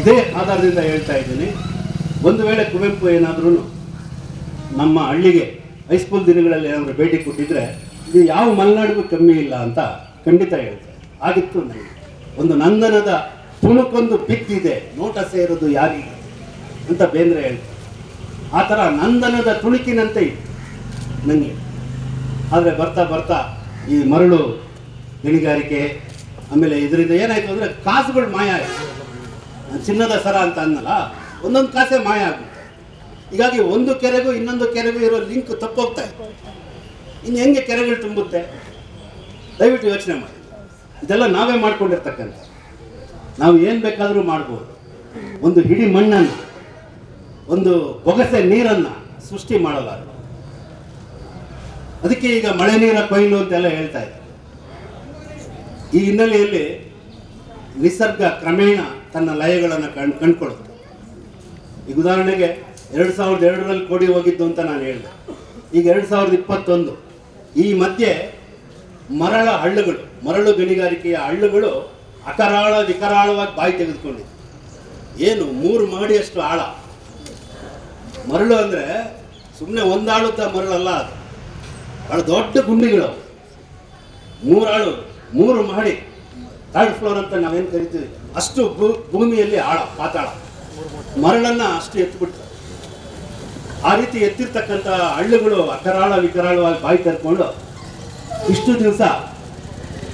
ಇದೇ ಆಧಾರದಿಂದ ಹೇಳ್ತಾ ಇದ್ದೀನಿ, ಒಂದು ವೇಳೆ ಕುವೆಂಪು ಏನಾದ್ರೂ ನಮ್ಮ ಹಳ್ಳಿಗೆ ಹೈಸ್ಕೂಲ್ ದಿನಗಳಲ್ಲಿ ಏನಾದರೂ ಭೇಟಿ ಕೊಟ್ಟಿದ್ರೆ ಇದು ಯಾವ ಮಲೆನಾಡಿಗೂ ಕಮ್ಮಿ ಇಲ್ಲ ಅಂತ ಖಂಡಿತ ಹೇಳ್ತಾರೆ. ಆಗಿತ್ತು ನನಗೆ. ಒಂದು ನಂದನದ ತುಣುಕೊಂದು ಬಿದ್ದಿದೆ, ನೋಟ ಸೇರೋದು ಯಾರಿಗೆ ಅಂತ ಬೇಂದ್ರೆ ಹೇಳ್ತಾರೆ. ಆ ಥರ ನಂದನದ ತುಣುಕಿನಂತೆ ಇತ್ತು ನನಗೆ. ಆದರೆ ಬರ್ತಾ ಬರ್ತಾ ಈ ಮರಳು ಗಣಿಗಾರಿಕೆ, ಆಮೇಲೆ ಇದರಿಂದ ಏನಾಯಿತು ಅಂದರೆ ಕಾಸುಗಳು ಮಾಯ ಆಯಿತು. ಚಿನ್ನದ ಸರ ಅಂತ ಅನ್ನಲ್ಲ, ಒಂದೊಂದು ಕಾಸೆ ಮಾಯ ಆಗುತ್ತೆ. ಹೀಗಾಗಿ ಒಂದು ಕೆರೆಗೂ ಇನ್ನೊಂದು ಕೆರೆಗೂ ಇರೋ ಲಿಂಕ್ ತಪ್ಪೋಗ್ತಾ ಇತ್ತು. ಇನ್ನು ಹೆಂಗೆ ಕೆರೆಗಳು ತುಂಬುತ್ತೆ? ದಯವಿಟ್ಟು ಯೋಚನೆ ಮಾಡಿ. ಇದೆಲ್ಲ ನಾವೇ ಮಾಡ್ಕೊಂಡಿರ್ತಕ್ಕಂಥ, ನಾವು ಏನು ಬೇಕಾದರೂ ಮಾಡ್ಬೋದು. ಒಂದು ಹಿಡಿ ಮಣ್ಣನ್ನು, ಒಂದು ಬೊಗಸೆ ನೀರನ್ನು ಸೃಷ್ಟಿ ಮಾಡಲಾರ. ಅದಕ್ಕೆ ಈಗ ಮಳೆ ನೀರ ಕೊಯ್ಲು ಅಂತೆಲ್ಲ ಹೇಳ್ತಾ ಇದೆ. ಈ ಹಿನ್ನೆಲೆಯಲ್ಲಿ ನಿಸರ್ಗ ಕ್ರಮೇಣ ತನ್ನ ಲಯಗಳನ್ನು ಕಂಡುಕೊಳ್ಳುತ್ತೆ. ಈಗ ಉದಾಹರಣೆಗೆ 2002ರಲ್ಲಿ ಕೋಡಿ ಹೋಗಿದ್ದು ಅಂತ ನಾನು ಹೇಳಿದೆ. ಈಗ 2021, ಈ ಮಧ್ಯೆ ಮರಳ ಹಳ್ಳುಗಳು, ಮರಳು ಗಣಿಗಾರಿಕೆಯ ಹಳ್ಳುಗಳು ಅಕರಾಳ ವಿಕರಾಳವಾಗಿ ಬಾಯಿ ತೆಗೆದುಕೊಂಡಿದೆ. ಏನು 3 ಮಹಡಿಯಷ್ಟು ಆಳ ಮರಳು ಅಂದರೆ ಸುಮ್ಮನೆ ಒಂದಾಳುತ್ತ ಮರಳಲ್ಲ, ಅದು ಭಾಳ ದೊಡ್ಡ ಗುಂಡಿಗಳು. 3 ಆಳು, 3 ಮಹಡಿ, 3rd ಫ್ಲೋರ್ ಅಂತ ನಾವೇನು ಕರಿತೀವಿ, ಅಷ್ಟು ಭೂಮಿಯಲ್ಲಿ ಆಳ, ಪಾತಾಳ ಮರಳನ್ನು ಅಷ್ಟು ಎತ್ತಿಬಿಡ್ತಾರೆ. ಆ ರೀತಿ ಎತ್ತಿರ್ತಕ್ಕಂಥ ಹಳ್ಳುಗಳು ಅಕರಾಳ ವಿಕರಾಳವಾಗಿ ಬಾಯಿ ತೆರೆದುಕೊಂಡು ಇಷ್ಟು ದಿವಸ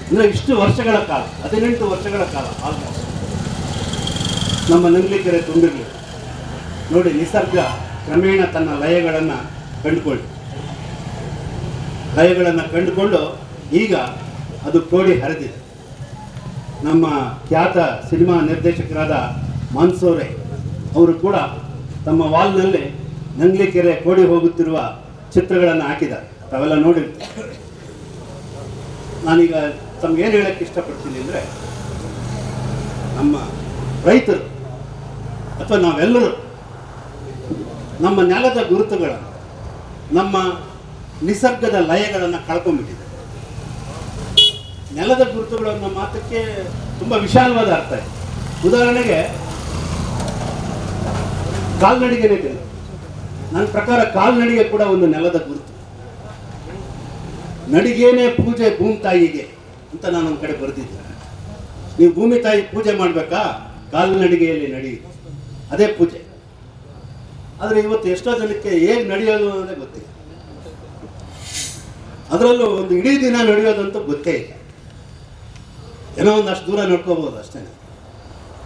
ಅಂದರೆ ಇಷ್ಟು ವರ್ಷಗಳ ಕಾಲ, 18 ವರ್ಷಗಳ ಕಾಲ ಆಲ್ಮೋಸ್ಟ್ ನಮ್ಮ ನಂಗ್ಲಿ ಕೆರೆ ತುಂಬಿರಲಿಲ್ಲ. ನೋಡಿ, ನಿಸರ್ಗ ಕ್ರಮೇಣ ತನ್ನ ಲಯಗಳನ್ನು ಕಂಡುಕೊಂಡು ಈಗ ಅದು ಕೋಡಿ ಹರಿದಿದೆ. ನಮ್ಮ ಖ್ಯಾತ ಸಿನಿಮಾ ನಿರ್ದೇಶಕರಾದ ಮನ್ಸೂರೆ ಅವರು ಕೂಡ ತಮ್ಮ ವಾಲ್ನಲ್ಲಿ ನಂಗ್ಲಿ ಕೆರೆ ಕೋಡಿ ಹೋಗುತ್ತಿರುವ ಚಿತ್ರಗಳನ್ನು ಹಾಕಿದ್ದಾರೆ. ತಾವೆಲ್ಲ ನೋಡಿರ್ತೀವಿ. ನಾನೀಗ ತಮ್ಗೇನು ಹೇಳಕ್ಕೆ ಇಷ್ಟಪಡ್ತೀನಿ ಅಂದರೆ, ನಮ್ಮ ರೈತರು ಅಥವಾ ನಾವೆಲ್ಲರೂ ನಮ್ಮ ನೆಲದ ಗುರುತುಗಳನ್ನು, ನಮ್ಮ ನಿಸರ್ಗದ ಲಯಗಳನ್ನು ಕಳ್ಕೊಂಡ್ಬಿಟ್ಟಿದೆ. ನೆಲದ ಗುರುತುಗಳು ಅನ್ನೋ ಮಾತಕ್ಕೆ ತುಂಬ ವಿಶಾಲವಾದ ಅರ್ಥ ಇದೆ. ಉದಾಹರಣೆಗೆ ಕಾಲ್ನಡಿಗೆನೇ ಇದೆ. ನನ್ನ ಪ್ರಕಾರ ಕಾಲ್ನಡಿಗೆ ಕೂಡ ಒಂದು ನೆಲದ ಗುರುತು. ನಡಿಗೆನೇ ಪೂಜೆ ಭೂಮಿ ತಾಯಿಗೆ ಅಂತ ನಾನೊಂದು ಕಡೆ ಬರೆದಿದ್ದೆ. ನೀವು ಭೂಮಿ ತಾಯಿ ಪೂಜೆ ಮಾಡಬೇಕಾ? ಕಾಲ್ನಡಿಗೆಯಲ್ಲಿ ನಡಿ, ಅದೇ ಪೂಜೆ. ಆದರೆ ಇವತ್ತು ಎಷ್ಟೋ ಜನಕ್ಕೆ ಹೇಗೆ ನಡೆಯೋದು ಅನ್ನೋದೇ ಗೊತ್ತಿಲ್ಲ. ಅದರಲ್ಲೂ ಒಂದು ಇಡೀ ದಿನ ನಡೆಯೋದಂತೂ ಗೊತ್ತೇ ಇಲ್ಲ. ಏನೋ ಒಂದಷ್ಟು ದೂರ ನಡ್ಕೋಬೋದು ಅಷ್ಟೇ.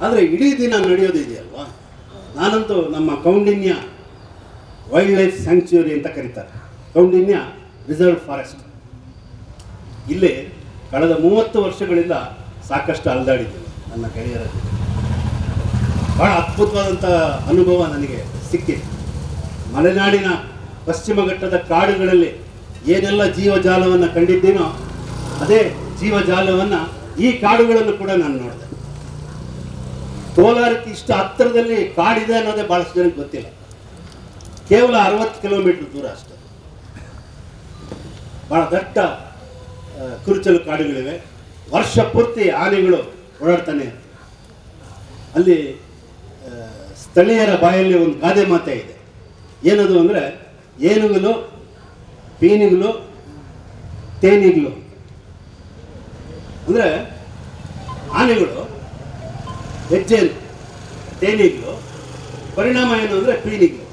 ಆದರೆ ಇಡೀ ದಿನ ನಡೆಯೋದಿದೆಯಲ್ವಾ, ನಾನಂತೂ ನಮ್ಮ ಕೌಂಡಿನ್ಯ ವೈಲ್ಡ್ ಲೈಫ್ ಸ್ಯಾಂಕ್ಚುರಿ ಅಂತ ಕರೀತಾರೆ, ಕೌಂಡಿನ್ಯ ರಿಸರ್ವ್ ಫಾರೆಸ್ಟ್, ಇಲ್ಲಿ ಕಳೆದ 30 ವರ್ಷಗಳಿಂದ ಸಾಕಷ್ಟು ಅಲೆದಾಡಿದ್ದೀನಿ ನನ್ನ ಗೆಳೆಯರ ಜೊತೆ. ಬಹಳ ಅದ್ಭುತವಾದಂಥ ಅನುಭವ ನನಗೆ ಸಿಕ್ಕಿದೆ. ಮಲೆನಾಡಿನ ಪಶ್ಚಿಮ ಘಟ್ಟದ ಕಾಡುಗಳಲ್ಲಿ ಏನೆಲ್ಲ ಜೀವಜಾಲವನ್ನು ಕಂಡಿದ್ದೀನೋ ಅದೇ ಜೀವಜಾಲವನ್ನು ಈ ಕಾಡುಗಳನ್ನು ಕೂಡ ನಾನು ನೋಡಿದೆ. ಕೋಲಾರಕ್ಕೆ ಇಷ್ಟು ಹತ್ತಿರದಲ್ಲಿ ಕಾಡಿದೆ ಅನ್ನೋದೇ ಭಾಳಷ್ಟು ಜನಕ್ಕೆ ಗೊತ್ತಿಲ್ಲ. ಕೇವಲ 60 ಕಿಲೋಮೀಟರ್ ದೂರ ಅಷ್ಟೇ. ಭಾಳ ದಟ್ಟ ಕುರುಚಲು ಕಾಡುಗಳಿವೆ. ವರ್ಷ ಪೂರ್ತಿ ಆನೆಗಳು ಓಡಾಡ್ತಾನೆ ಇರ್ತವೆ. ಅಲ್ಲಿ ಸ್ಥಳೀಯರ ಬಾಯಲ್ಲಿ ಒಂದು ಗಾದೆ ಮಾತೆ ಇದೆ. ಏನದು ಅಂದರೆ ಏನುಗಳು, ಪೀನಿಗಳು, ತೇನಿಗಳು. ಅಂದರೆ ಆನೆಗಳು ಹೆಜ್ಜೆನು, ತೇನಿಗಳು, ಪರಿಣಾಮ ಏನು ಅಂದರೆ ಪೀನಿಗಳು.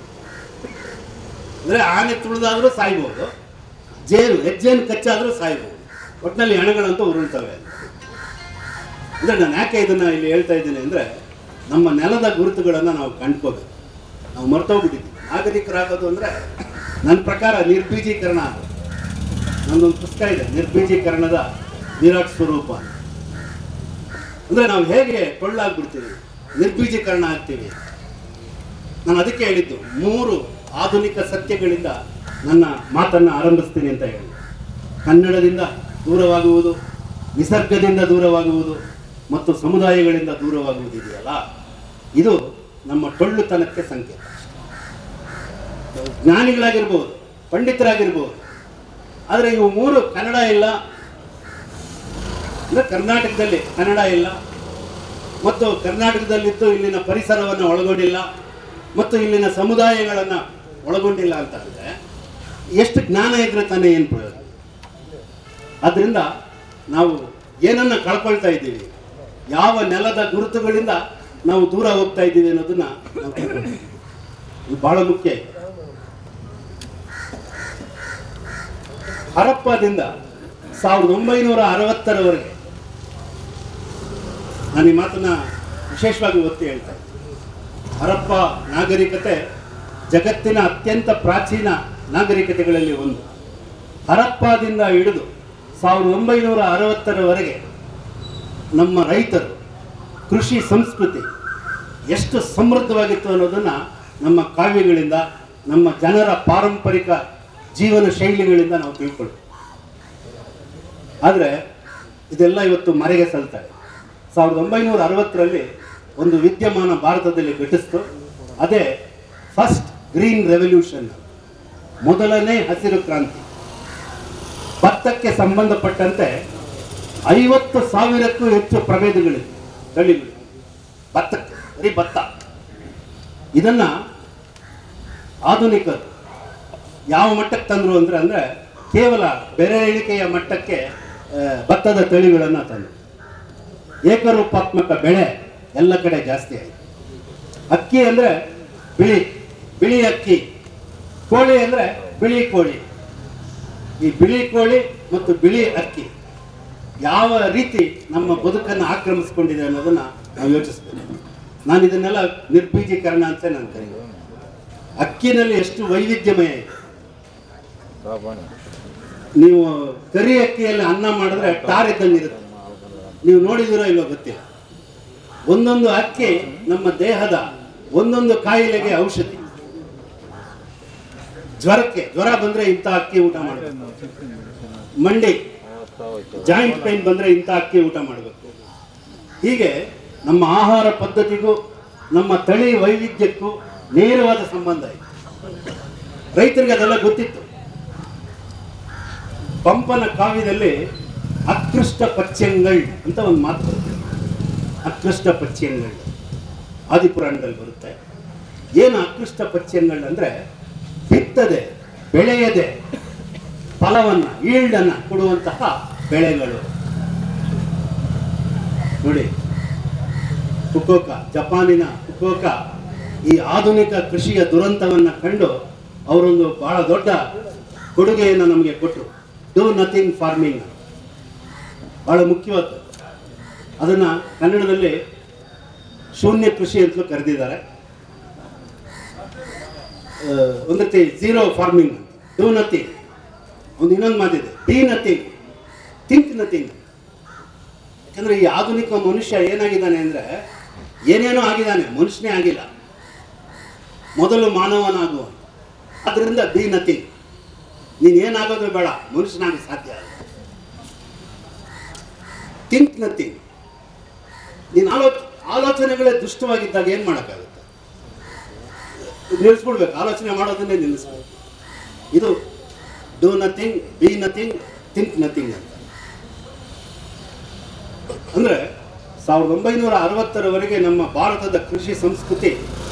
ಅಂದರೆ ಆನೆ ತುಳಿದಾದರೂ ಸಾಯ್ಬೋದು, ಹೆಜ್ಜೆಯನ್ನು ಕಚ್ಚಾದರೂ ಸಾಯ್ಬೋದು. ಒಟ್ಟಿನಲ್ಲಿ ಹೆಣಗಳಂತೂ ಉರುಳ್ತವೆ. ಅಂದರೆ ನಾನು ಯಾಕೆ ಇದನ್ನು ಇಲ್ಲಿ ಹೇಳ್ತಾ ಇದ್ದೀನಿ ಅಂದರೆ, ನಮ್ಮ ನೆಲದ ಗುರುತುಗಳನ್ನು ನಾವು ಕಂಡ್ಕೋಬೇಕು. ನಾವು ಮರ್ತೋಗ್ಬಿಟ್ಟಿದ್ವಿ. ನಾಗರಿಕರಾಗೋದು ಅಂದರೆ ನನ್ನ ಪ್ರಕಾರ ನಿರ್ಬೀಜೀಕರಣ ಆಗೋದು. ನನ್ನೊಂದು ಪುಸ್ತಕ ಇದೆ, ನಿರ್ಬೀಜೀಕರಣದ ವಿರಾಟ್ ಸ್ವರೂಪ. ಅಂದರೆ ನಾವು ಹೇಗೆ ಟೊಳ್ಳಾಗ್ಬಿಡ್ತೀವಿ, ನಿರ್ಬೀಜೀಕರಣ ಆಗ್ತೀವಿ. ನಾನು ಅದಕ್ಕೆ ಹೇಳಿದ್ದು 3 ಆಧುನಿಕ ಸತ್ಯಗಳಿಂದ ನನ್ನ ಮಾತನ್ನು ಆರಂಭಿಸ್ತೀನಿ ಅಂತ ಹೇಳಿ. ಕನ್ನಡದಿಂದ ದೂರವಾಗುವುದು, ನಿಸರ್ಗದಿಂದ ದೂರವಾಗುವುದು ಮತ್ತು ಸಮುದಾಯಗಳಿಂದ ದೂರವಾಗುವುದು ಇದೆಯಲ್ಲ, ಇದು ನಮ್ಮ ಟೊಳ್ಳುತನಕ್ಕೆ ಸಂಕೇತ. ಜ್ಞಾನಿಗಳಾಗಿರ್ಬೋದು, ಪಂಡಿತರಾಗಿರ್ಬೋದು, ಆದರೆ ಇವು 3 ಕನ್ನಡ ಇಲ್ಲ ಅಂದರೆ ಕರ್ನಾಟಕದಲ್ಲಿ ಕನ್ನಡ ಇಲ್ಲ, ಮತ್ತು ಕರ್ನಾಟಕದಲ್ಲಿದ್ದು ಇಲ್ಲಿನ ಪರಿಸರವನ್ನು ಒಳಗೊಂಡಿಲ್ಲ, ಮತ್ತು ಇಲ್ಲಿನ ಸಮುದಾಯಗಳನ್ನು ಒಳಗೊಂಡಿಲ್ಲ ಅಂತ ಅಂದರೆ ಎಷ್ಟು ಜ್ಞಾನ ಇದ್ರೆ ತಾನೇ ಏನು ಪ್ರಯೋಜನ? ಆದ್ದರಿಂದ ನಾವು ಏನನ್ನು ಕಳ್ಕೊಳ್ತಾ ಇದ್ದೀವಿ, ಯಾವ ನೆಲದ ಗುರುತುಗಳಿಂದ ನಾವು ದೂರ ಹೋಗ್ತಾ ಇದ್ದೀವಿ ಅನ್ನೋದನ್ನ ನಾವು ತಿಳ್ಕೊಳ್ತೀವಿ. ಇದು ಬಹಳ ಮುಖ್ಯ. ಹರಪ್ಪದಿಂದ 1960ರವರೆಗೆ ನಾನು ಈ ಮಾತನ್ನ ವಿಶೇಷವಾಗಿ ಒತ್ತಿ ಹೇಳ್ತಾ ಇದ್ದೀನಿ. ಹರಪ್ಪ ನಾಗರಿಕತೆ ಜಗತ್ತಿನ ಅತ್ಯಂತ ಪ್ರಾಚೀನ ನಾಗರಿಕತೆಗಳಲ್ಲಿ ಒಂದು. ಹರಪ್ಪದಿಂದ ಹಿಡಿದು 1960ರವರೆಗೆ ನಮ್ಮ ರೈತರು ಕೃಷಿ ಸಂಸ್ಕೃತಿ ಎಷ್ಟು ಸಮೃದ್ಧವಾಗಿತ್ತು ಅನ್ನೋದನ್ನು ನಮ್ಮ ಕಾವ್ಯಗಳಿಂದ, ನಮ್ಮ ಜನರ ಪಾರಂಪರಿಕ ಜೀವನ ಶೈಲಿಗಳಿಂದ ನಾವು ತಿಳ್ಕೊಳ್ತೀವಿ. ಆದರೆ ಇದೆಲ್ಲ ಇವತ್ತು ಮರೆಗೆ ಸಲ್ತಾರೆ. 1960ರಲ್ಲಿ ಒಂದು ವಿದ್ಯಮಾನ ಭಾರತದಲ್ಲಿ ಘಟಿಸ್ತು. ಅದೇ ಫಸ್ಟ್ ಗ್ರೀನ್ ರೆವಲ್ಯೂಷನ್, ಮೊದಲನೇ ಹಸಿರು ಕ್ರಾಂತಿ. ಭತ್ತಕ್ಕೆ ಸಂಬಂಧಪಟ್ಟಂತೆ 50,000ಕ್ಕೂ ಹೆಚ್ಚು ಪ್ರಭೇದಗಳಿವೆ, ತಳಿಗಳು ಭತ್ತಕ್ಕೆ, ಬರೀ ಭತ್ತ. ಇದನ್ನು ಆಧುನಿಕರು ಯಾವ ಮಟ್ಟಕ್ಕೆ ತಂದರು ಅಂದರೆ ಕೇವಲ ಬೆರೆ ಎಣಿಕೆಯ ಮಟ್ಟಕ್ಕೆ ಭತ್ತದ ತಳಿಗಳನ್ನು ತಂದರು. ಏಕರೂಪಾತ್ಮಕ ಬೆಳೆ ಎಲ್ಲ ಕಡೆ ಜಾಸ್ತಿ ಆಯಿತು. ಅಕ್ಕಿ ಅಂದರೆ ಬಿಳಿ ಅಕ್ಕಿ, ಕೋಳಿ ಅಂದರೆ ಬಿಳಿ ಕೋಳಿ. ಈ ಬಿಳಿ ಕೋಳಿ ಮತ್ತು ಬಿಳಿ ಅಕ್ಕಿ ಯಾವ ರೀತಿ ನಮ್ಮ ಬದುಕನ್ನು ಆಕ್ರಮಿಸ್ಕೊಂಡಿದೆ ಅನ್ನೋದನ್ನು ನಾವು ಯೋಚಿಸ್ಬೇಕು. ನಾನು ಇದನ್ನೆಲ್ಲ ನಿರ್ಬೀಜೀಕರಣ ಅಂತ ನಾನು ಕರೀತೀನಿ. ಅಕ್ಕಿನಲ್ಲಿ ಎಷ್ಟು ವೈವಿಧ್ಯಮಯ ಇದೆ. ನೀವು ಕರಿ ಅಕ್ಕಿಯಲ್ಲಿ ಅನ್ನ ಮಾಡಿದ್ರೆ ಟಾರ್ ಇದ್ದಂಗೆ ಇರುತ್ತೆ. ನೀವು ನೋಡಿದಿರೋ ಇಲ್ಲೋ ಗೊತ್ತಿಲ್ಲ. ಒಂದೊಂದು ಅಕ್ಕಿ ನಮ್ಮ ದೇಹದ ಒಂದೊಂದು ಕಾಯಿಲೆಗೆ ಔಷಧಿ. ಜ್ವರ ಬಂದ್ರೆ ಇಂಥ ಅಕ್ಕಿ ಊಟ ಮಾಡಬೇಕು. ಮಂಡಿ ಜಾಯಿಂಟ್ ಪೈನ್ ಬಂದ್ರೆ ಇಂಥ ಅಕ್ಕಿ ಊಟ ಮಾಡಬೇಕು. ಹೀಗೆ ನಮ್ಮ ಆಹಾರ ಪದ್ಧತಿಗೂ ನಮ್ಮ ತಳಿ ವೈವಿಧ್ಯಕ್ಕೂ ನೇರವಾದ ಸಂಬಂಧ ಇದೆ. ರೈತರಿಗೆ ಅದೆಲ್ಲ ಗೊತ್ತಿತ್ತು. ಪಂಪನ ಕಾವ್ಯದಲ್ಲಿ ಅಕೃಷ್ಟ ಪಚ್ಯಂಗಳ್ ಅಂತ ಒಂದು ಮಾತು ಬರುತ್ತೆ. ಅಕೃಷ್ಟ ಪಚ್ಯಂಗಳ್ ಆದಿಪುರಾಣದಲ್ಲಿ ಬರುತ್ತೆ. ಏನು ಅಕೃಷ್ಟ ಪಚ್ಯಂಗಳ್ ಅಂದರೆ ಬಿತ್ತದೆ, ಬೆಳೆಯದೆ ಫಲವನ್ನು, ಈಲ್ಡನ್ನು ಕೊಡುವಂತಹ ಬೆಳೆಗಳು. ನೋಡಿ, ಫುಕುಯೋಕ, ಜಪಾನಿನ ಫುಕುಯೋಕ ಈ ಆಧುನಿಕ ಕೃಷಿಯ ದುರಂತವನ್ನು ಕಂಡು ಅವರೊಂದು ಬಹಳ ದೊಡ್ಡ ಕೊಡುಗೆಯನ್ನು ನಮಗೆ ಕೊಟ್ಟರು. ಡೂ ನಥಿಂಗ್ ಫಾರ್ಮಿಂಗ್, ಬಹಳ ಮುಖ್ಯವಾದ. ಅದನ್ನು ಕನ್ನಡದಲ್ಲಿ ಶೂನ್ಯ ಕೃಷಿ ಅಂತಲೂ ಕರೆದಿದ್ದಾರೆ. ಒಂದು ರೀತಿ ಝೀರೋ ಫಾರ್ಮಿಂಗ್, ಡೂ ನಥಿಂಗ್. ಒಂದು ಇನ್ನೊಂದು ಮಾತಿದೆ, ಬಿ ನಥಿಂಗ್, ಥಿಂಕ್ ನಥಿಂಗ್. ಯಾಕಂದರೆ ಈ ಆಧುನಿಕ ಮನುಷ್ಯ ಏನಾಗಿದ್ದಾನೆ ಅಂದರೆ ಏನೇನೋ ಆಗಿದ್ದಾನೆ, ಮನುಷ್ಯನೇ ಆಗಿಲ್ಲ. ಮೊದಲು ಮಾನವನಾಗುವ, ಅದರಿಂದ ಬಿ ನಥಿಂಗ್. ನೀನೇನಾಗೋದು ಬೇಡ, ಮನುಷ್ಯನಾಗಿ ಸಾಧ್ಯ ಅಲ್ಲ. Think nothing. ನೀನು ಆಲೋಚನೆಗಳೇ ದುಷ್ಟವಾಗಿದ್ದಾಗ ಏನು ಮಾಡೋಕ್ಕಾಗುತ್ತೆ? ನಿಲ್ಲಿಸ್ಬಿಡ್ಬೇಕು, ಆಲೋಚನೆ ಮಾಡೋದನ್ನೇ ನಿಲ್ಲಿಸ್ಬೇಕು. ಇದು do nothing, B nothing, think nothing ಅಂತ. ಅಂದರೆ 1960ರವರೆಗೆ ನಮ್ಮ ಭಾರತದ ಕೃಷಿ ಸಂಸ್ಕೃತಿ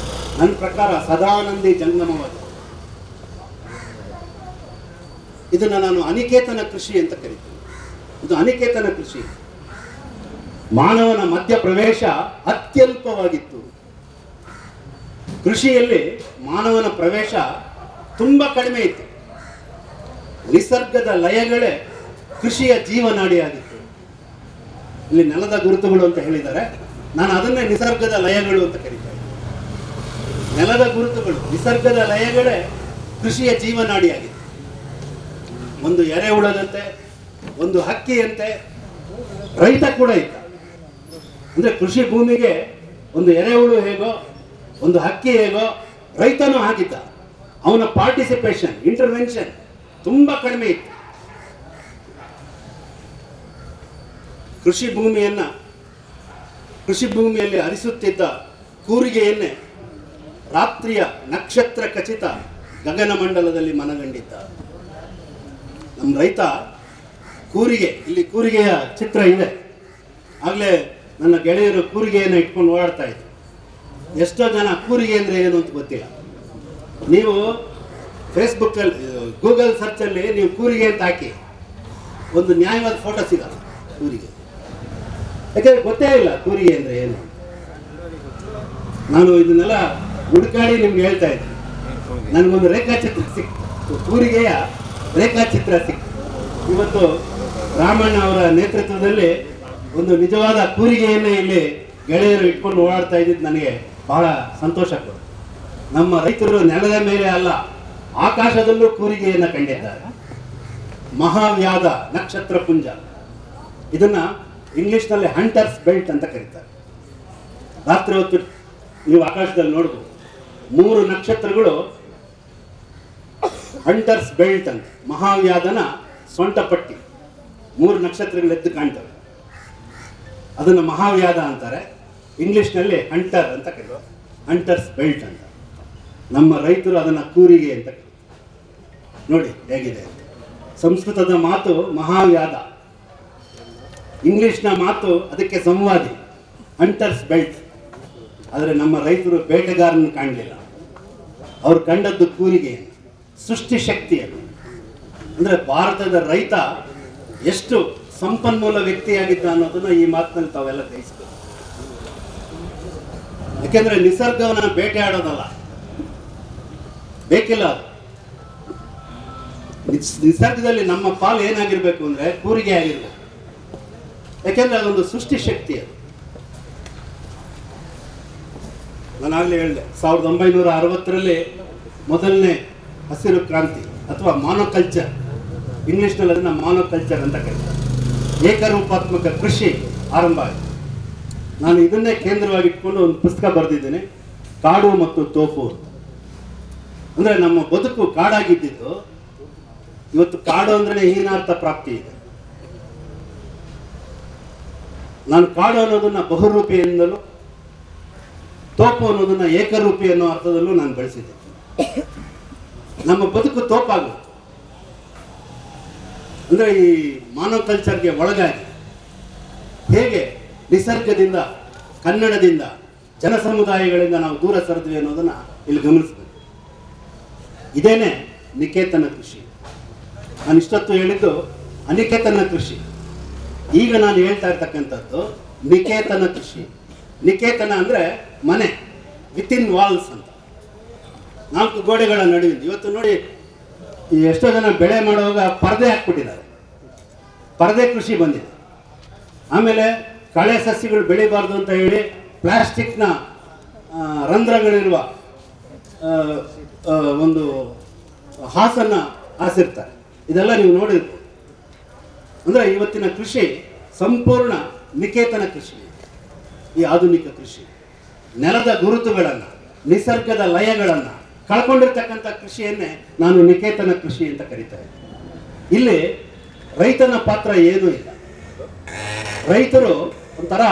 ನನ್ನ ಪ್ರಕಾರ ಸದಾನಂದಿ ಜಂಗಮವಾದ. ಇದನ್ನು ನಾನು ಅನಿಕೇತನ ಕೃಷಿ ಅಂತ ಕರಿತೀನಿ. ಇದು ಅನಿಕೇತನ ಕೃಷಿ. ಮಾನವನ ಮಧ್ಯ ಪ್ರವೇಶ ಅತ್ಯಲ್ಪವಾಗಿತ್ತು. ಕೃಷಿಯಲ್ಲಿ ಮಾನವನ ಪ್ರವೇಶ ತುಂಬ ಕಡಿಮೆ ಇತ್ತು. ನಿಸರ್ಗದ ಲಯಗಳೇ ಕೃಷಿಯ ಜೀವನಾಡಿಯಾಗಿತ್ತು. ಇಲ್ಲಿ ನೆಲದ ಗುರುತುಗಳು ಅಂತ ಹೇಳಿದ್ದಾರೆ, ನಾನು ಅದನ್ನೇ ನಿಸರ್ಗದ ಲಯಗಳು ಅಂತ ಕರೀತಾ ಇದ್ದೀನಿ. ನೆಲದ ಗುರುತುಗಳು, ನಿಸರ್ಗದ ಲಯಗಳೇ ಕೃಷಿಯ ಜೀವನಾಡಿಯಾಗಿತ್ತು. ಒಂದು ಎರೆಹುಳದಂತೆ, ಒಂದು ಹಕ್ಕಿಯಂತೆ ರೈತ ಕೂಡ ಇದ್ದ. ಅಂದರೆ ಕೃಷಿ ಭೂಮಿಗೆ ಒಂದು ಎರೆಹುಳು ಹೇಗೋ, ಒಂದು ಹಕ್ಕಿ ಹೇಗೋ, ರೈತನೂ ಹಾಗಿದ್ದ. ಅವನ ಪಾರ್ಟಿಸಿಪೇಷನ್, ಇಂಟರ್ವೆನ್ಷನ್ ತುಂಬ ಕಡಿಮೆ ಇತ್ತು. ಕೃಷಿ ಭೂಮಿಯಲ್ಲಿ ಹರಿಸುತ್ತಿದ್ದ ಕೂರಿಗೆಯನ್ನೇ ರಾತ್ರಿಯ ನಕ್ಷತ್ರ ಖಚಿತ ಗಗನಮಂಡಲದಲ್ಲಿ ಮನಗಂಡಿದ್ದ. ನಮ್ಮ ರೈತ ಕೂರಿಗೆ, ಇಲ್ಲಿ ಕೂರಿಗೆಯ ಚಿತ್ರ ಇದೆ. ಆಗಲೇ ನನ್ನ ಗೆಳೆಯರು ಕೂರಿಗೆಯನ್ನು ಇಟ್ಕೊಂಡು ಓಡಾಡ್ತಾ ಇದ್ರು. ಎಷ್ಟೋ ಜನ ಕೂರಿಗೆ ಅಂದರೆ ಏನು ಅಂತ ಗೊತ್ತಿಲ್ಲ. ನೀವು ಫೇಸ್ಬುಕ್ಕಲ್ಲಿ, ಗೂಗಲ್ ಸರ್ಚಲ್ಲಿ ನೀವು ಕೂರಿಗೆ ಅಂತ ಹಾಕಿ ಒಂದು ನ್ಯಾಯವಾದ ಫೋಟೋ ಸಿಗಲ್ಲ ಕೂರಿಗೆ. ಯಾಕೆಂದರೆ ಗೊತ್ತೇ ಇಲ್ಲ ಕೂರಿಗೆ ಅಂದರೆ ಏನು. ನಾನು ಇದನ್ನೆಲ್ಲ ಹುಡುಕಾಡಿ ನಿಮ್ಗೆ ಹೇಳ್ತಾ ಇದ್ದೆ. ನನಗೊಂದು ರೇಖಾಚಿತ್ರ ಸಿಕ್ತು, ಕೂರಿಗೆಯ ರೇಖಾಚಿತ್ರ ಸಿಕ್ತು. ಇವತ್ತು ರಾಮಣ್ಣ ಅವರ ನೇತೃತ್ವದಲ್ಲಿ ಒಂದು ನಿಜವಾದ ಕೂರಿಗೆಯನ್ನೇ ಇಲ್ಲಿ ಗೆಳೆಯರು ಇಟ್ಕೊಂಡು ಓಡಾಡ್ತಾ ಇದ್ದಿದ್ದು ನನಗೆ ಬಹಳ ಸಂತೋಷ ಕೊಡು. ನಮ್ಮ ರೈತರು ನೆಲದ ಮೇಲೆ ಅಲ್ಲ, ಆಕಾಶದಲ್ಲೂ ಕೂರಿಗೆಯನ್ನು ಕಂಡಿದ್ದಾರೆ. ಮಹಾವ್ಯಾಧ ನಕ್ಷತ್ರ ಪುಂಜ, ಇದನ್ನ ಇಂಗ್ಲಿಷ್ನಲ್ಲಿ ಹಂಟರ್ಸ್ ಬೆಲ್ಟ್ ಅಂತ ಕರೀತಾರೆ. ರಾತ್ರಿ ಹೊತ್ತು ನೀವು ಆಕಾಶದಲ್ಲಿ ನೋಡ್ಬೋದು, 3 ನಕ್ಷತ್ರಗಳು ಹಂಟರ್ಸ್ ಬೆಲ್ಟ್ ಅಂತ. ಮಹಾವ್ಯಾಧನ ಸೊಂಟಪಟ್ಟಿ 3 ನಕ್ಷತ್ರಗಳು ಎದ್ದು ಕಾಣ್ತವೆ. ಅದನ್ನು ಮಹಾವ್ಯಾಧ ಅಂತಾರೆ. ಇಂಗ್ಲಿಷ್ನಲ್ಲಿ ಹಂಟರ್ ಅಂತ ಕರೀತಾರೆ, ಹಂಟರ್ಸ್ ಬೆಲ್ಟ್ ಅಂತ. ನಮ್ಮ ರೈತರು ಅದನ್ನು ಕೂರಿಗೆ ಅಂತ ಕರೀತಾರೆ. ನೋಡಿ ಹೇಗಿದೆ ಅಂತ. ಸಂಸ್ಕೃತದ ಮಾತು ಮಹಾವ್ಯಾಧ, ಇಂಗ್ಲಿಷ್ನ ಮಾತು ಅದಕ್ಕೆ ಸಂವಾದಿ ಹಂಟರ್ಸ್ ಬೆಲ್ಟ್. ಆದರೆ ನಮ್ಮ ರೈತರು ಬೇಟೆಗಾರನ ಕಾಣಲಿಲ್ಲ, ಅವ್ರು ಕಂಡದ್ದು ಕೂರಿಗೆಯನ್ನು, ಸೃಷ್ಟಿ ಶಕ್ತಿಯನ್ನು. ಅಂದರೆ ಭಾರತದ ರೈತ ಎಷ್ಟು ಸಂಪನ್ಮೂಲ ವ್ಯಕ್ತಿಯಾಗಿದ್ದ ಅನ್ನೋದನ್ನು ಈ ಮಾತಿನಲ್ಲಿ ತಾವೆಲ್ಲ ಗ್ರಹಿಸ್ಬೇಕು. ಯಾಕೆಂದರೆ ನಿಸರ್ಗವನ್ನು ಬೇಟೆಯಾಡೋದಲ್ಲ, ಬೇಕಿಲ್ಲ ಅದು. ನಿಸರ್ಗದಲ್ಲಿ ನಮ್ಮ ಪಾಲು ಏನಾಗಿರ್ಬೇಕು ಅಂದರೆ ಕೂರಿಗೆ ಆಗಿರ್ಬೇಕು. ಯಾಕೆಂದರೆ ಅದೊಂದು ಸೃಷ್ಟಿ ಶಕ್ತಿ ಅದು. ನಾನಾಗಲೇ ಹೇಳಿದೆ, 1960ರಲ್ಲಿ ಮೊದಲನೇ ಹಸಿರು ಕ್ರಾಂತಿ ಅಥವಾ ಮಾನೋಕಲ್ಚರ್, ಇಂಗ್ಲಿಷ್ನಲ್ಲಿ ಅದನ್ನು ಮಾನೋಕಲ್ಚರ್ ಅಂತ ಕರೀತಾರೆ, ಏಕರೂಪಾತ್ಮಕ ಕೃಷಿ ಆರಂಭ ಆಯಿತು. ನಾನು ಇದನ್ನೇ ಕೇಂದ್ರವಾಗಿ ಇಟ್ಕೊಂಡು ಒಂದು ಪುಸ್ತಕ ಬರೆದಿದ್ದೇನೆ, ಕಾಡು ಮತ್ತು ತೋಪು. ಅಂದರೆ ನಮ್ಮ ಬದುಕು ಕಾಡಾಗಿದ್ದಿದ್ದು ಇವತ್ತು ಕಾಡು ಅಂದ್ರೆ ಹೀನಾರ್ಥ ಪ್ರಾಪ್ತಿ ಇದೆ. ನಾನು ಕಾಡು ಅನ್ನೋದನ್ನ ಬಹುರೂಪಿಯಿಂದಲೂ, ತೋಪು ಅನ್ನೋದನ್ನ ಏಕರೂಪಿ ಅನ್ನೋ ಅರ್ಥದಲ್ಲೂ ನಾನು ಬೆಳೆಸಿದ್ದೆ. ನಮ್ಮ ಬದುಕು ತೋಪಾಗುತ್ತೆ ಅಂದ್ರೆ ಈ ಮಾನೋಕಲ್ಚರ್ಗೆ ಒಳಗಾಗಿ ಹೇಗೆ ನಿಸರ್ಗದಿಂದ, ಕನ್ನಡದಿಂದ, ಜನ ಸಮುದಾಯಗಳಿಂದ ನಾವು ದೂರ ಸರಿದ್ವಿ ಅನ್ನೋದನ್ನ ಇಲ್ಲಿ ಗಮನಿಸಬೇಕು. ಇದೇನೆ ನಿಕೇತನ ಕೃಷಿ. ನಾನು ಇಷ್ಟೊತ್ತು ಹೇಳಿದ್ದು ಅನಿಕೇತನ ಕೃಷಿ. ಈಗ ನಾನು ಹೇಳ್ತಾ ಇರ್ತಕ್ಕಂಥದ್ದು ನಿಕೇತನ ಕೃಷಿ. ನಿಕೇತನ ಅಂದರೆ ಮನೆ, ವಿತಿನ್ ವಾಲ್ಸ್ ಅಂತ, 4 ಗೋಡೆಗಳ ನಡುವಿನ. ಇವತ್ತು ನೋಡಿ, ಎಷ್ಟೋ ಜನ ಬೆಳೆ ಮಾಡುವಾಗ ಪರದೆ ಹಾಕ್ಬಿಟ್ಟಿದ್ದಾರೆ. ಪರದೆ ಕೃಷಿ ಬಂದಿದೆ. ಆಮೇಲೆ ಕಳೆ ಸಸ್ಯಗಳು ಬೆಳಿಬಾರ್ದು ಅಂತ ಹೇಳಿ ಪ್ಲಾಸ್ಟಿಕ್ನ ರಂಧ್ರಗಳಿರುವ ಒಂದು ಹಾಸನ್ನ ಹಾಸಿರ್ತಾರೆ. ಇದೆಲ್ಲ ನೀವು ನೋಡಿರ್ಬೋದು. ಅಂದರೆ ಇವತ್ತಿನ ಕೃಷಿ ಸಂಪೂರ್ಣ ನಿಕೇತನ ಕೃಷಿ. ಈ ಆಧುನಿಕ ಕೃಷಿ ನೆಲದ ಗುರುತುಗಳನ್ನು, ನಿಸರ್ಗದ ಲಯಗಳನ್ನು ಕಳ್ಕೊಂಡಿರ್ತಕ್ಕಂಥ ಕೃಷಿಯನ್ನೇ ನಾನು ನಿಕೇತನ ಕೃಷಿ ಅಂತ ಕರೀತಾ ಇದ್ದೀನಿ. ಇಲ್ಲಿ ರೈತನ ಪಾತ್ರ ಏನೂ ಇಲ್ಲ. ರೈತರು ಒಂಥರ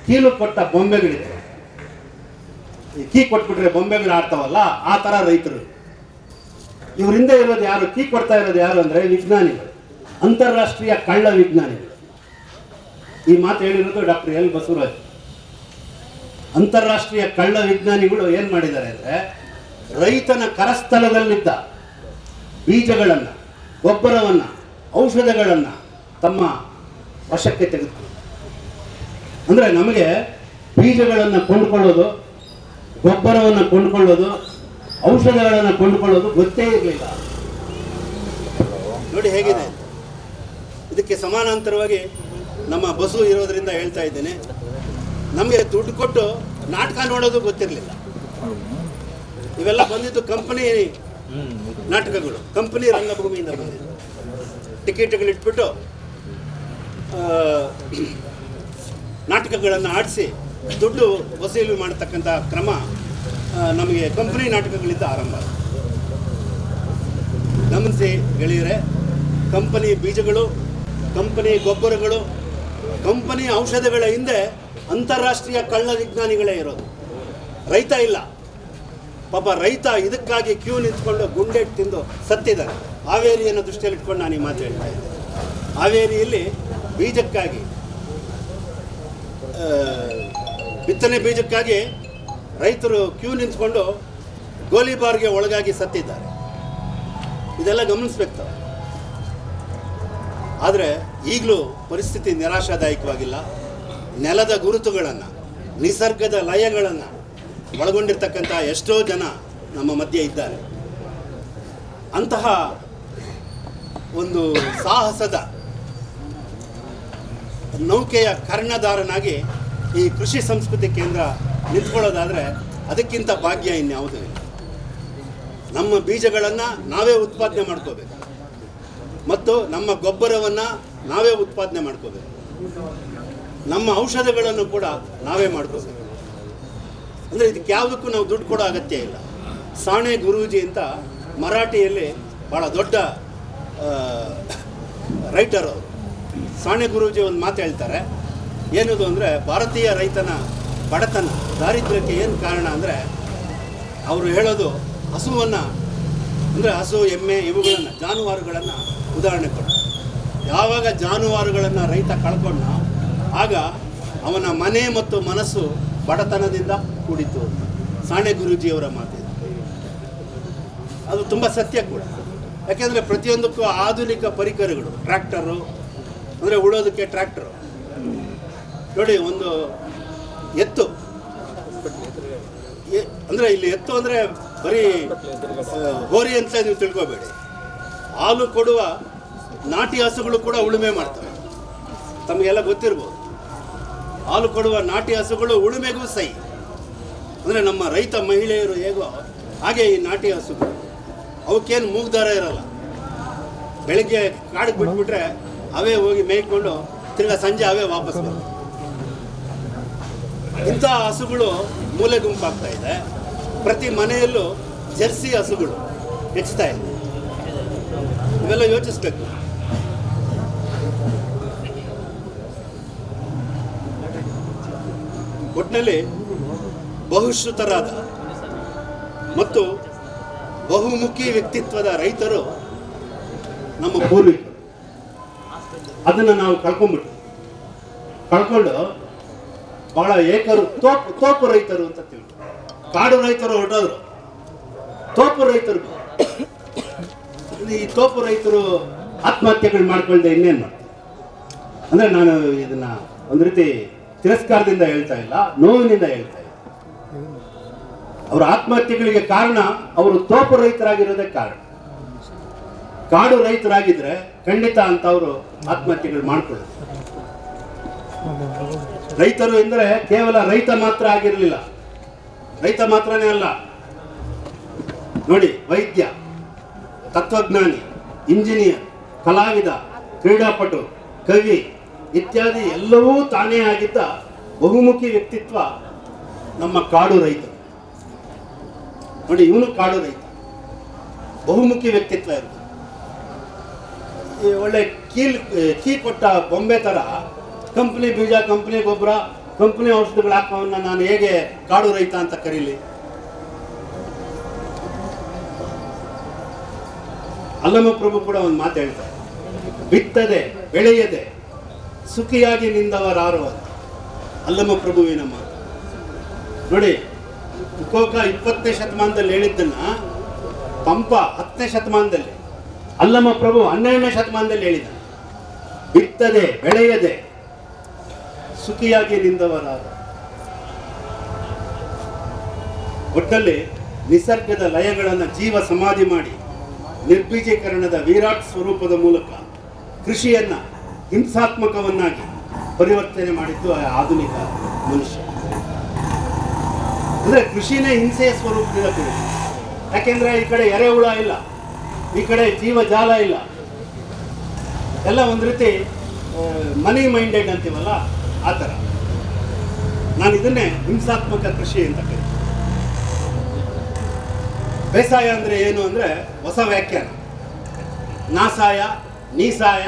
ಕೀಲು ಕೊಟ್ಟ ಬೊಂಬೆಗಳಿದೆ. ಕೀ ಕೊಟ್ಬಿಟ್ರೆ ಬೊಂಬೆಗಳು ಆಡ್ತಾವಲ್ಲ, ಆ ಥರ ರೈತರು. ಇವರಿಂದ ಇರೋದು ಯಾರು, ಕೀ ಕೊಡ್ತಾ ಇರೋದು ಯಾರು ಅಂದರೆ ವಿಜ್ಞಾನಿಗಳು, ಅಂತಾರಾಷ್ಟ್ರೀಯ ಕಳ್ಳ ವಿಜ್ಞಾನಿಗಳು. ಈ ಮಾತು ಹೇಳಿರೋದು ಡಾಕ್ಟರ್ ಎಲ್ ಬಸವರಾಜ್. ಅಂತಾರಾಷ್ಟ್ರೀಯ ಕಳ್ಳ ವಿಜ್ಞಾನಿಗಳು ಏನು ಮಾಡಿದ್ದಾರೆ ಅಂದರೆ, ರೈತನ ಕರಸ್ಥಲದಲ್ಲಿದ್ದ ಬೀಜಗಳನ್ನು, ಗೊಬ್ಬರವನ್ನು, ಔಷಧಗಳನ್ನು ತಮ್ಮ ವಶಕ್ಕೆ ತೆಗೆದುಕೊಂಡು, ಅಂದರೆ ನಮಗೆ ಬೀಜಗಳನ್ನು ಕೊಂಡುಕೊಳ್ಳೋದು, ಗೊಬ್ಬರವನ್ನು ಕೊಂಡುಕೊಳ್ಳೋದು, ಔಷಧಗಳನ್ನು ಕೊಂಡುಕೊಳ್ಳೋದು ಗೊತ್ತೇ ಇರಲಿಲ್ಲ. ನೋಡಿ ಹೇಗಿದೆ. ಇದಕ್ಕೆ ಸಮಾನಾಂತರವಾಗಿ ನಮ್ಮ ಬಸು ಇರೋದರಿಂದ ಹೇಳ್ತಾ ಇದ್ದೇನೆ, ನಮಗೆ ದುಡ್ಡು ಕೊಟ್ಟು ನಾಟಕ ನೋಡೋದು ಗೊತ್ತಿರಲಿಲ್ಲ. ಇವೆಲ್ಲ ಬಂದಿದ್ದು ಕಂಪನಿ ನಾಟಕಗಳು, ಕಂಪನಿ ರಂಗಭೂಮಿಯಿಂದ ಬಂದಿದ್ದು. ಟಿಕೆಟ್ಗಳಿಟ್ಬಿಟ್ಟು ನಾಟಕಗಳನ್ನು ಆಡಿಸಿ ದುಡ್ಡು ವಸೂಲಿ ಮಾಡತಕ್ಕಂಥ ಕ್ರಮ ನಮಗೆ ಕಂಪನಿ ನಾಟಕಗಳಿಂದ ಆರಂಭ. ಗಮನಿಸಿ ಗೆಳೆಯರೆ, ಕಂಪನಿ ಬೀಜಗಳು, ಕಂಪನಿ ಗೊಬ್ಬರಗಳು, ಕಂಪನಿ ಔಷಧಗಳ ಹಿಂದೆ ಅಂತಾರಾಷ್ಟ್ರೀಯ ಕಳ್ಳ ವಿಜ್ಞಾನಿಗಳೇ ಇರೋದು. ರೈತ ಇಲ್ಲ. ಪಾಪ ರೈತ ಇದಕ್ಕಾಗಿ ಕ್ಯೂ ನಿಂತ್ಕೊಂಡು ಗುಂಡೆ ತಿಂದು ಸತ್ತಿದ್ದಾರೆ. ಹಾವೇರಿಯನ್ನು ದೃಷ್ಟಿಯಲ್ಲಿ ಇಟ್ಕೊಂಡು ನಾನು ಈ ಮಾತು ಹೇಳ್ತಾ ಇದ್ದೆ. ಹಾವೇರಿಯಲ್ಲಿ ಬೀಜಕ್ಕಾಗಿ, ಬಿತ್ತನೆ ಬೀಜಕ್ಕಾಗಿ ರೈತರು ಕ್ಯೂ ನಿಂತ್ಕೊಂಡು ಗೋಲಿಬಾರ್ಗೆ ಒಳಗಾಗಿ ಸತ್ತಿದ್ದಾರೆ. ಇದೆಲ್ಲ ಗಮನಿಸ್ಬೇಕು. ಆದರೆ ಈಗಲೂ ಪರಿಸ್ಥಿತಿ ನಿರಾಶಾದಾಯಕವಾಗಿಲ್ಲ. ನೆಲದ ಗುರುತುಗಳನ್ನು, ನಿಸರ್ಗದ ಲಯಗಳನ್ನು ಒಳಗೊಂಡಿರ್ತಕ್ಕಂಥ ಎಷ್ಟೋ ಜನ ನಮ್ಮ ಮಧ್ಯೆ ಇದ್ದಾರೆ. ಅಂತಹ ಒಂದು ಸಾಹಸದ ನೌಕೆಯ ಕರ್ಣಧಾರನಾಗಿ ಈ ಕೃಷಿ ಸಂಸ್ಕೃತಿ ಕೇಂದ್ರ ನಿಂತ್ಕೊಳ್ಳೋದಾದರೆ ಅದಕ್ಕಿಂತ ಭಾಗ್ಯ ಇನ್ಯಾವುದೂ ಇಲ್ಲ. ನಮ್ಮ ಬೀಜಗಳನ್ನು ನಾವೇ ಉತ್ಪಾದನೆ ಮಾಡ್ಕೋಬೇಕು ಮತ್ತು ನಮ್ಮ ಗೊಬ್ಬರವನ್ನು ನಾವೇ ಉತ್ಪಾದನೆ ಮಾಡ್ಕೋಬೇಕು. ನಮ್ಮ ಔಷಧಗಳನ್ನು ಕೂಡ ನಾವೇ ಮಾಡ್ಕೋಬೇಕು. ಅಂದರೆ ಇದಕ್ಕೆ ಯಾವುದಕ್ಕೂ ನಾವು ದುಡ್ಡು ಕೊಡೋ ಅಗತ್ಯ ಇಲ್ಲ. ಸಾಣೆ ಗುರೂಜಿ ಅಂತ ಮರಾಠಿಯಲ್ಲಿ ಭಾಳ ದೊಡ್ಡ ರೈಟರ್ ಅವರು. ಸಾಣೆ ಗುರೂಜಿ ಒಂದು ಮಾತು ಹೇಳ್ತಾರೆ. ಏನದು ಅಂದರೆ, ಭಾರತೀಯ ರೈತನ ಬಡತನ, ದಾರಿದ್ರ್ಯಕ್ಕೆ ಏನು ಕಾರಣ ಅಂದರೆ, ಅವರು ಹೇಳೋದು ಹಸುವನ್ನು, ಅಂದರೆ ಹಸು, ಎಮ್ಮೆ ಇವುಗಳನ್ನು, ಜಾನುವಾರುಗಳನ್ನು ಉದಾಹರಣೆ ಕೊಡ್ತಾರೆ. ಯಾವಾಗ ಜಾನುವಾರುಗಳನ್ನು ರೈತ ಕಳ್ಕೊಂಡ ಆಗ ಅವನ ಮನೆ ಮತ್ತು ಮನಸ್ಸು ಬಡತನದಿಂದ ಕೂಡಿತು. ಸಾಣೆ ಗುರೂಜಿಯವರ ಮಾತಿದೆ. ಅದು ತುಂಬ ಸತ್ಯ ಕೂಡ. ಯಾಕೆಂದರೆ ಪ್ರತಿಯೊಂದಕ್ಕೂ ಆಧುನಿಕ ಪರಿಕರಗಳು, ಟ್ರ್ಯಾಕ್ಟರು, ಅಂದರೆ ಉಳೋದಕ್ಕೆ ಟ್ರ್ಯಾಕ್ಟರು ನೋಡಿ. ಒಂದು ಎತ್ತು, ಅಂದರೆ ಇಲ್ಲಿ ಎತ್ತು ಅಂದರೆ ಬರೀ ಹೋರಿ ಅಂತ ನೀವು ತಿಳ್ಕೊಬೇಡಿ. ಹಾಲು ಕೊಡುವ ನಾಟಿ ಹಸುಗಳು ಕೂಡ ಉಳುಮೆ ಮಾಡ್ತವೆ. ತಮಗೆಲ್ಲ ಗೊತ್ತಿರ್ಬೋದು. ಹಾಲು ಕೊಡುವ ನಾಟಿ ಹಸುಗಳು ಉಳುಮೆಗೂ ಸೈ. ಅಂದರೆ ನಮ್ಮ ರೈತ ಮಹಿಳೆಯರು ಹೇಗೋ ಹಾಗೆ ಈ ನಾಟಿ ಹಸುಗಳು, ಅವಕ್ಕೇನು ಮೂಗ್ದಾರ ಇರಲ್ಲ. ಬೆಳಗ್ಗೆ ಕಾಡಿಗೆ ಬಿಟ್ಬಿಟ್ರೆ ಅವೇ ಹೋಗಿ ಮೇಯ್ಕೊಂಡು ತಿರ್ಗಾ ಸಂಜೆ ಅವೇ ವಾಪಸ್ ಬರ್ತವೆ. ಇಂಥ ಹಸುಗಳು ಮೂಲೆ ಗುಂಪಾಗ್ತಾ ಇದೆ. ಪ್ರತಿ ಮನೆಯಲ್ಲೂ ಜರ್ಸಿ ಹಸುಗಳು ಹೆಚ್ಚುತ್ತಾ ಇದೆ. ಇವೆಲ್ಲ ಯೋಚಿಸ್ಬೇಕು. ಒಟ್ಟಿನಲ್ಲಿ ಬಹುಶ್ರುತರಾದ ಮತ್ತು ಬಹುಮುಖಿ ವ್ಯಕ್ತಿತ್ವದ ರೈತರು ನಮ್ಮ ಪೂರ್ವಿಕರು. ಅದನ್ನು ನಾವು ಕಳ್ಕೊಂಡು ಬಹಳ ಏಕರು, ತೋಪು ರೈತರು ಅಂತ ತಿಳ್ಕೊಂಡು, ಕಾಡು ರೈತರು ಹೊರಟೋದ್ರು, ತೋಪು ರೈತರು. ಈ ತೋಪು ರೈತರು ಆತ್ಮಹತ್ಯೆಗಳು ಮಾಡ್ಕೊಳ್ದೆ ಇನ್ನೇನು ಮಾಡ್ತಾರೆ? ಅಂದರೆ ನಾನು ಇದನ್ನ ಒಂದು ರೀತಿ ತಿರಸ್ಕಾರದಿಂದ ಹೇಳ್ತಾ ಇಲ್ಲ, ನೋವಿನಿಂದ ಹೇಳ್ತಾ ಇಲ್ಲ. ಅವರ ಆತ್ಮಹತ್ಯೆಗಳಿಗೆ ಕಾರಣ ಅವರು ತೋಪು ರೈತರಾಗಿರೋದೇ ಕಾರಣ. ಕಾಡು ರೈತರಾಗಿದ್ರೆ ಖಂಡಿತ ಅಂತವರು ಆತ್ಮಹತ್ಯೆಗಳು ಮಾಡ್ಕೊಳ್ಳೋದು. ರೈತರು ಎಂದರೆ ಕೇವಲ ರೈತ ಮಾತ್ರ ಆಗಿರಲಿಲ್ಲ, ರೈತ ಮಾತ್ರನೇ ಅಲ್ಲ ನೋಡಿ, ವೈದ್ಯ, ತತ್ವಜ್ಞಾನಿ, ಇಂಜಿನಿಯರ್, ಕಲಾವಿದ, ಕ್ರೀಡಾಪಟು, ಕವಿ ಇತ್ಯಾದಿ ಎಲ್ಲವೂ ತಾನೇ ಆಗಿದ್ದ ಬಹುಮುಖಿ ವ್ಯಕ್ತಿತ್ವ ನಮ್ಮ ಕಾಡು ರೈತ ನೋಡಿ. ಇವನು ಕಾಡು ರೈತ, ಬಹುಮುಖಿ ವ್ಯಕ್ತಿತ್ವ ಇರುತ್ತೆ. ಈ ಒಳ್ಳೆ ಕೀ ಕೊಟ್ಟ ಬೊಂಬೆ ಥರ ಕಂಪ್ನಿ ಬೀಜ, ಕಂಪ್ನಿ ಗೊಬ್ಬರ, ಕಂಪ್ನಿ ಔಷಧಿಗಳು ಹಾಕೋವನ್ನ ನಾನು ಹೇಗೆ ಕಾಡು ರೈತ ಅಂತ ಕರೀಲಿ? ಅಲ್ಲಮ ಪ್ರಭು ಕೂಡ ಒಂದು ಮಾತು ಹೇಳ್ತಾರೆ, ಬಿತ್ತದೆ ಬೆಳೆಯದೆ ಸುಖಿಯಾಗಿ ನಿಂದವರಾರು ಅಂತ. ಅಲ್ಲಮ ಪ್ರಭುವಿನ ಮಾತು ನೋಡಿ. ತುಕೋಕ 20ನೇ ಶತಮಾನದಲ್ಲಿ ಹೇಳಿದ್ದನ್ನ ಪಂಪ 10ನೇ ಶತಮಾನದಲ್ಲಿ, ಅಲ್ಲಮ ಪ್ರಭು 12ನೇ ಶತಮಾನದಲ್ಲಿ ಹೇಳಿದ, ಬಿತ್ತದೆ ಬೆಳೆಯದೆ ಸುಖಿಯಾಗಿ ನಿಂದವರಾರು. ಒಟ್ಟಲ್ಲಿ ನಿಸರ್ಗದ ಲಯಗಳನ್ನು ಜೀವ ಸಮಾಧಿ ಮಾಡಿ ನಿರ್ಬೀಜೀಕರಣದ ವಿರಾಟ್ ಸ್ವರೂಪದ ಮೂಲಕ ಕೃಷಿಯನ್ನ ಹಿಂಸಾತ್ಮಕವನ್ನಾಗಿ ಪರಿವರ್ತನೆ ಮಾಡಿದ್ದು ಆಧುನಿಕ ಮನುಷ್ಯ. ಅಂದ್ರೆ ಕೃಷಿನೇ ಹಿಂಸೆಯ ಸ್ವರೂಪದಿಂದ ಕೂಡಿದೆ. ಯಾಕೆಂದ್ರೆ ಈ ಕಡೆ ಎರೆಹುಳ ಇಲ್ಲ, ಈ ಕಡೆ ಜೀವಜಾಲ ಇಲ್ಲ, ಎಲ್ಲ ಒಂದು ರೀತಿ ಮನಿ ಮೈಂಡೆಡ್ ಅಂತೀವಲ್ಲ ಆ ಥರ. ನಾನು ಇದನ್ನೇ ಹಿಂಸಾತ್ಮಕ ಕೃಷಿ ಅಂತ ಕರೀತೀನಿ. ಬೇಸಾಯ ಅಂದರೆ ಏನು ಅಂದರೆ ಹೊಸ ವ್ಯಾಖ್ಯಾನ. ನಾಸಾಯ, ನೀಸಾಯ,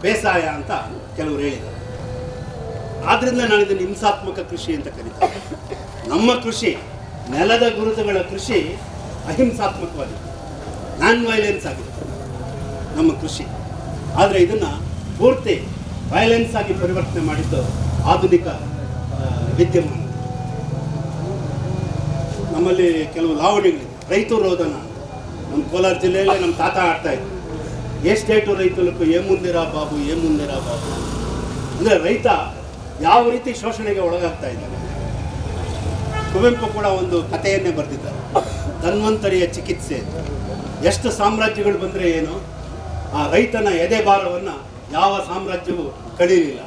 ಬೇಸಾಯ ಅಂತ ಕೆಲವರು ಹೇಳಿದ್ದಾರೆ. ಆದ್ರಿಂದ ನಾನು ಇದನ್ನು ಹಿಂಸಾತ್ಮಕ ಕೃಷಿ ಅಂತ ಕರೀತೀನಿ. ನಮ್ಮ ಕೃಷಿ, ನೆಲದ ಗುರುತುಗಳ ಕೃಷಿ ಅಹಿಂಸಾತ್ಮಕವಾಗಿದೆ, ನಾನ್ ವೈಲೆನ್ಸ್ ಆಗಿದೆ ನಮ್ಮ ಕೃಷಿ. ಆದರೆ ಇದನ್ನು ಪೂರ್ತಿ ವೈಲೆನ್ಸ್ ಆಗಿ ಪರಿವರ್ತನೆ ಮಾಡಿದ್ದು ಆಧುನಿಕ ವಿದ್ಯಮಾನ. ನಮ್ಮಲ್ಲಿ ಕೆಲವು ಲಾವಣಿಗಳಿದೆ. ರೈತ ರೋದನ ನಮ್ಮ ಕೋಲಾರ ಜಿಲ್ಲೆಯಲ್ಲೇ ನಮ್ಮ ತಾತ ಆಡ್ತಾ ಇದ್ರು, ఏ స్టేటు రైతులకు ఏముందిరా బాబు, ఏముందిరా బాబು. ಅಂದರೆ ರೈತ ಯಾವ ರೀತಿ ಶೋಷಣೆಗೆ ಒಳಗಾಗ್ತಾ ಇದ್ದಾನೆ. ಕುವೆಂಪು ಕೂಡ ಒಂದು ಕಥೆಯನ್ನೇ ಬರೆದಿದ್ದಾರೆ, ಧನ್ವಂತರಿಯ ಚಿಕಿತ್ಸೆ. ಎಷ್ಟು ಸಾಮ್ರಾಜ್ಯಗಳು ಬಂದರೆ ಏನು, ಆ ರೈತನ ಎದೆ ಭಾರವನ್ನು ಯಾವ ಸಾಮ್ರಾಜ್ಯವೂ ಕಳೀಲಿಲ್ಲ.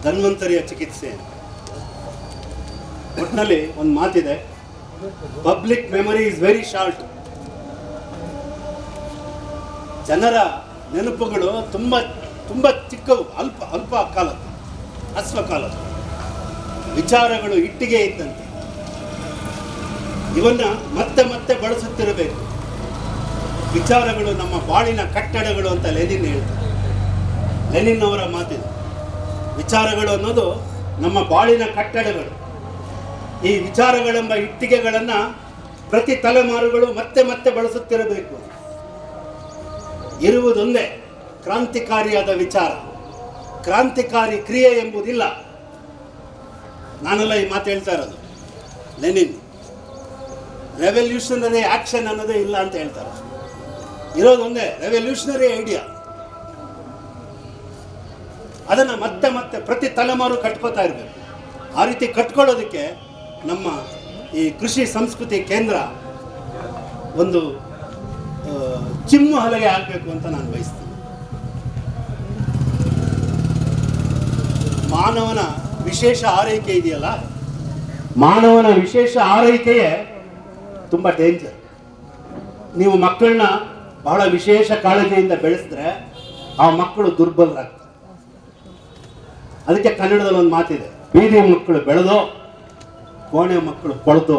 ಧನ್ವಂತರಿಯ ಚಿಕಿತ್ಸೆ. ಒಟ್ಟಿನಲ್ಲಿ ಒಂದು ಮಾತಿದೆ, public memory is very short. ಜನರ ನೆನಪುಗಳು ತುಂಬ ತುಂಬ ಚಿಕ್ಕವು, ಅಲ್ಪ ಕಾಲದ್ದು, ಹಸ್ವ ಕಾಲದ್ದು. ವಿಚಾರಗಳು ಇಟ್ಟಿಗೆ ಇದ್ದಂತೆ, ಇವನ್ನ ಮತ್ತೆ ಮತ್ತೆ ಬಳಸುತ್ತಿರಬೇಕು. ವಿಚಾರಗಳು ನಮ್ಮ ಬಾಳಿನ ಕಟ್ಟಡಗಳು ಅಂತ ಲೆನಿನ್ ಹೇಳ್ತಾರೆ. ಲೆನಿನ್ ಅವರ ಮಾತಿದೆ. ವಿಚಾರಗಳು ಅನ್ನೋದು ನಮ್ಮ ಬಾಳಿನ ಕಟ್ಟಡಗಳು. ಈ ವಿಚಾರಗಳೆಂಬ ಇಟ್ಟಿಗೆಗಳನ್ನು ಪ್ರತಿ ತಲೆಮಾರುಗಳು ಮತ್ತೆ ಮತ್ತೆ ಬಳಸುತ್ತಿರಬೇಕು. ಇರುವುದೊಂದೇ ಕ್ರಾಂತಿಕಾರಿಯಾದ ವಿಚಾರ, ಕ್ರಾಂತಿಕಾರಿ ಕ್ರಿಯೆ ಎಂಬುದಿಲ್ಲ. ನಾನೆಲ್ಲ ಈ ಮಾತು ಹೇಳ್ತಾ ಇರೋದು. ಲೆನಿನ್ ರೆವಲ್ಯೂಷನರಿ ಆಕ್ಷನ್ ಅನ್ನೋದೇ ಇಲ್ಲ ಅಂತ ಹೇಳ್ತಾರೆ. ಇರೋದೊಂದೇ ರೆವಲ್ಯೂಷನರಿ ಐಡಿಯಾ. ಅದನ್ನು ಮತ್ತೆ ಮತ್ತೆ ಪ್ರತಿ ತಲೆಮಾರು ಕಟ್ಕೋತಾ ಇರಬೇಕು. ಆ ರೀತಿ ಕಟ್ಕೊಳ್ಳೋದಕ್ಕೆ ನಮ್ಮ ಈ ಕೃಷಿ ಸಂಸ್ಕೃತಿ ಕೇಂದ್ರ ಒಂದು ಚಿಮ್ಮು ಹಲಗೆ ಆಗಬೇಕು ಅಂತ ನಾನು ಬಯಸ್ತೀನಿ. ಮಾನವನ ವಿಶೇಷ ಆರೈಕೆ ಇದೆಯಲ್ಲ, ಮಾನವನ ವಿಶೇಷ ಆರೈಕೆಯೇ ತುಂಬ ಡೇಂಜರ್. ನೀವು ಮಕ್ಕಳನ್ನ ಬಹಳ ವಿಶೇಷ ಕಾಳಜಿಯಿಂದ ಬೆಳೆಸಿದ್ರೆ ಆ ಮಕ್ಕಳು ದುರ್ಬಲರಾಗ್ತಾರೆ. ಅದಕ್ಕೆ ಕನ್ನಡದಲ್ಲಿ ಒಂದು ಮಾತಿದೆ, ಬೀದಿ ಮಕ್ಕಳು ಬೆಳೆದೋ ಕೋಣೆ ಮಕ್ಕಳು ಕೊಳ್ತೋ.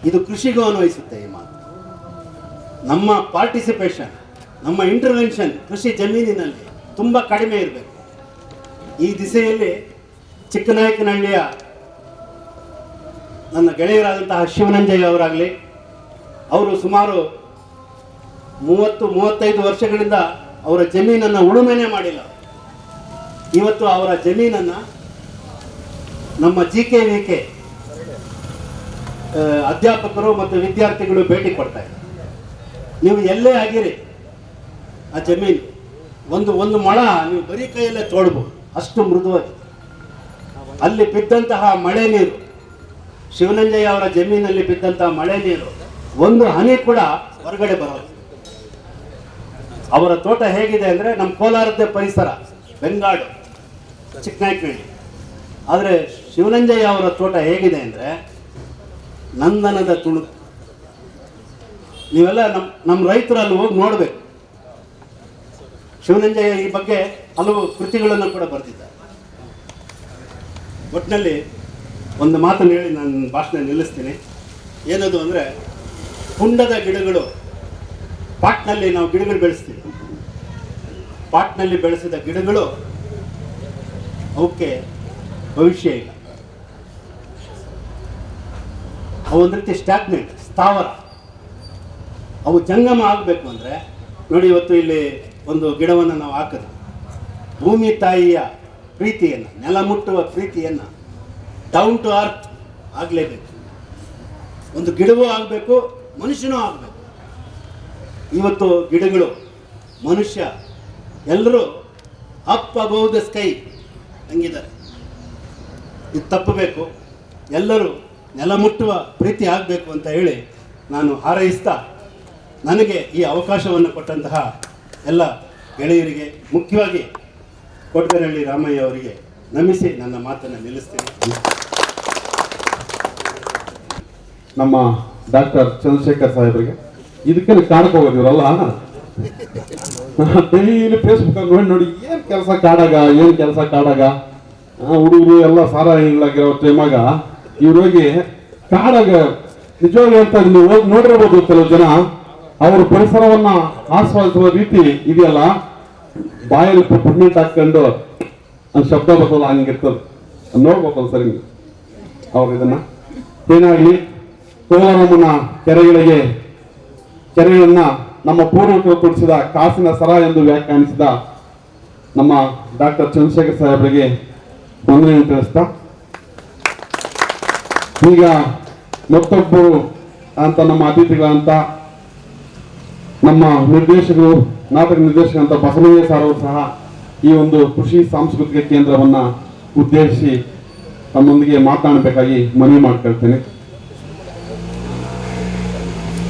ಇದು ಕೃಷಿಗೂ ಅನ್ವಯಿಸುತ್ತೆ ಈ ಮಾತು. ನಮ್ಮ ಪಾರ್ಟಿಸಿಪೇಷನ್, ನಮ್ಮ ಇಂಟರ್ವೆನ್ಷನ್ ಕೃಷಿ ಜಮೀನಿನಲ್ಲಿ ತುಂಬ ಕಡಿಮೆ ಇರಬೇಕು. ಈ ದಿಸೆಯಲ್ಲಿ ಚಿಕ್ಕನಾಯಕನಹಳ್ಳಿಯ ನನ್ನ ಗೆಳೆಯರಾದಂತಹ ಶಿವನಂಜಯ್ಯ ಅವರಾಗಲಿ, ಅವರು ಸುಮಾರು 30-35 ವರ್ಷಗಳಿಂದ ಅವರ ಜಮೀನನ್ನು ಉಳುಮೆನೇ ಮಾಡಿಲ್ಲ. ಇವತ್ತು ಅವರ ಜಮೀನನ್ನು ನಮ್ಮ GKVK ಅಧ್ಯಾಪಕರು ಮತ್ತು ವಿದ್ಯಾರ್ಥಿಗಳು ಭೇಟಿ ಕೊಡ್ತಾ ಇದ್ದಾರೆ. ನೀವು ಎಲ್ಲೇ ಆಗಿರಿ, ಆ ಜಮೀನು ಒಂದು ಮೊಳ ನೀವು ಬರೀ ಕೈಯಲ್ಲೇ ತೋಡ್ಬೋದು, ಅಷ್ಟು ಮೃದುವಾಗಿದೆ. ಅಲ್ಲಿ ಬಿದ್ದಂತಹ ಮಳೆ ನೀರು, ಶಿವನಂಜಯ್ಯ ಅವರ ಜಮೀನಲ್ಲಿ ಬಿದ್ದಂತಹ ಮಳೆ ನೀರು ಒಂದು ಹನಿ ಕೂಡ ಹೊರಗಡೆ ಬರೋದು. ಅವರ ತೋಟ ಹೇಗಿದೆ ಅಂದರೆ ನಮ್ಮ ಕೋಲಾರದ್ದೇ ಪರಿಸರ, ಬೆಂಗಾಡು, ಚಿಕ್ಕನಾಯಕನಹಳ್ಳಿ. ಆದರೆ ಶಿವನಂಜಯ್ಯ ಅವರ ತೋಟ ಹೇಗಿದೆ ಅಂದರೆ ನಂದನದ ತುಣುಕು. ನೀವೆಲ್ಲ ನಮ್ಮ ರೈತರು ಅಲ್ಲಿ ಹೋಗಿ ನೋಡಬೇಕು. ಶಿವನಂಜಯ್ಯ ಈ ಬಗ್ಗೆ ಹಲವು ಕೃತಿಗಳನ್ನು ಕೂಡ ಬರೆದಿದ್ದಾರೆ. ಒಟ್ಟಿನಲ್ಲಿ ಒಂದು ಮಾತನ್ನು ಹೇಳಿ ನಾನು ಭಾಷಣ ನಿಲ್ಲಿಸ್ತೀನಿ. ಏನದು ಅಂದರೆ, ಕುಂಡದ ಗಿಡಗಳು, ಪಾಟ್ನಲ್ಲಿ ನಾವು ಗಿಡಗಳು ಬೆಳೆಸ್ತೀವಿ. ಪಾಟ್ನಲ್ಲಿ ಬೆಳೆಸಿದ ಗಿಡಗಳು ಅವಕ್ಕೆ ಭವಿಷ್ಯ ಇಲ್ಲ. ಅವು ಒಂದು ರೀತಿ ಸ್ಟ್ಯಾಗ್ನೆಂಟ್, ಸ್ಥಾವರ. ಅವು ಜಂಗಮ ಆಗಬೇಕು ಅಂದರೆ ನೋಡಿ, ಇವತ್ತು ಇಲ್ಲಿ ಒಂದು ಗಿಡವನ್ನು ನಾವು ಹಾಕಿದ್ವಿ. ಭೂಮಿ ತಾಯಿಯ ಪ್ರೀತಿಯನ್ನು, ನೆಲ ಮುಟ್ಟುವ ಪ್ರೀತಿಯನ್ನು, ಡೌನ್ ಟು ಅರ್ತ್ ಆಗಲೇಬೇಕು. ಒಂದು ಗಿಡವೂ ಆಗಬೇಕು, ಮನುಷ್ಯನೂ ಆಗಬೇಕು. ಇವತ್ತು ಗಿಡಗಳು, ಮನುಷ್ಯ ಎಲ್ಲರೂ ಅಪ್ ಅಬೌವ್ ದ ಸ್ಕೈ ಹಂಗಿದ್ದಾರೆ. ಇದು ತಪ್ಪಬೇಕು. ಎಲ್ಲರೂ ನೆಲ ಮುಟ್ಟುವ ಪ್ರೀತಿ ಆಗಬೇಕು ಅಂತ ಹೇಳಿ ನಾನು ಹಾರೈಸ್ತಾ, ನನಗೆ ಈ ಅವಕಾಶವನ್ನು ಕೊಟ್ಟಂತಹ ಎಲ್ಲ ಗೆಳೆಯರಿಗೆ, ಮುಖ್ಯವಾಗಿ ಕೊಟ್ಗನಹಳ್ಳಿ ರಾಮಯ್ಯ ಅವರಿಗೆ ನಮಿಸಿ ನನ್ನ ಮಾತನ್ನು ನಿಲ್ಲಿಸ್ತೇನೆ. ನಮ್ಮ ಡಾಕ್ಟರ್ ಚಂದ್ರಶೇಖರ್ ಸಾಹೇಬರಿಗೆ ಇದಕ್ಕೆ ಕಾಡಕ್ಕೆ ಹೋಗೋದಿವ್ರಲ್ಲ, ಡೈಲಿ ಫೇಸ್ಬುಕ್ ನೋಡಿ ನೋಡಿ ಏನು ಕೆಲಸ ಕಾಡಾಗ, ಏನು ಕೆಲಸ ಕಾಡಾಗ, ಹುಡುಗರು ಎಲ್ಲ ಸಾರಾಗಿರೋ ಟೈಮಾಗ ಇವ್ರು ಹೋಗಿ ಕಾಡಾಗ ನಿಜವಾಗಿ ಹೇಳ್ತಾ ಇದ್ದೀನಿ. ನೀವು ಹೋಗಿ ನೋಡಿರ್ಬೋದು, ಕೆಲವು ಜನ ಅವ್ರ ಪರಿಸರವನ್ನ ಆಸ್ವಾದಿಸುವ ರೀತಿ ಇದೆಯಲ್ಲ, ಬಾಯಲ್ಲಿ ಪುಣ್ಯಟ್ ಹಾಕೊಂಡು ಶಬ್ದ ಬರ್ತಲ್ಲ, ಹಂಗಿರ್ತದೆ. ನೋಡ್ಬೇಕಲ್ಲ ಸರ್ ಹಿಂಗೆ ಅವ್ರು ಇದನ್ನ. ಏನಾಗಲಿ, ಕೋಲಾರಮ್ಮನ ಕೆರೆಗಳನ್ನ ನಮ್ಮ ಪೂರ್ವಕರು ಕೊಡಿಸಿದ ಕಾಸಿನ ಸರ ಎಂದು ವ್ಯಾಖ್ಯಾನಿಸಿದ ನಮ್ಮ ಡಾಕ್ಟರ್ ಚಂದ್ರಶೇಖರ್ ಸಾಹೇಬರಿಗೆ ವಂದನೆ ತಿಳಿಸ್ತಾ, ಈಗ ಮತ್ತೊಬ್ಬರು ಅಂತ ನಮ್ಮ ಅತಿಥಿಗಳಂತ ನಮ್ಮ ನಿರ್ದೇಶಕರು, ನಾಟಕ ನಿರ್ದೇಶಕರಂತ ಬಸವಯ್ಯ ಸರ್ ಅವರು ಸಹ ಈ ಒಂದು ಕೃಷಿ ಸಾಂಸ್ಕೃತಿಕ ಕೇಂದ್ರವನ್ನ ಉದ್ದೇಶಿಸಿ ತಮ್ಮೊಂದಿಗೆ ಮಾತನಾಡಬೇಕಾಗಿ ಮನವಿ ಮಾಡ್ಕೊಳ್ತೇನೆ.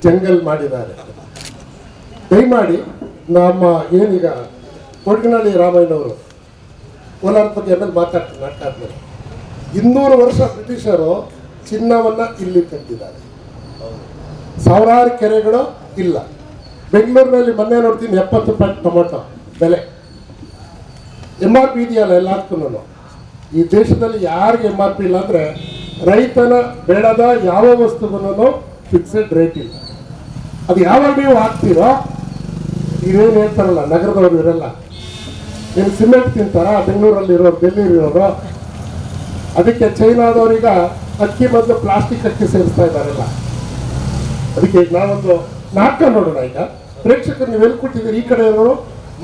ಜಂಗಲ್ ಮಾಡಿದ್ದಾರೆ. ದಯಮಾಡಿ ನಮ್ಮ ಏನೀಗ ಕೊಟ್ಗನಹಳ್ಳಿ ರಾಮಯ್ಯನವರು ಕೋಲಾರ ಬಗ್ಗೆ ಆಮೇಲೆ ಮಾತಾಡ್ತಾರೆ. 200 ವರ್ಷ ಬ್ರಿಟಿಷರು ಚಿನ್ನವನ್ನು ಇಲ್ಲಿ ತಂದಿದ್ದಾರೆ. ಸಾವಿರಾರು ಕೆರೆಗಳು ಇಲ್ಲ. ಬೆಂಗಳೂರಿನಲ್ಲಿ ಮೊನ್ನೆ ನೋಡ್ತೀನಿ 70 ರೂಪಾಯಿ ಟೊಮೊಟೊ ಬೆಲೆ. MRP ಇದೆಯಲ್ಲ ಎಲ್ಲದಕ್ಕೂ. ಈ ದೇಶದಲ್ಲಿ ಯಾರಿಗೆ MRP ಇಲ್ಲ ಅಂದರೆ ರೈತನ ಬೇಡದ ಯಾವ ವಸ್ತುಗೂ ಫಿಕ್ಸೆಡ್ ರೇಟ್ ಇಲ್ಲ. ಅದು ಯಾವಾಗ ನೀವು ಹಾಕ್ತೀರೋ, ಇವೇನು ಹೇಳ್ತಾರಲ್ಲ ನಗರದವರು ಇರಲ್ಲ, ಏನು ಸಿಮೆಂಟ್ ತಿಂತಾರ ಬೆಂಗಳೂರಲ್ಲಿ ಇರೋರು, ಡೆಲ್ಲಿಲಿರೋರು. ಅದಕ್ಕೆ ಚೈನಾದವರೀಗ ಅಕ್ಕಿ ಬದಲು ಪ್ಲಾಸ್ಟಿಕ್ ಅಕ್ಕಿ ಸೇರಿಸ್ತಾ ಇದ್ದಾರೆಲ್ಲ. ಅದಕ್ಕೆ ಈಗ ನಾವೊಂದು ನಾಟಕ ನೋಡೋಣ. ಈಗ ಪ್ರೇಕ್ಷಕರು ನೀವು ಎಲ್ಲಿ ಕೊಟ್ಟಿದ್ದೀರಿ, ಈ ಕಡೆ ಇರೋರು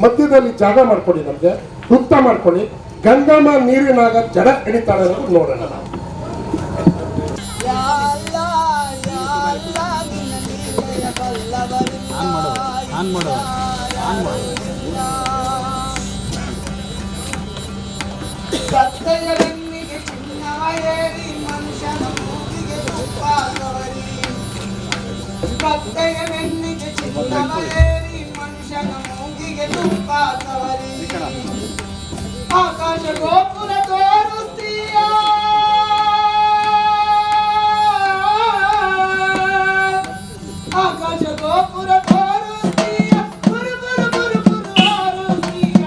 ಮಧ್ಯದಲ್ಲಿ ಜಾಗ ಮಾಡ್ಕೊಡಿ, ನಮಗೆ ವೃತ್ತ ಮಾಡ್ಕೊಳ್ಳಿ. ಗಂಗಮ್ಮ ನೀರಿನಾಗ ಜಡ ಎಣಿತಾಳೆ ಅನ್ನೋದು ನೋಡೋಣ ನಾವು. ಸತ್ಯಗನ್ನಿಗೆ ಚಿನ್ನವಯೇರಿ ಮನುಷ್ಯನ ಮೂಗಿಗೆ ತುಪ್ಪಾದವರಿ. ಸತ್ಯಗನ್ನಿಗೆ ಚಿನ್ನವಯೇರಿ ಮನುಷ್ಯನ ಮೂಗಿಗೆ ತುಪ್ಪಾದವರಿ. ಆಕಾಶ ಗೋಪುರ ತೋರಿಸ್ತೀಯ, ಆಕಾಶ ಗೋಪುರ ತೋರಿಸ್ತೀಯ, ಗುರು ಗುರು ಗುರು ಗುರು ಆರಿಸ್ತೀಯ.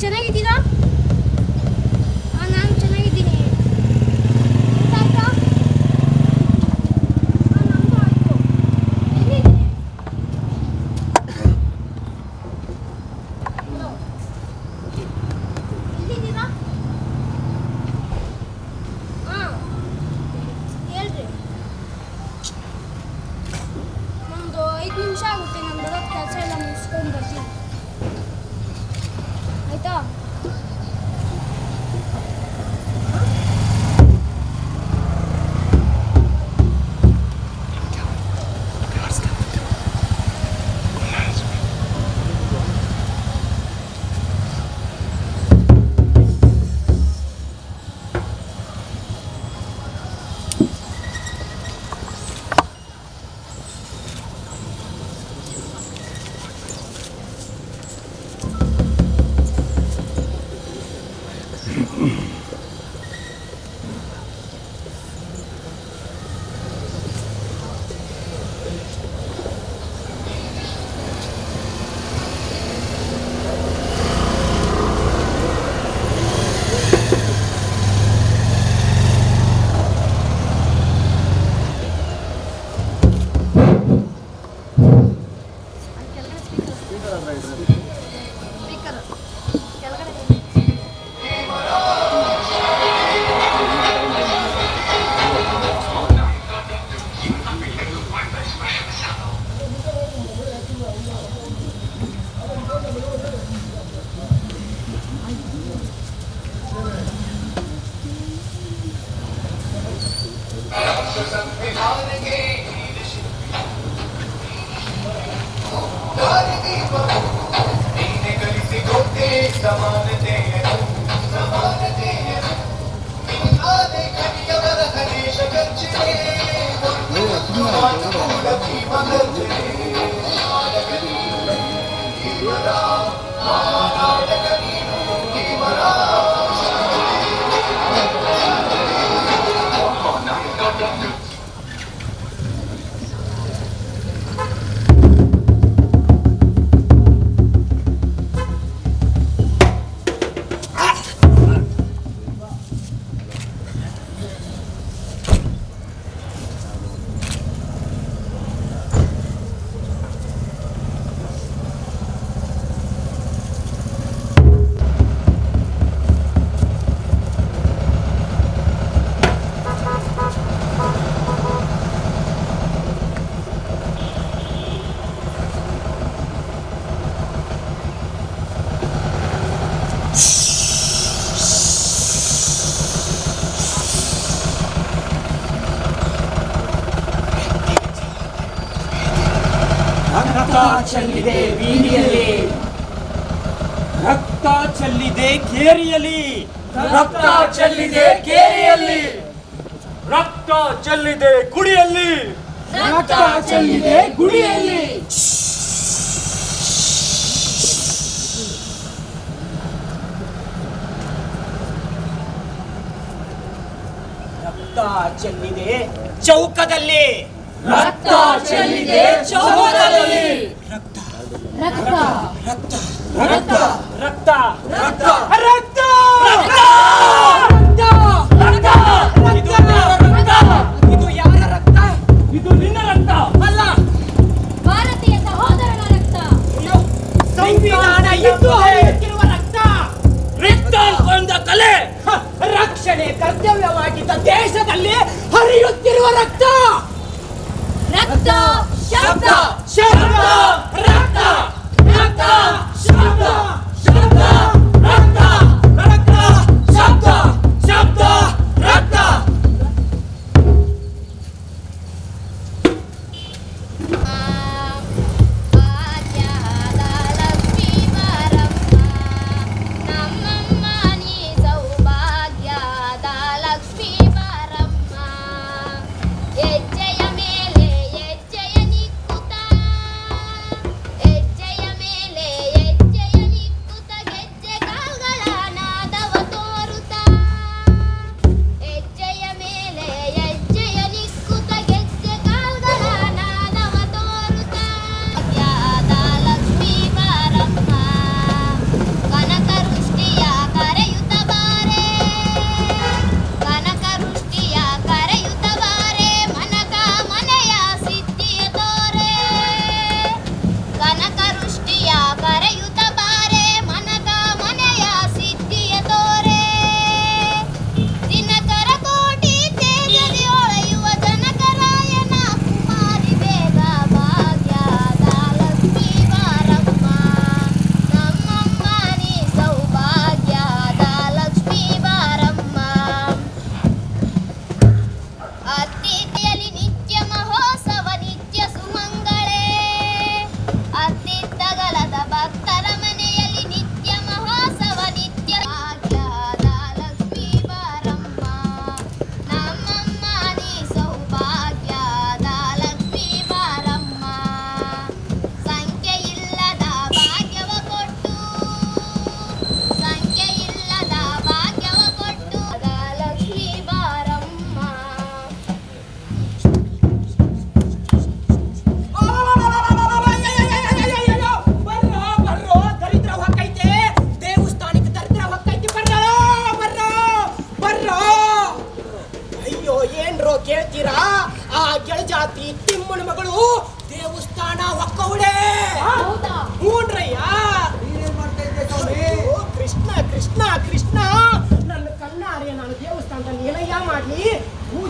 ಚೆನ್ನಾಗಿದ್ದೀರಾ? ನಾನು ಚೆನ್ನಾಗಿದ್ದೀನಿ. ಊಟ ಆಯ್ತಾ? ನಮ್ಮದು ಆಯ್ತು. ಎಲ್ಲಿದ್ದೀನಿ? ಎಲ್ಲಿದ್ದೀರಾ? ಹಾಂ, ಹೇಳ್ರಿ. ನಮ್ಮದು 5 ನಿಮಿಷ ಆಗುತ್ತೆ. ನಾನು ಬರೋದು ಕೆಲಸ ಎಲ್ಲ ಮುಗಿಸ್ಕೊಂಡು ಬರ್ತೀನಿ. ಆಯ್ತಾ? ರಕ್ತ ಚೆಲ್ಲಿದೆ ಬೀದಿಯಲ್ಲಿ, ರಕ್ತ ಚೆಲ್ಲಿದೆ ಕೇರಿಯಲ್ಲಿ, ರಕ್ತ ಚೆಲ್ಲಿದೆ ಕೇರಿಯಲ್ಲಿ, ರಕ್ತ ಚೆಲ್ಲಿದೆ ಗುಡಿಯಲ್ಲಿ, ರಕ್ತ ಚೆಲ್ಲಿದೆ ಗುಡಿಯಲ್ಲಿ. ರಕ್ತ ಚೆಲ್ಲಿದೆ ಚೌಕದಲ್ಲಿ, ರಕ್ತ ಚೆಲ್ಲಿದೆ ಚೌಕದಲ್ಲಿ, ರಕ್ತ ರಕ್ತ ರಕ್ತ ರಕ್ತ ರಕ್ತ ರಕ್ತ ರಕ್ತ ರಕ್ತ ರಕ್ತ. ಇದು ಯಾರ ರಕ್ತ? ಇದು ನಿನ್ನ ರಕ್ತ ಅಲ್ಲ, ಭಾರತೀಯ ಸಹೋದರನ ರಕ್ತ. ಸಂವಿಧಾನ ಎಂದು ಹರಿಯುತ್ತಿರುವ ರಕ್ತ, ರಕ್ತ ಕೊಂದ ಕಲೆ, ರಕ್ಷಣೆ ಕರ್ತವ್ಯವಾಗಿದ್ದ ದೇಶದಲ್ಲಿ ಹರಿಯುತ್ತಿರುವ ರಕ್ತ. ರಕ್ತ ಶಬ್ದ ಶಬ್ದ ರಕ್ತ ರಕ್ತ ಶಬ್ದ ಶಬ್ದ ರಕ್ತ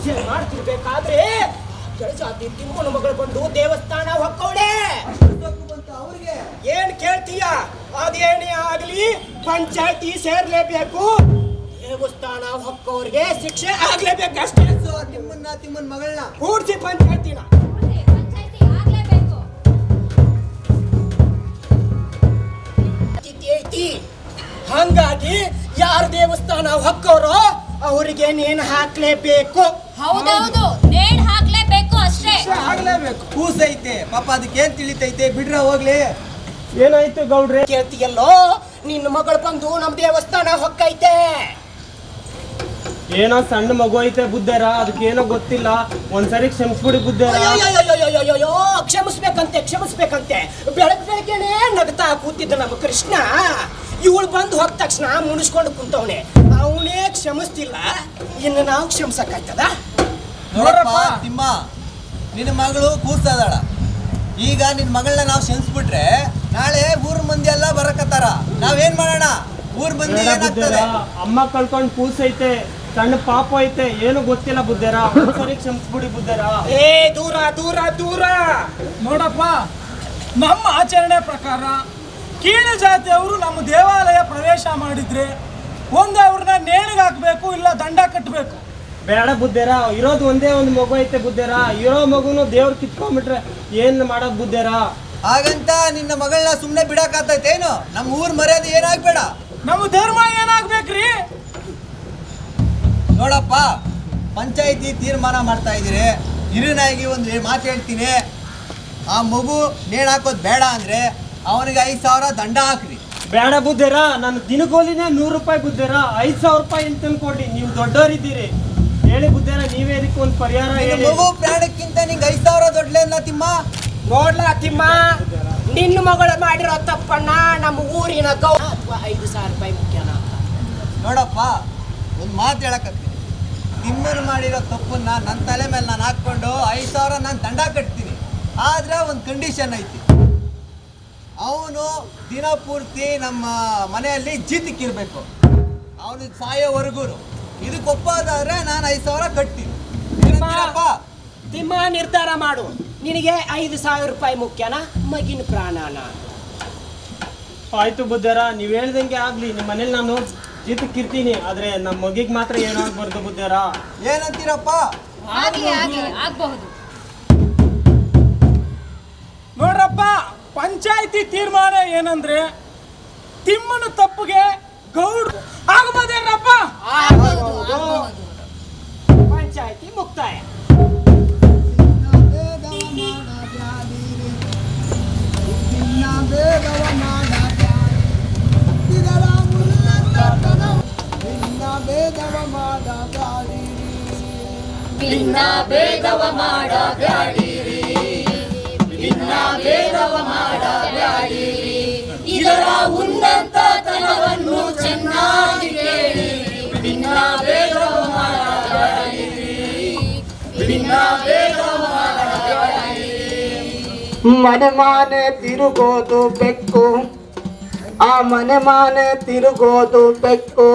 ಪೂಜೆ ಮಾಡ್ತಿರ್ಬೇಕಾದ್ರೆ ಕೆಳಜಾತಿ ತಿಮ್ಮನ ಮಗಳು ಬಂದು ದೇವಸ್ಥಾನ ಹೊಕ್ಕವಳೆ. ಏನ್ ಕೇಳ್ತೀಯ? ಅದೇನೇ ಆಗ್ಲಿ ಪಂಚಾಯತಿ ಸೇರ್ಲೇಬೇಕು. ದೇವಸ್ಥಾನ ಹೊಕ್ಕವ್ರಿಗೆ ಶಿಕ್ಷೆ ಆಗ್ಲೇಬೇಕಷ್ಟೇ. ತಿಮ್ಮನ್ ಮಗಳನ್ನ ಕೂಡ್ಸಿ ಪಂಚಾಯತಿನ ಐತಿ. ಹಂಗಾಗಿ ಯಾರ ದೇವಸ್ಥಾನ ಹೊಕ್ಕವ್ರೋ ಅವರಿಗೆ ನೇಣು ಹಾಕ್ಲೇಬೇಕು. ಹೌದೌದು, ನೇಣು ಹಾಕ್ಲೇಬೇಕು ಅಷ್ಟೇ. ಆಗ್ಲೇಬೇಕು. ಕೂಸೈತೆ ಪಾಪ, ಅದಕ್ಕೆ ಏನ್ ತಿಳಿತೈತೆ, ಬಿಡ್ರ ಹೋಗ್ಲಿ. ಏನಾಯ್ತು ಗೌಡ್ರೆ? ಕೇಳ್ತೀಯಲ್ಲೋ, ನಿನ್ನ ಮಗಳು ಬಂದು ನಮ್ ದೇವಸ್ಥಾನ ಹೊಕ್ಕೈತೆ. ಏನೋ ಸಣ್ಣ ಮಗು ಐತೆ ಬುದ್ಧರ, ಅದಕ್ಕೇನೋ ಗೊತ್ತಿಲ್ಲ. ಒಂದ್ಸರಿ ಕ್ಷಮಿಸ್ಬಿಡಿ ಬುದ್ಧರ. ಅಯ್ಯೋ, ಕ್ಷಮಿಸ್ಬೇಕಂತೆ. ಬೆಳಗ್ಗೆನೆ ನಗ್ತಾ ಕೂತಿದ್ದ ನಮ್ಮ ಕೃಷ್ಣ ಇವಳು ಬಂದು ಹೋದ ತಕ್ಷಣ ಮುಣಿಸ್ಕೊಂಡು ಕುಂತವನೆ. ಅವನೇ ಕ್ಷಮಿಸ್ತಿಲ್ಲ, ಇನ್ನು ನಾವು ಕ್ಷಮಿಸಕ್ಕಾಯ್ತದ? ನೋಡಪ್ಪ ತಿಮ್ಮ, ನಿನ್ನ ಮಗಳು ಕೂಸ್ತದಾಳ. ಈಗ ನಿನ್ನ ಮಗಳನ್ನ ನಾವು ಕ್ಷಮಿಸ್ಬಿಟ್ರೆ ನಾಳೆ ಊರ್ ಮಂದಿ ಎಲ್ಲ ಬರಕತ್ತಾರ. ನಾವೇನ್ ಮಾಡೋಣ? ಊರ್ ಮಂದಿ ಏನಾಗ್ತದೆ? ಅಮ್ಮ ಕಳ್ಕೊಂಡ್ ಕೂಸೈತೆ, ಸಣ್ಣ ಪಾಪ ಐತೆ, ಏನು ಗೊತ್ತಿಲ್ಲ ಬುದ್ಧರ. ಒಂದ್ಸರಿ ಕ್ಷಮಿಸ್ಬಿಡಿ ಬುದ್ಧರ. ಏ ದೂರ ದೂರ ದೂರ. ನೋಡಪ್ಪ, ನಮ್ಮ ಆಚರಣೆ ಪ್ರಕಾರ ಕೀಳು ಜಾತಿಯವರು ನಮ್ಮ ದೇವಾಲಯ ಪ್ರವೇಶ ಮಾಡಿದ್ರೆ ಒಂದು ಅವ್ರನ್ನ ನೇಣಿಗೆ ಹಾಕ್ಬೇಕು, ಇಲ್ಲ ದಂಡ ಕಟ್ಟಬೇಕು. ಬೇಡ ಬುದ್ಧರ, ಇರೋದು ಒಂದೇ ಒಂದು ಮಗು ಐತೆ ಬುದ್ಧರ. ಇರೋ ಮಗುನು ದೇವ್ರು ಕಿತ್ಕೊಂಡ್ಬಿಟ್ರೆ ಏನ್ ಮಾಡೋದ್ ಬುದ್ಧರ? ಹಾಗಂತ ನಿನ್ನ ಮಗಳನ್ನ ಸುಮ್ನೆ ಬಿಡಕಾತೈತೇನು? ನಮ್ಮ ಊರ್ ಮರ್ಯಾದೆ ಏನಾಗ್ಬೇಡ. ನಮ್ಮ ಧರ್ಮ ಏನಾಗ್ಬೇಕ್ರಿ? ನೋಡಪ್ಪ, ಪಂಚಾಯಿತಿ ತೀರ್ಮಾನ ಮಾಡ್ತಾ ಇದ್ದೀರಿ. ಹಿರಿನಾಗಿ ಒಂದು ಮಾತು ಹೇಳ್ತೀನಿ, ಆ ಮಗು ನೇಣು ಹಾಕೋದು ಬೇಡ ಅಂದ್ರೆ ಅವನಿಗೆ 5,000 ದಂಡ ಹಾಕ್ರಿ. ಬೇಡ ಬುದ್ಧರ, ನನ್ನ ದಿನಗೂಲಿನೇ 100 ರೂಪಾಯಿ ಬುದ್ಧರ. 5,000 ರೂಪಾಯಿ ಅಂತ ಕೊಡಿ, ನೀವು ದೊಡ್ಡವರಿದ್ದೀರಿ. ಹೇಳಿ ಬುದ್ಧರ, ನೀವೇ ಇದಕ್ಕೆ ಒಂದು ಪರಿಹಾರ ಹೇಳಿ. ಮಗು ಪ್ರಾಣಕ್ಕಿಂತ ನಿಂಗೆ 5,000 ದೊಡ್ಡಲೇನ ತಿಮ್ಮ? ನೋಡ್ಲಾ ತಿಮ್ಮ, ನಿನ್ನ ಮಗಳು ಮಾಡಿರೋ ತಪ್ಪಣ್ಣ ನಮ್ಮ ಊರಿನ ಗೌ 5,000 ರೂಪಾಯಿ ಮುಖ್ಯನ. ನೋಡಪ್ಪ, ಒಂದು ಮಾತು ಹೇಳಕತ್ತೀನಿ. ತಿಮ್ಮರು ಮಾಡಿರೋ ತಪ್ಪನ್ನ ನನ್ನ ತಲೆ ಮೇಲೆ ನಾನು ಹಾಕ್ಕೊಂಡು 5,000 ನಾನು ದಂಡ ಕಟ್ತೀನಿ. ಆದ್ರೆ ಒಂದು ಕಂಡೀಷನ್ ಐತಿ, ಅವನು ದಿನ ಪೂರ್ತಿ ನಮ್ಮ ಮನೆಯಲ್ಲಿ ಜೀತಕ್ಕಿರ್ಬೇಕು. ಅವನು ಸಾಯೋವರೆಗೂ. ಇದಕ್ಕೆ ಒಪ್ಪಾದಾದ್ರೆ ನಾನು 5,000 ಕಟ್ತೀನಿ. ತಿಮ್ಮ, ನಿರ್ಧಾರ ಮಾಡು. ನಿನಗೆ 5,000 ರೂಪಾಯಿ ಮುಖ್ಯನ, ಮಗಿನ ಪ್ರಾಣನ? ಆಯ್ತು ಬುದ್ಧರ, ನೀವ್ ಹೇಳ್ದಂಗೆ ಆಗ್ಲಿ. ನಿಮ್ಮ ಮನೇಲಿ ನಾನು ಜೀತಕ್ಕಿರ್ತೀನಿ, ಆದ್ರೆ ನಮ್ಮ ಮಗಿಗೆ ಮಾತ್ರ ಏನಾಗ್ಬಾರ್ದು ಬುದ್ಧರ. ಏನಂತೀರಪ್ಪ? ಆಗ್ಬಹುದು. ನೋಡ್ರಪ್ಪ, ಪಂಚಾಯಿತಿ ತೀರ್ಮಾನ ಏನಂದ್ರೆ ತಿಮ್ಮನ ತಪ್ಪಿಗೆ ಗೌಡ್ರು ಆಗಬಹುದೇನಪ್ಪ? ಪಂಚಾಯಿತಿ ಮುಕ್ತಾಯ. ಭಿನ್ನ ಭೇದವ ಮಾಡಬ್ಯಾಡಿರಿ, ಭಿನ್ನ ಭೇದವ ಮಾಡಬ್ಯಾಡಿರಿ. ಇದರ ಉನ್ನತತನವನ್ನು ಚೆನ್ನಾಗಿ ಕೇಳಿ. ಭಿನ್ನ ಭೇದವ ಮಾಡಬ್ಯಾಡಿರಿ, ಭಿನ್ನ ಭೇದವ ಮಾಡಬ್ಯಾಡಿರಿ. ಮನೆ ಮಾನೆ ತಿರುಗೋದು ಬೆಕ್ಕು, ಆ ಮನೆ ಮಾನೆ ತಿರುಗೋದು ಬೆಕ್ಕು.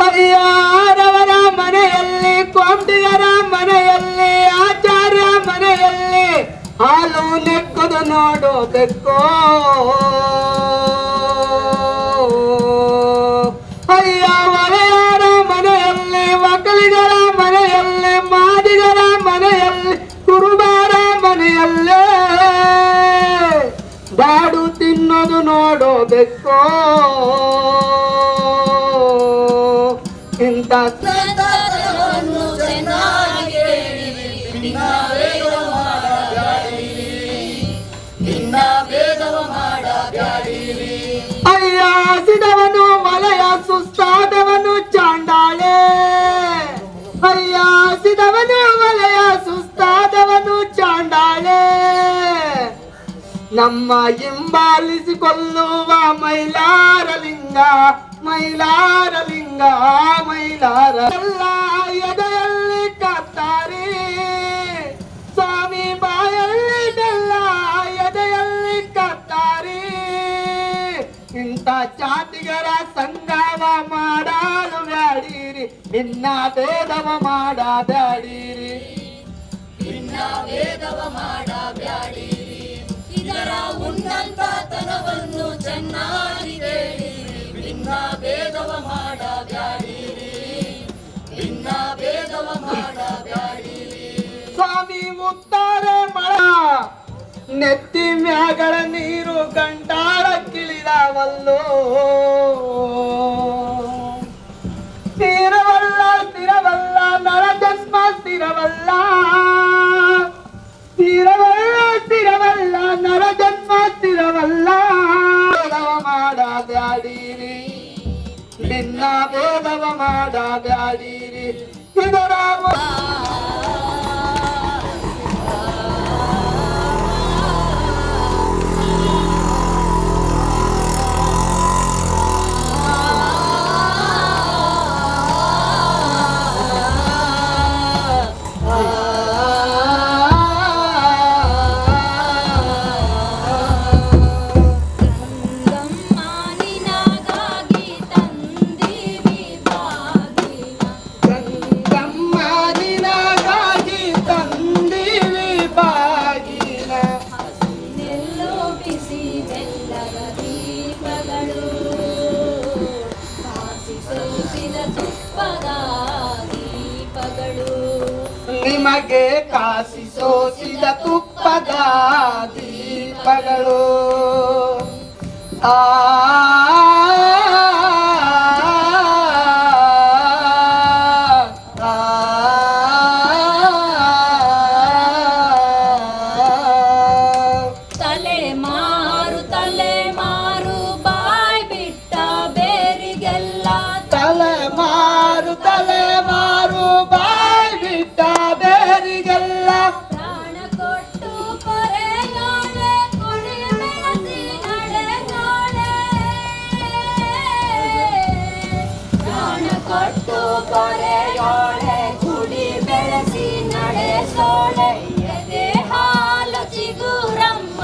ಪರಿಯಾರವರ ಮನೆಯಲ್ಲಿ, ಕೊಂಡಿಗರ ಮನೆಯಲ್ಲಿ, ಆಚಾರ್ಯ ಮನೆಯಲ್ಲಿ ಹಾಲು ನೆಕ್ಕದು ನೋಡು ಬೆಕ್ಕು. ಅಯ್ಯ ಒಲೆಯಾರ ಮನೆಯಲ್ಲಿ, ಒಕ್ಕಲಿಗರ ಮನೆಯಲ್ಲಿ, ಮಾದಿಗರ ಮನೆಯಲ್ಲಿ, ಕುರುಬಾರ ಮನೆಯಲ್ಲೇ ಬಾಡು ತಿನ್ನೋದು ನೋಡು ಬೆಕ್ಕು. ಇಂಥ ಉನ್ನತತನವನ್ನು ಚೆನ್ನಾಗಿ ಕೇಳಿರಿ. ಭಿನ್ನ ಭೇದವ ಮಾಡಬ್ಯಾಡಿರಿ, ಭಿನ್ನ ಭೇದವ ಮಾಡಬ್ಯಾಡಿರಿ. ಅಯ್ಯ ಹಸಿದವನು ವಲಯ, ಸುಸ್ತಾದವನು ಚಾಂಡಾಳೆ. ಅಯ್ಯ ಹಸಿದವನು ವಲಯ, ಸುಸ್ತಾದವನು ಚಾಂಡಾಳೆ. ನಮ್ಮ ಹಿಂಬಾಲಿಸಿಕೊಳ್ಳುವ ಮೈಲಾರಲಿಂಗ, ಮೈಲಾರಲಿಂಗ, ಮೈಲಾರ ಎಲ್ಲ ಎದೆಯಲ್ಲಿ ಕತ್ತಾರೆ. ಸ್ವಾಮಿ ಬಾಯಲ್ಲಿ ಬೆಲ್ಲ ಎದೆಯಲ್ಲಿ ಕತ್ತಾರೆ. ಇಂಥ ಜಾತಿಗರ ಸಂಗಮ ಮಾಡಲು ಬ್ಯಾಡಿರಿ, ಭಿನ್ನ ಭೇದವ ಮಾಡಬ್ಯಾಡಿರಿ ಭಿನ್ನ ಭೇದವ ಮಾಡಬ್ಯಾಡಿರಿ ಇದರ ಉನ್ನತತನವನ್ನು ಚೆನ್ನಾಗಿ ಕೇಳಿರಿ ಭಿನ್ನ ಭೇದವ ಮಾಡಬ್ಯಾಡಿರಿ ಭಿನ್ನ ಭೇದವ ಮಾಡಬ್ಯಾಡಿರಿ ಸ್ವಾಮಿ ಮುತ್ತಾರೆ ಮಳ ನೆತ್ತಿ ಮ್ಯಾಗಳ ನೀರು ಗಂಟಾಳ ಕಿಳಿದವಲ್ಲೋ ಸ್ಥಿರವಲ್ಲ ಸ್ಥಿರವಲ್ಲ ನರ ಜನ್ಮ ಸ್ಥಿರವಲ್ಲ ಸ್ಥಿರವಲ್ಲ ಸ್ಥಿರವಲ್ಲ ನರ ಜನ್ಮ ಸ್ಥಿರವಲ್ಲ ಭೇದವ ಮಾಡಬ್ಯಾಡಿರಿ ಭಿನ್ನ ಭೇದವ ಮಾಡಬ್ಯಾಡಿರಿ ಇದರ ನಿಮಗೆ ಕಾಸಿ ಸೋಸಿದ ತುಪ್ಪದ ದೀಪಗಳು ಆ ತಲೆಮಾರು ಬಾಯ್ ಬಿಟ್ಟ ಬೇರಿಗೆಲ್ಲ ತಲೆಮಾರು ಬಾಯ್ ಬಿಟ್ಟ ಬೇರಿಗೆಲ್ಲ ಪ್ರಾಣ ಕೊಟ್ಟು ಪರೆಯೋಳೆ ಕುಡಿ ಬೆಳೆಸಿ ನಡೆಯೋಳೆ ಪ್ರಾಣ ಕೊಟ್ಟು ಪರೆಯೋಳೆ ಕುಡಿ ಬೆಳೆಸಿ ನಡೆಸೋಳೆ ಎದೆ ಹಾಲು ಚಿಗುರಮ್ಮ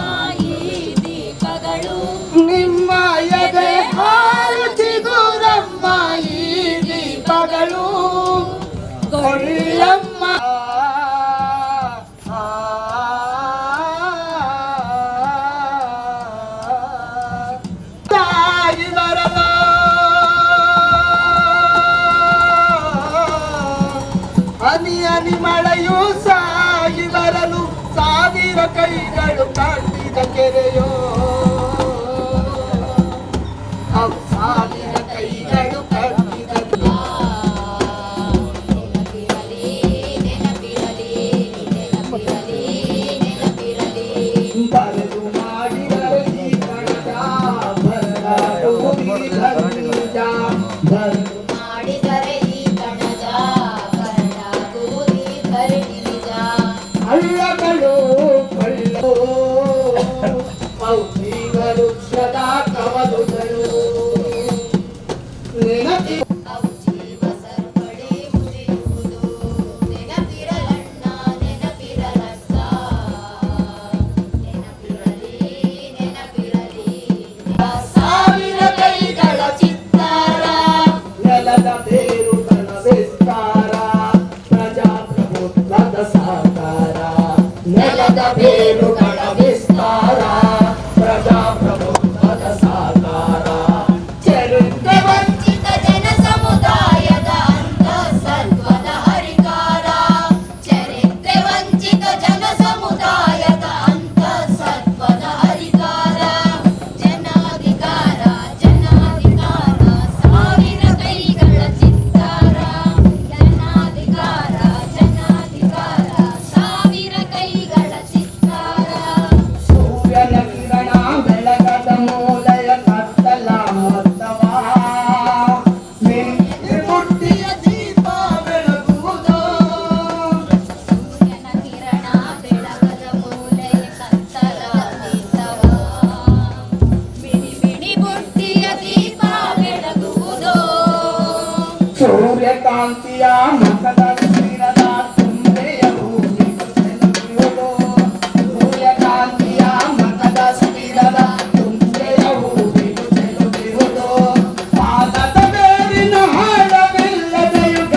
ಈ ದೀಪಗಳು ನಿಮ್ಮ ಎದೆ ಹಾಲು ಚಿಗುರಮ್ಮ ಈ ದೀಪಗಳು ಕೊಳ್ಳಮ್ಮ ತಾಯಿ ಬರಲ ಹನಿ ಹನಿ ಮಳೆಯೂ ಸಾಗಿ ಬರಲು ಸಾವಿರ ಕೈಗಳು ಕಟ್ಟಿದ ಕೆರೆಯೋ ಅವು ಸಾವಿರ ಕೈಗಳು ಕಟ್ಟಿದ ಬರೆದು ಮಾಡಿದರೆ ಈ ಕಣಜ ಬರಲಾಡುವುದಿ ಧನುಜ ಬರೆದು ಮಾಡಿದರೆ ಈ ಕಣಜ ಬರಲಾಗುವುದಿ ಧರಣಿ ನಿಜ ಹಳ್ಳಗಳು ಕೊಳ್ಳೋ ಮೌಖಿಗಳು ಸದಾ ಕವಲುಗಳು ನೆನಪಿ ಅವು ಜೀವ ಸರಪಳಿ ಮುರಿಯುವುದು ನೆನಪಿರಲಣ್ಣ ನೆನಪಿರಲಕ್ಕ ನೆನಪಿರಲಿ ಸಾವಿರ ಕೈಗಳ ಚಿತ್ತಾರ ನೆಲದ ಬೇರುಗಳ ವಿಸ್ತಾರ ಪ್ರಜಾಪ್ರಭುತ್ವದ ಸಾಕಾರ ನೆಲದ ಬೇರುಗಳ ವಿಸ್ತಾರ ಪ್ರಜಾಪ್ರಭುತ್ವದ ಸಾಕಾರ ಚರಿತ್ರೆ ವಂಚಿತ ಜನ ಸಮುದಾಯದ ಅಂತಃಸತ್ವದ ಹರಿಕಾರ ಚರಿತ್ರೆ ವಂಚಿತ ಜನ ಸಮುದಾಯದ ಅಂತಃಸತ್ವದ ಹರಿಕಾರ ಜನಾಧಿಕಾರ ಜನಾಧಿಕಾರ ಸಾವಿರ ಕೈಗಳ ಚಿತ್ತಾರ ಜನಾಧಿಕಾರ ಜನಾಧಿಕಾರ ಸಾವಿರ ಕೈಗಳ ಚಿತ್ತಾರ ಸೂರ್ಯನ ಕಿರಣ ಬೆಳಗದ ಮೂಲೆಯ ಕತ್ತಲ ಮೊತ್ತವಾ ಮಿಂಚು ಬುಟ್ಟಿಯ ದೀಪ ಬೆಳಗುವುದೋ ಸೂರ್ಯನ ಕಿರಣ ಬೆಳಗದ ಮೂಲೆಯ ಕತ್ತಲ ದೀಪವ ಬಿಡಿ ಬಿಡಿ ಬುಟ್ಟಿಯ ದೀಪ ಬೆಳಗುವುದೋ ಸೂರ್ಯಕಾಂತಿಯ ಮುಖದ ಸ್ಥಿರದ ತುಂಬೆಯ ಹೂವಿನ ಚೆಲುವುದು ಸೂರ್ಯಕಾಂತಿಯ ಮುಖದ ಸ್ಥಿರದ ತುಂಬೆಯ ಹೂವಿನ ಚೆಲುವುದು ಪಾದದ ಬೇರಿನ ಹಾಡವಿಲ್ಲದ ಯುಗ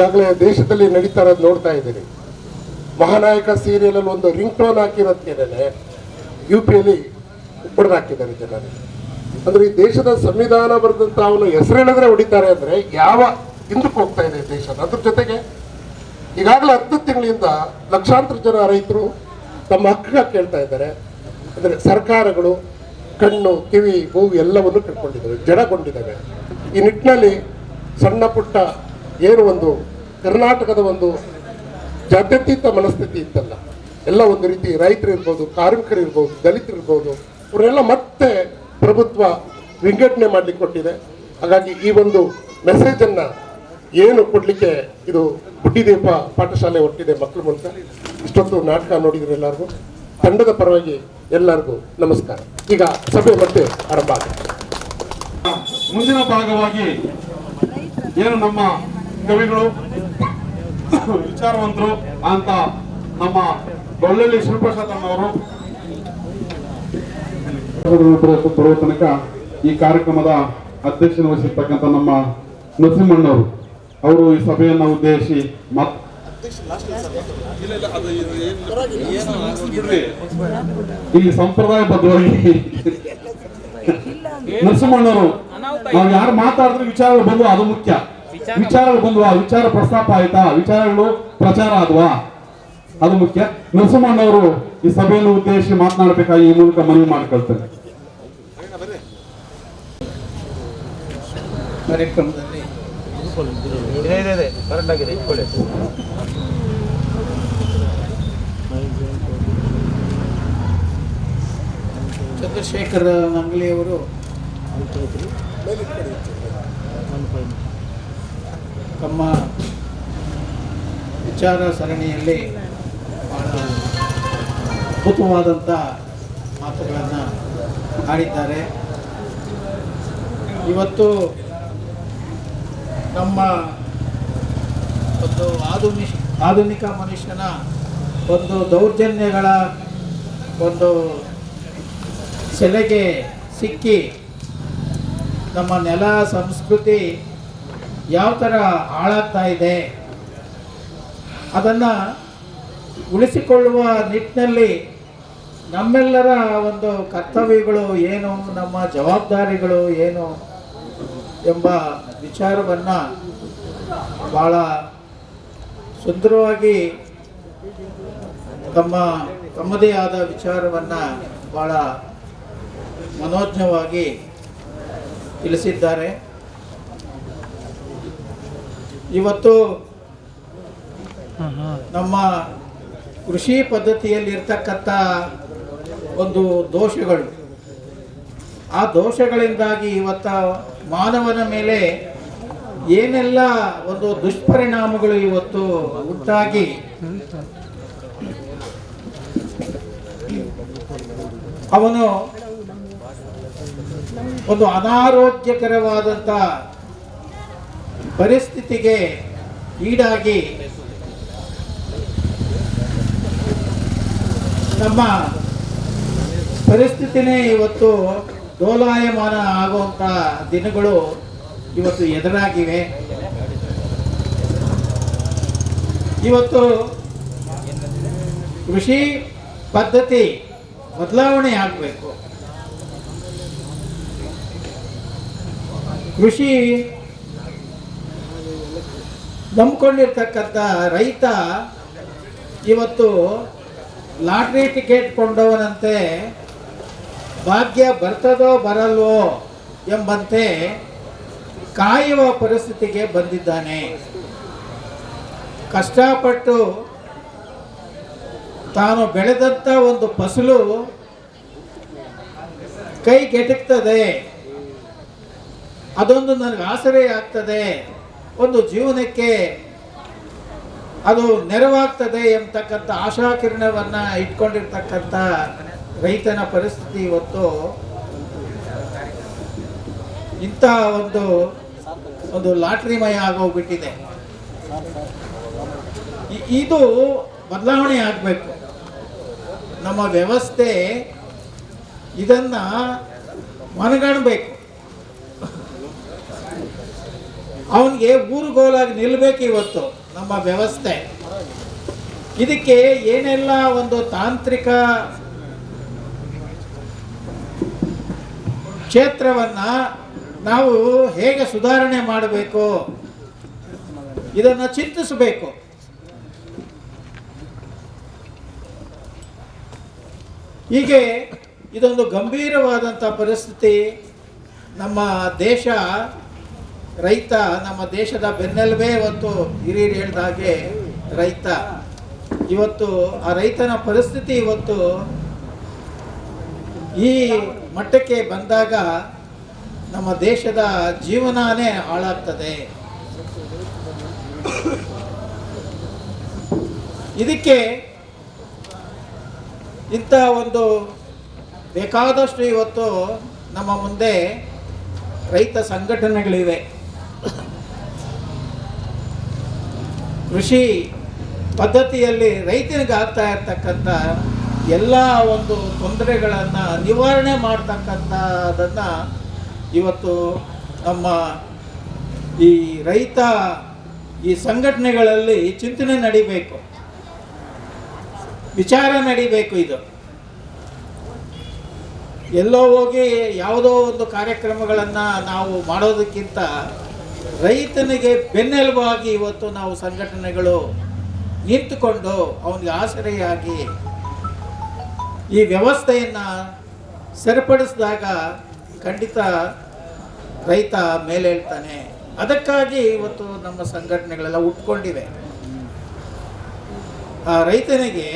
ಈಗಾಗಲೇ ದೇಶದಲ್ಲಿ ನಡೀತಾ ಇರೋದು ನೋಡ್ತಾ ಇದ್ದೀರಿ. ಮಹಾನಾಯಕ ಸೀರಿಯಲಲ್ಲಿ ಒಂದು ರಿಂಗ್ ಟೋನ್ ಹಾಕಿರೋದಕ್ಕೇನೆ UPಯಲ್ಲಿ ಹೊಡೆದಾಕಿದ್ದಾರೆ ಜನರು. ಅಂದ್ರೆ ಈ ದೇಶದ ಸಂವಿಧಾನ ಬರೆದಂತ ಅವನು ಹೆಸರೇಳಿದ್ರೆ ಹೊಡಿತಾರೆ ಅಂದ್ರೆ ಯಾವ ಹಿಂದಕ್ಕೆ ಹೋಗ್ತಾ ಇದೆ ದೇಶ. ಅದ್ರ ಜೊತೆಗೆ ಈಗಾಗಲೇ 10 ತಿಂಗಳಿಂದ ಲಕ್ಷಾಂತರ ಜನ ರೈತರು ತಮ್ಮ ಹಕ್ಕ ಕೇಳ್ತಾ ಇದ್ದಾರೆ. ಅಂದರೆ ಸರ್ಕಾರಗಳು ಕಣ್ಣು ಕಿವಿ ಮೂಗು ಎಲ್ಲವನ್ನು ಕಳ್ಕೊಂಡಿದ್ದಾವೆ, ಜಡಗೊಂಡಿದ್ದಾವೆ. ಈ ನಿಟ್ಟಿನಲ್ಲಿ ಸಣ್ಣ ಪುಟ್ಟ ಏನು ಒಂದು ಕರ್ನಾಟಕದ ಒಂದು ಜಾತ್ಯತೀತ ಮನಸ್ಥಿತಿ ಇತ್ತಲ್ಲ, ಎಲ್ಲ ಒಂದು ರೀತಿ ರೈತರು ಇರ್ಬೋದು, ಕಾರ್ಮಿಕರು ಇರ್ಬೋದು, ದಲಿತರು ಇರ್ಬೋದು, ಅವರೆಲ್ಲ ಮತ್ತೆ ಪ್ರಭುತ್ವ ವಿಂಗಡಣೆ ಮಾಡಲಿಕ್ಕೆ ಕೊಟ್ಟಿದೆ. ಹಾಗಾಗಿ ಈ ಒಂದು ಮೆಸೇಜನ್ನು ಏನು ಕೊಡಲಿಕ್ಕೆ ಇದು ಬುಡ್ಡಿದೀಪ ಪಾಠಶಾಲೆ ಹೊರಟಿದೆ ಮಕ್ಕಳ ಮೂಲಕ. ಇಷ್ಟೊತ್ತು ನಾಟಕ ನೋಡಿದ್ರೆ ಎಲ್ಲರಿಗೂ ತಂಡದ ಪರವಾಗಿ ಎಲ್ಲರಿಗೂ ನಮಸ್ಕಾರ. ಈಗ ಸಭೆ ಮತ್ತೆ ಆರಂಭ ಆಗುತ್ತೆ. ಮುಂದಿನ ಭಾಗವಾಗಿ ಏನು ನಮ್ಮ ಕವಿಗಳು ವಿಚಾರವಂತರು ಅಂತ ನಮ್ಮ ಗೊಲ್ಲಳ್ಳಿ ಶಿವಪ್ರಸಾದಣ್ಣವರು ಬರುವ ತನಕ ಈ ಕಾರ್ಯಕ್ರಮದ ಅಧ್ಯಕ್ಷತೆ ವಹಿಸಿರ್ತಕ್ಕಂಥ ನಮ್ಮ ನರಸಿಂಹಣ್ಣವರು ಅವರು ಈ ಸಭೆಯನ್ನು ಉದ್ದೇಶಿಸಿ ಇಲ್ಲಿ ಸಂಪ್ರದಾಯಬದ್ಧವಾಗಿ ನರಸಿಂಹಣ್ಣವರು ನಾವು ಯಾರು ಮಾತಾಡಿದ್ರೆ ವಿಚಾರಗಳು ಬಂದ್ವಾ ಅದು ಮುಖ್ಯ. ವಿಚಾರಗಳು ಬಂದ್ವಾ, ವಿಚಾರ ಪ್ರಸ್ತಾಪ ಆಯ್ತಾ, ವಿಚಾರಗಳು ಪ್ರಚಾರ ಆದ್ವಾ ಅದು ಮುಖ್ಯ. ನರಸಿಂಹಣ್ಣವರು ಈ ಸಭೆಯನ್ನು ಉದ್ದೇಶಿಸಿ ಮಾತನಾಡಬೇಕಾಗಿ ಈ ಮೂಲಕ ಮನವಿ ಮಾಡಿಕೊಳ್ತಾರೆ. ಕಾರ್ಯಕ್ರಮದಲ್ಲಿ ಚಂದ್ರಶೇಖರ ಮಂಗಲಿಯವರು ತಮ್ಮ ವಿಚಾರ ಸರಣಿಯಲ್ಲಿ ಬಹಳ ಅದ್ಭುತವಾದಂಥ ಮಾತುಗಳನ್ನು ಆಡಿದ್ದಾರೆ. ಇವತ್ತು ನಮ್ಮ ಒಂದು ಆಧುನಿಕ ಮನುಷ್ಯನ ಒಂದು ದೌರ್ಜನ್ಯಗಳ ಒಂದು ಸೆಲೆಗೆ ಸಿಕ್ಕಿ ನಮ್ಮ ನೆಲ ಸಂಸ್ಕೃತಿ ಯಾವ ಥರ ಹಾಳಾಗ್ತಾ ಇದೆ ಅದನ್ನು ಉಳಿಸಿಕೊಳ್ಳುವ ನಿಟ್ಟಿನಲ್ಲಿ ನಮ್ಮೆಲ್ಲರ ಒಂದು ಕರ್ತವ್ಯಗಳು ಏನು, ನಮ್ಮ ಜವಾಬ್ದಾರಿಗಳು ಏನು ಎಂಬ ವಿಚಾರವನ್ನು ಭಾಳ ಸುಂದರವಾಗಿ ತಮ್ಮದೇ ಆದ ವಿಚಾರವನ್ನು ಭಾಳ ಮನೋಜ್ಞವಾಗಿ ತಿಳಿಸಿದ್ದಾರೆ. ಇವತ್ತು ನಮ್ಮ ಕೃಷಿ ಪದ್ಧತಿಯಲ್ಲಿರ್ತಕ್ಕಂಥ ಒಂದು ದೋಷಗಳು, ಆ ದೋಷಗಳಿಂದಾಗಿ ಇವತ್ತು ಮಾನವನ ಮೇಲೆ ಏನೆಲ್ಲ ಒಂದು ದುಷ್ಪರಿಣಾಮಗಳು ಇವತ್ತು ಉಂಟಾಗಿ ಅವನು ಒಂದು ಅನಾರೋಗ್ಯಕರವಾದಂಥ ಪರಿಸ್ಥಿತಿಗೆ ಈಡಾಗಿ ನಮ್ಮ ಪರಿಸ್ಥಿತಿನೇ ಇವತ್ತು ಡೋಲಾಯಮಾನ ಆಗುವಂಥ ದಿನಗಳು ಇವತ್ತು ಎದುರಾಗಿವೆ. ಇವತ್ತು ಕೃಷಿ ಪದ್ಧತಿ ಬದಲಾವಣೆ ಆಗಬೇಕು. ಕೃಷಿ ನಂಬಿಕೊಂಡಿರ್ತಕ್ಕಂಥ ರೈತ ಇವತ್ತು ಲಾಟ್ರಿ ಟಿಕೆಟ್ ಕೊಂಡವನಂತೆ ಭಾಗ್ಯ ಬರ್ತದೋ ಬರಲ್ವೋ ಎಂಬಂತೆ ಕಾಯುವ ಪರಿಸ್ಥಿತಿಗೆ ಬಂದಿದ್ದಾನೆ. ಕಷ್ಟಪಟ್ಟು ತಾನು ಬೆಳೆದಂಥ ಒಂದು ಫಸಲು ಕೈಗೆಟಕ್ತದೆ, ಅದೊಂದು ನನಗೆ ಆಸರೆ ಆಗ್ತದೆ, ಒಂದು ಜೀವನಕ್ಕೆ ಅದು ನೆರವಾಗ್ತದೆ ಎಂಬತಕ್ಕಂಥ ಆಶಾಕಿರಣವನ್ನು ಇಟ್ಕೊಂಡಿರ್ತಕ್ಕಂಥ ರೈತನ ಪರಿಸ್ಥಿತಿ ಇವತ್ತು ಇಂಥ ಒಂದು ಲಾಟ್ರಿಮಯ ಆಗೋಗ್ಬಿಟ್ಟಿದೆ. ಇದು ಬದಲಾವಣೆ ಆಗಬೇಕು. ನಮ್ಮ ವ್ಯವಸ್ಥೆ ಇದನ್ನು ಮನಗಾಣಬೇಕು. ಅವನಿಗೆ ಊರುಗೋಲಾಗಿ ನಿಲ್ಲಬೇಕು. ಇವತ್ತು ನಮ್ಮ ವ್ಯವಸ್ಥೆ. ಇದಕ್ಕೆ ಏನೆಲ್ಲ ಒಂದು ತಾಂತ್ರಿಕ ಕ್ಷೇತ್ರವನ್ನ ನಾವು ಹೇಗೆ ಸುಧಾರಣೆ ಮಾಡಬೇಕು ಇದನ್ನು ಚಿಂತಿಸಬೇಕು. ಹೀಗೆ ಇದೊಂದು ಗಂಭೀರವಾದಂಥ ಪರಿಸ್ಥಿತಿ. ನಮ್ಮ ದೇಶ ರೈತ ನಮ್ಮ ದೇಶದ ಬೆನ್ನೆಲುಬೇ. ಇವತ್ತು ಹಿರಿಯರು ಹೇಳಿದ ಹಾಗೆ ರೈತ. ಇವತ್ತು ಆ ರೈತನ ಪರಿಸ್ಥಿತಿ ಇವತ್ತು ಈ ಮಟ್ಟಕ್ಕೆ ಬಂದಾಗ ನಮ್ಮ ದೇಶದ ಜೀವನನೇ ಹಾಳಾಗ್ತದೆ. ಇದಕ್ಕೆ ಇಂಥ ಒಂದು ಬೇಕಾದಷ್ಟು ಇವತ್ತು ನಮ್ಮ ಮುಂದೆ ರೈತ ಸಂಘಟನೆಗಳಿವೆ. ಕೃಷಿ ಪದ್ಧತಿಯಲ್ಲಿ ರೈತನಿಗೆ ಆಗ್ತಾ ಇರ್ತಕ್ಕಂಥ ಎಲ್ಲ ಒಂದು ತೊಂದರೆಗಳನ್ನು ನಿವಾರಣೆ ಮಾಡ್ತಕ್ಕಂಥದ್ದನ್ನು ಇವತ್ತು ನಮ್ಮ ಈ ರೈತ ಈ ಸಂಘಟನೆಗಳಲ್ಲಿ ಚಿಂತನೆ ನಡಿಬೇಕು, ವಿಚಾರ ನಡಿಬೇಕು. ಇದು ಎಲ್ಲೋ ಹೋಗಿ ಯಾವುದೋ ಒಂದು ಕಾರ್ಯಕ್ರಮಗಳನ್ನು ನಾವು ಮಾಡೋದಕ್ಕಿಂತ ರೈತನಿಗೆ ಬೆನ್ನೆಲುಬಾಗಿ ಇವತ್ತು ನಾವು ಸಂಘಟನೆಗಳು ನಿಂತುಕೊಂಡು ಅವನಿಗೆ ಆಸರೆಯಾಗಿ ಈ ವ್ಯವಸ್ಥೆಯನ್ನು ಸರಿಪಡಿಸಿದಾಗ ಖಂಡಿತ ರೈತ ಮೇಲೇಳ್ತಾನೆ. ಅದಕ್ಕಾಗಿ ಇವತ್ತು ನಮ್ಮ ಸಂಘಟನೆಗಳೆಲ್ಲ ಹುಟ್ಕೊಂಡಿವೆ. ಆ ರೈತನಿಗೆ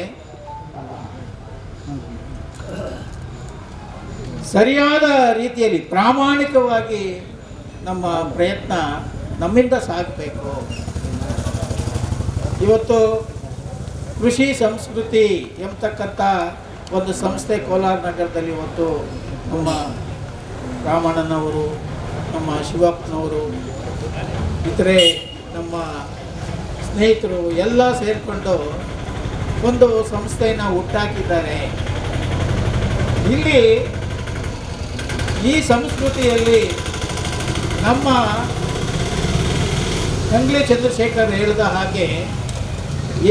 ಸರಿಯಾದ ರೀತಿಯಲ್ಲಿ ಪ್ರಾಮಾಣಿಕವಾಗಿ ನಮ್ಮ ಪ್ರಯತ್ನ ನಮ್ಮಿಂದ ಸಾಗಬೇಕು. ಇವತ್ತು ಕೃಷಿ ಸಂಸ್ಕೃತಿ ಎಂಬತಕ್ಕಂಥ ಒಂದು ಸಂಸ್ಥೆ ಕೋಲಾರ ನಗರದಲ್ಲಿ ಇವತ್ತು ನಮ್ಮ ರಾಮಣ್ಣನವರು, ನಮ್ಮ ಶಿವಪ್ಪನವರು, ಇತರೆ ನಮ್ಮ ಸ್ನೇಹಿತರು ಎಲ್ಲ ಸೇರಿಕೊಂಡು ಒಂದು ಸಂಸ್ಥೆಯನ್ನು ಹುಟ್ಟಾಕಿದ್ದಾರೆ. ಇಲ್ಲಿ ಈ ಸಂಸ್ಕೃತಿಯಲ್ಲಿ ನಮ್ಮ ಕಂಗ್ಲೆ ಚಂದ್ರಶೇಖರ್ ಹೇಳಿದ ಹಾಗೆ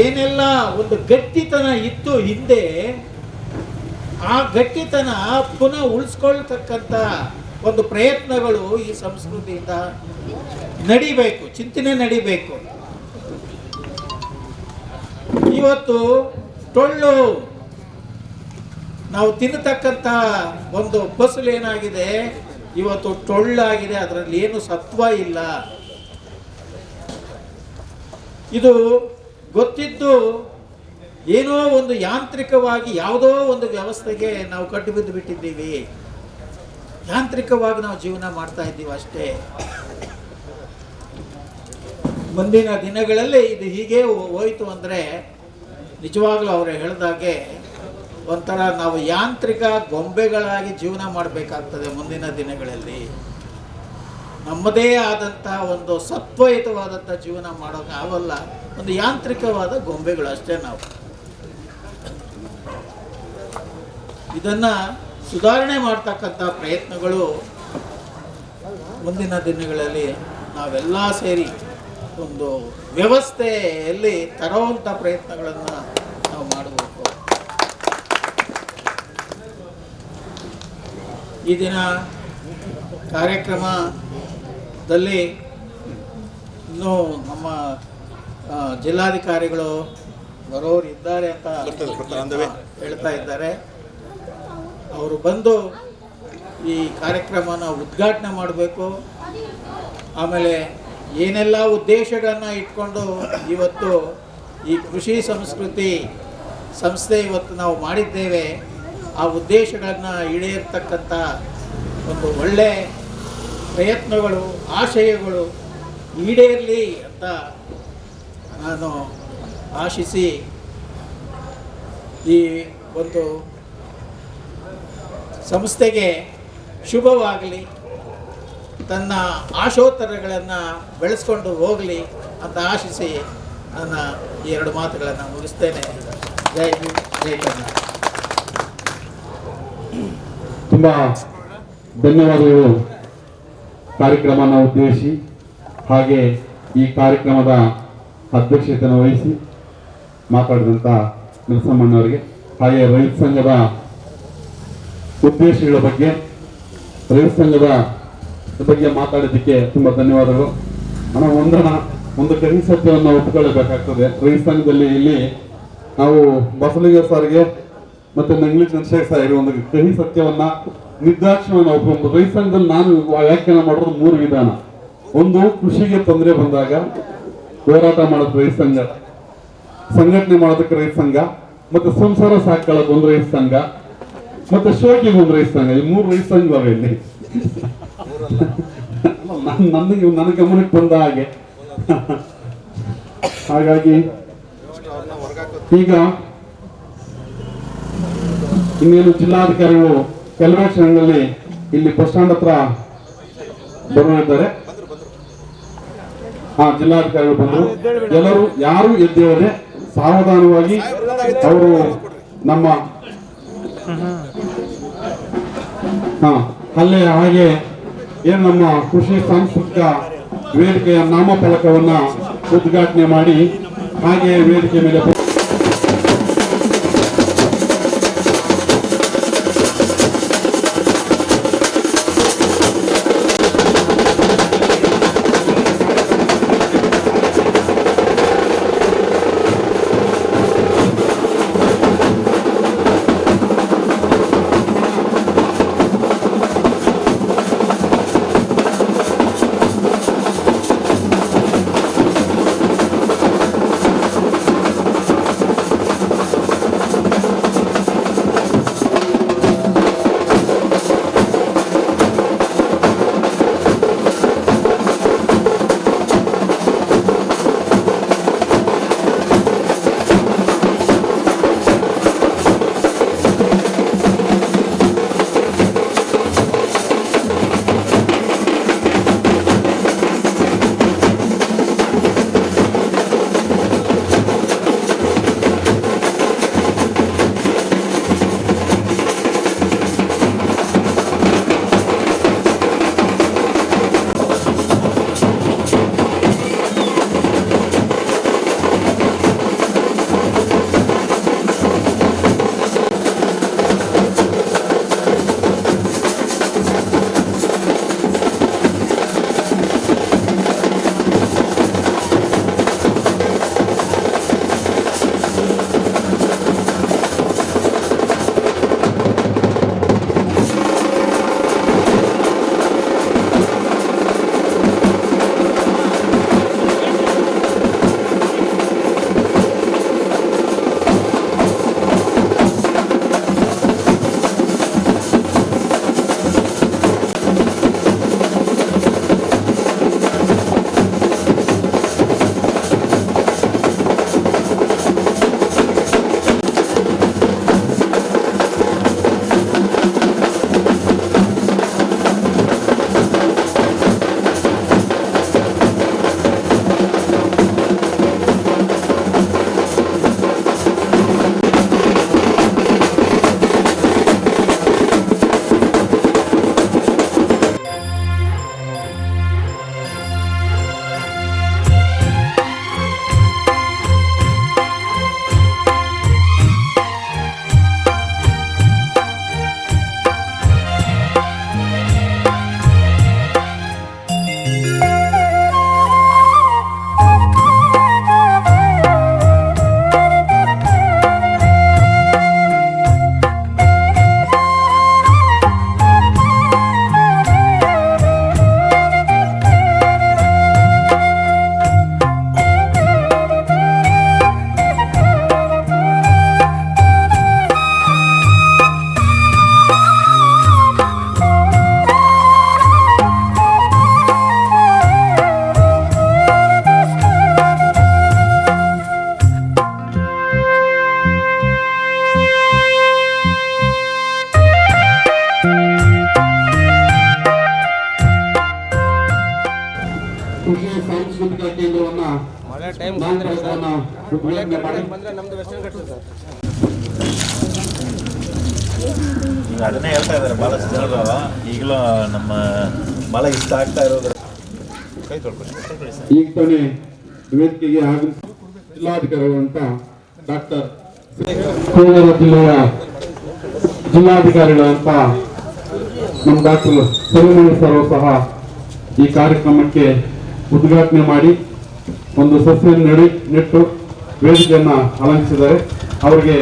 ಏನೆಲ್ಲ ಒಂದು ಗಟ್ಟಿತನ ಇತ್ತು ಹಿಂದೆ, ಆ ಗಟ್ಟಿತನ ಪುನಃ ಉಳಿಸ್ಕೊಳ್ತಕ್ಕಂಥ ಒಂದು ಪ್ರಯತ್ನಗಳು ಈ ಸಂಸ್ಕೃತಿಯಿಂದ ನಡಿಬೇಕು, ಚಿಂತನೆ ನಡಿಬೇಕು. ಇವತ್ತು ಟೊಳ್ಳು ನಾವು ತಿನ್ನತಕ್ಕಂಥ ಒಂದು ಫಸಲು ಏನಾಗಿದೆ, ಇವತ್ತು ಟೊಳ್ಳಾಗಿದೆ, ಅದರಲ್ಲಿ ಏನು ಸತ್ವ ಇಲ್ಲ. ಇದು ಗೊತ್ತಿದ್ದು ಏನೋ ಒಂದು ಯಾಂತ್ರಿಕವಾಗಿ ಯಾವುದೋ ಒಂದು ವ್ಯವಸ್ಥೆಗೆ ನಾವು ಕಟ್ಟಿಬಿದ್ದು ಬಿಟ್ಟಿದ್ದೀವಿ. ಯಾಂತ್ರಿಕವಾಗಿ ನಾವು ಜೀವನ ಮಾಡ್ತಾ ಇದ್ದೀವಿ ಅಷ್ಟೇ. ಮುಂದಿನ ದಿನಗಳಲ್ಲಿ ಇದು ಹೀಗೆ ಹೋಯಿತು ಅಂದರೆ ನಿಜವಾಗ್ಲೂ ಅವರು ಹೇಳಿದಾಗೆ ಒಂಥರ ನಾವು ಯಾಂತ್ರಿಕ ಗೊಂಬೆಗಳಾಗಿ ಜೀವನ ಮಾಡಬೇಕಾಗ್ತದೆ. ಮುಂದಿನ ದಿನಗಳಲ್ಲಿ ನಮ್ಮದೇ ಆದಂಥ ಒಂದು ಸತ್ವಯುತವಾದಂಥ ಜೀವನ ಮಾಡೋಕೆ ಆಗಲ್ಲ. ಒಂದು ಯಾಂತ್ರಿಕವಾದ ಗೊಂಬೆಗಳು ಅಷ್ಟೇ ನಾವು. ಇದನ್ನು ಸುಧಾರಣೆ ಮಾಡ್ತಕ್ಕಂಥ ಪ್ರಯತ್ನಗಳು ಮುಂದಿನ ದಿನಗಳಲ್ಲಿ ನಾವೆಲ್ಲ ಸೇರಿ ಒಂದು ವ್ಯವಸ್ಥೆಯಲ್ಲಿ ತರುವಂಥ ಪ್ರಯತ್ನಗಳನ್ನು ನಾವು ಮಾಡಬೇಕು. ಈ ದಿನ ಕಾರ್ಯಕ್ರಮದಲ್ಲಿ ಇನ್ನೂ ನಮ್ಮ ಜಿಲ್ಲಾಧಿಕಾರಿಗಳು ಬರೋರು ಇದ್ದಾರೆ ಅಂತ ಹೇಳ್ತಾ ಇದ್ದಾರೆ. ಅವರು ಬಂದು ಈ ಕಾರ್ಯಕ್ರಮನ ಉದ್ಘಾಟನೆ ಮಾಡಬೇಕು. ಆಮೇಲೆ ಏನೆಲ್ಲ ಉದ್ದೇಶಗಳನ್ನು ಇಟ್ಕೊಂಡು ಇವತ್ತು ಈ ಕೃಷಿ ಸಂಸ್ಕೃತಿ ಸಂಸ್ಥೆ ಇವತ್ತು ನಾವು ಮಾಡಿದ್ದೇವೆ, ಆ ಉದ್ದೇಶಗಳನ್ನು ಈಡೇರ್ತಕ್ಕಂಥ ಒಂದು ಒಳ್ಳೆ ಪ್ರಯತ್ನಗಳು, ಆಶಯಗಳು ಈಡೇರಲಿ ಅಂತ ನಾನು ಆಶಿಸಿ ಈ ಒಂದು ಸಂಸ್ಥೆಗೆ ಶುಭವಾಗಲಿ, ತನ್ನ ಆಶೋತ್ತರಗಳನ್ನು ಬೆಳೆಸ್ಕೊಂಡು ಹೋಗಲಿ ಅಂತ ಆಶಿಸಿ ನನ್ನ ಈ ಎರಡು ಮಾತುಗಳನ್ನು ಮುಗಿಸ್ತೇನೆ. ಜೈ ಭೀಮ್, ಜೈ ಕರ್ನಾಟಕ. ತುಂಬ ಧನ್ಯವಾದಗಳು ಕಾರ್ಯಕ್ರಮನ ಉದ್ದೇಶಿಸಿ, ಹಾಗೆ ಈ ಕಾರ್ಯಕ್ರಮದ ಅಧ್ಯಕ್ಷತೆಯನ್ನು ವಹಿಸಿ ಮಾತಾಡಿದಂಥ ನರಸಮ್ಮಣ್ಣವರಿಗೆ, ಹಾಗೆ ರೈತ ಸಂಘದ ಉದ್ದೇಶಗಳ ಬಗ್ಗೆ, ರೈತ ಸಂಘದ ಬಗ್ಗೆ ಮಾತಾಡಿದ್ದಕ್ಕೆ ತುಂಬಾ ಧನ್ಯವಾದಗಳು. ಒಂದು ಕಹಿ ಸತ್ಯವನ್ನು ಒಪ್ಪಿಕೊಳ್ಳಬೇಕಾಗ್ತದೆ. ರೈತ ಸಂಘದಲ್ಲಿ ಇಲ್ಲಿ ನಾವು ಬಸಲಿಂಗ ಸಾರಿಗೆ ಮತ್ತೆ ನಂಗ್ಲಿಜ್ ನರಶೇಖರ್ ಸಾರಿಗೆ ಒಂದು ಕಹಿ ಸತ್ಯವನ್ನ ನಿರ್ದಾಕ್ಷಿಣ್ಯವನ್ನು ಒಪ್ಪಿಕೊಂಡು, ರೈತ ಸಂಘದಲ್ಲಿ ನಾನು ವ್ಯಾಖ್ಯಾನ ಮಾಡೋದು 3 ವಿಧಾನ. ಒಂದು, ಕೃಷಿಗೆ ತೊಂದರೆ ಬಂದಾಗ ಹೋರಾಟ ಮಾಡೋದು ರೈತ ಸಂಘ, ಸಂಘಟನೆ ಮಾಡೋದಕ್ಕೆ ರೈತ ಸಂಘ, ಮತ್ತೆ ಸಂಸಾರ ಸಾಕೊಳ್ಳೋದು ಒಂದು ರೈತ ಸಂಘ, ಮತ್ತೆ ಶೋಕಿಗೆ ಒಂದು ರೈತ ಸಂಘ. ಈ 3 ರೈತ ಸಂಘ ಇಲ್ಲಿ ನನ್ನ ಗಮನಕ್ಕೆ ಬಂದ ಹಾಗೆ. ಹಾಗಾಗಿ ಈಗ ಇನ್ನೇನು ಜಿಲ್ಲಾಧಿಕಾರಿಗಳು ಕೆಲವೇ ಕ್ಷಣಗಳಲ್ಲಿ ಇಲ್ಲಿ ಬಸ್ ಸ್ಟ್ಯಾಂಡ್ ಹತ್ರ ಬರುತ್ತಿದ್ದಾರೆ. ಜಿಲ್ಲಾಧಿಕಾರಿಗಳು ಬಂದರು. ಎಲ್ಲರೂ ಯಾರು ಎದ್ದೇಳದೆ ಸಾವಧಾನವಾಗಿ ಅವರು ನಮ್ಮ ಅಲ್ಲೇ ಹಾಗೆ ಏನು ನಮ್ಮ ಕೃಷಿ ಸಾಂಸ್ಕೃತಿಕ ವೇದಿಕೆಯ ನಾಮಫಲಕವನ್ನ ಉದ್ಘಾಟನೆ ಮಾಡಿ ಹಾಗೆ ವೇದಿಕೆ ಮೇಲೆ ಈಗ ಅದನ್ನೇ ಹೇಳ್ತಾ ಇದ್ದಾರೆ ಭಾಳಷ್ಟು ಜನರು. ಈಗಲೂ ನಮ್ಮ ಭಾಳ ಇಷ್ಟ ಆಗ್ತಾ ಇರೋದು. ಕೈ ತೊಳ್ಕೊಳ್ಳಿ. ಈಗ ತಾನೇ ವೇದಿಕೆಗೆ ಆಗಮಿಸಿ ಜಿಲ್ಲಾಧಿಕಾರಿಗಳಂತ ಡಾಕ್ಟರ್ ಕೋಲಾರ ಜಿಲ್ಲೆಯ ಜಿಲ್ಲಾಧಿಕಾರಿಗಳಂತ ನಮ್ಮ ಡಾಕ್ಟರ್ ಸುಬ್ರಹ್ಮಣ್ಯ ಸರ್ ಸಹ ಈ ಕಾರ್ಯಕ್ರಮಕ್ಕೆ ಉದ್ಘಾಟನೆ ಮಾಡಿ ಒಂದು ಸಸ್ಯವನ್ನು ನೆಟ್ಟು ವೇದಿಕೆಯನ್ನು ಅಲಂಕರಿಸಿದ್ದಾರೆ. ಅವರಿಗೆ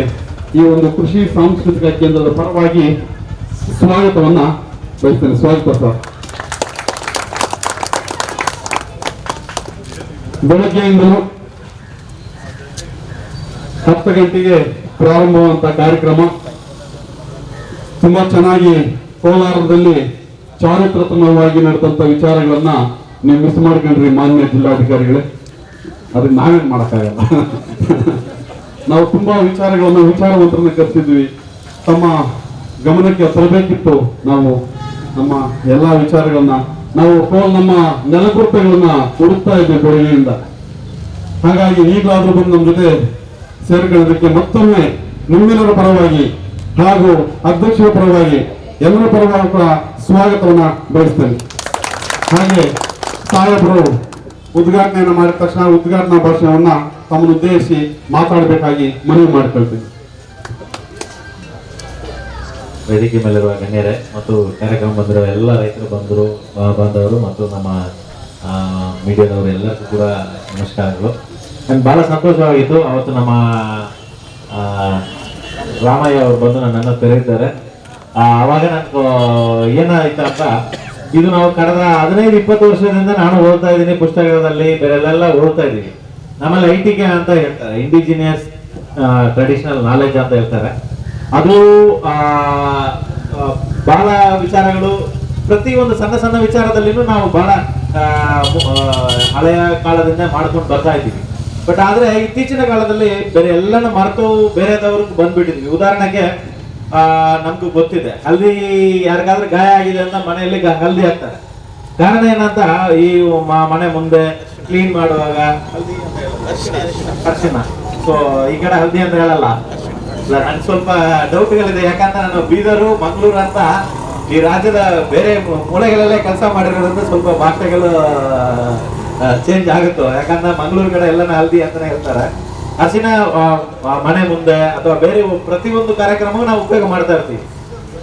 ಈ ಒಂದು ಕೃಷಿ ಸಾಂಸ್ಕೃತಿಕ ಕೇಂದ್ರದ ಪರವಾಗಿ ಸ್ವಾಗತವನ್ನ ಬಯಸ್ತೇನೆ. ಸ್ವಾಗತ ಸರ್. ಬೆಳಗ್ಗೆಯಿಂದಲೂ 10 ಗಂಟೆಗೆ ಪ್ರಾರಂಭವಾದಂತ ಕಾರ್ಯಕ್ರಮ ತುಂಬಾ ಚೆನ್ನಾಗಿ ಕೋಲಾರದಲ್ಲಿ ಚಾರಿತ್ರಾತ್ಮಕವಾಗಿ ನಡೆದಂತ ವಿಚಾರಗಳನ್ನ ನೀವು ಮಿಸ್ ಮಾಡ್ಕೊಂಡ್ರಿ ಮಾನ್ಯ ಜಿಲ್ಲಾಧಿಕಾರಿಗಳೇ. ಅದನ್ನ ನಾವೇನ್ ಮಾಡಕ್ಕಾಗಲ್ಲ. ನಾವು ತುಂಬಾ ವಿಚಾರವಂತರನ್ನ ಕರೆಸಿದ್ವಿ. ತಮ್ಮ ಗಮನಕ್ಕೆ ತರಬೇಕಿತ್ತು. ನಾವು ನಮ್ಮ ಎಲ್ಲಾ ವಿಚಾರಗಳನ್ನ ನಾವು ನಮ್ಮ ನೆಲಗುರುತುಗಳನ್ನ ಹುಡುಕ್ತಾ ಇದ್ದೇವೆ ಬೆಳಗ್ಗೆಯಿಂದ. ಹಾಗಾಗಿ ಈಗಲಾದ್ರೂ ಬಂದು ನಮ್ಮ ಜೊತೆ ಸೇರ್ಕೊಳ್ಳೋದಕ್ಕೆ ಮತ್ತೊಮ್ಮೆ ನಿಮ್ಮೆಲ್ಲರ ಪರವಾಗಿ ಹಾಗೂ ಅಧ್ಯಕ್ಷರ ಪರವಾಗಿ ಎಲ್ಲರ ಪರವಾಗಿ ಕೂಡ ಸ್ವಾಗತವನ್ನ ಬಯಸ್ತೇನೆ. ಹಾಗೆ ಸಾಹೇಬರು ಉದ್ಘಾಟನೆಯನ್ನು ಮಾಡಿದ ತಕ್ಷಣ ಉದ್ಘಾಟನಾ ಭಾಷಣವನ್ನ ತಮ್ಮನ್ನು ಉದ್ದೇಶಿಸಿ ಮಾತಾಡಬೇಕಾಗಿ ಮನವಿ ಮಾಡಿಕೊಳ್ತೀನಿ. ವೇದಿಕೆ ಮೇಲಿರುವ ಗಣ್ಯರೇ ಮತ್ತು ಕಾರ್ಯಕ್ರಮ ಬಂದಿರುವ ಎಲ್ಲ ರೈತರು ಬಾಂಧವರು ಮತ್ತು ನಮ್ಮ ಮೀಡಿಯಾದವರು ಎಲ್ಲರಿಗೂ ಕೂಡ ನಮಸ್ಕಾರಗಳು. ನನಗೆ ಭಾಳ ಸಂತೋಷವಾಗಿತ್ತು. ಅವತ್ತು ನಮ್ಮ ರಾಮಯ್ಯ ಅವರು ಬಂದು ನನ್ನನ್ನು ಕರೆದಿದ್ದಾರೆ. ಆವಾಗ ನನಗೆ ಏನಾಯ್ತು ಅಂತ, ಇದು ನಾವು ಕಳೆದ 15-20 ವರ್ಷದಿಂದ ನಾನು ಓದ್ತಾ ಇದ್ದೀನಿ, ಪುಸ್ತಕದಲ್ಲಿ ಬೇರೆಲ್ಲ ಓದ್ತಾ ಇದ್ದೀವಿ. ನಮ್ಮಲ್ಲಿ ITK ಅಂತ ಹೇಳ್ತಾರೆ, ಇಂಡಿಜಿನಿಯಸ್ ಟ್ರೆಡಿಷನಲ್ ನಾಲೆಜ್ ಅಂತ ಹೇಳ್ತಾರೆ. ಅದು ಬಹಳ ವಿಚಾರಗಳು, ಪ್ರತಿಯೊಂದು ಸಣ್ಣ ವಿಚಾರದಲ್ಲಿನೂ ನಾವು ಬಹಳ ಹಳೆಯ ಕಾಲದಿಂದ ಮಾಡ್ಕೊಂಡು ಬರ್ತಾ ಇದ್ದೀವಿ. ಬಟ್ ಆದ್ರೆ ಇತ್ತೀಚಿನ ಕಾಲದಲ್ಲಿ ಬೇರೆ ಎಲ್ಲನೂ ಮರೆತು ಬೇರೆದವ್ರಿಗೆ ಬಂದ್ಬಿಟ್ಟಿದ್ವಿ. ಉದಾಹರಣೆಗೆ ನಮ್ಗೂ ಗೊತ್ತಿದೆ, ಹಲ್ದಿ ಯಾರಿಗಾದ್ರೂ ಗಾಯ ಆಗಿದೆ ಅಂತ ಮನೆಯಲ್ಲಿ ಹಲ್ದಿ ಹಾಕ್ತಾರೆ. ಕಾರಣ ಏನಂತ, ಈ ಮನೆ ಮುಂದೆ ಕ್ಲೀನ್ ಮಾಡುವಾಗ ಹಲ್ದಿ ಅರಿಶಿನ, ಸೊ ಈ ಕಡೆ ಹಲ್ದಿ ಅಂತ ಹೇಳಲ್ಲ. ನನ್ಗೆ ಸ್ವಲ್ಪ ಡೌಟ್ಗಳಿದೆ, ಯಾಕಂದ್ರೆ ನಾನು ಬೀದರು ಮಂಗಳೂರು ಅಂತ ಈ ರಾಜ್ಯದ ಬೇರೆ ಮೂಲೆಗಳಲ್ಲೇ ಕೆಲಸ ಮಾಡಿರೋದ್ರಿಂದ ಸ್ವಲ್ಪ ಭಾಷೆಗಳು ಚೇಂಜ್ ಆಗುತ್ತೋ. ಯಾಕಂದ್ರೆ ಮಂಗಳೂರು ಕಡೆ ಎಲ್ಲನ ಹಲ್ದಿ ಅಂತಾನೆ ಹೇಳ್ತಾರೆ. ಅರಿಶಿನ ಮನೆ ಮುಂದೆ ಅಥವಾ ಬೇರೆ ಪ್ರತಿಯೊಂದು ಕಾರ್ಯಕ್ರಮವೂ ನಾವು ಉಪಯೋಗ ಮಾಡ್ತಾ ಇರ್ತೀವಿ.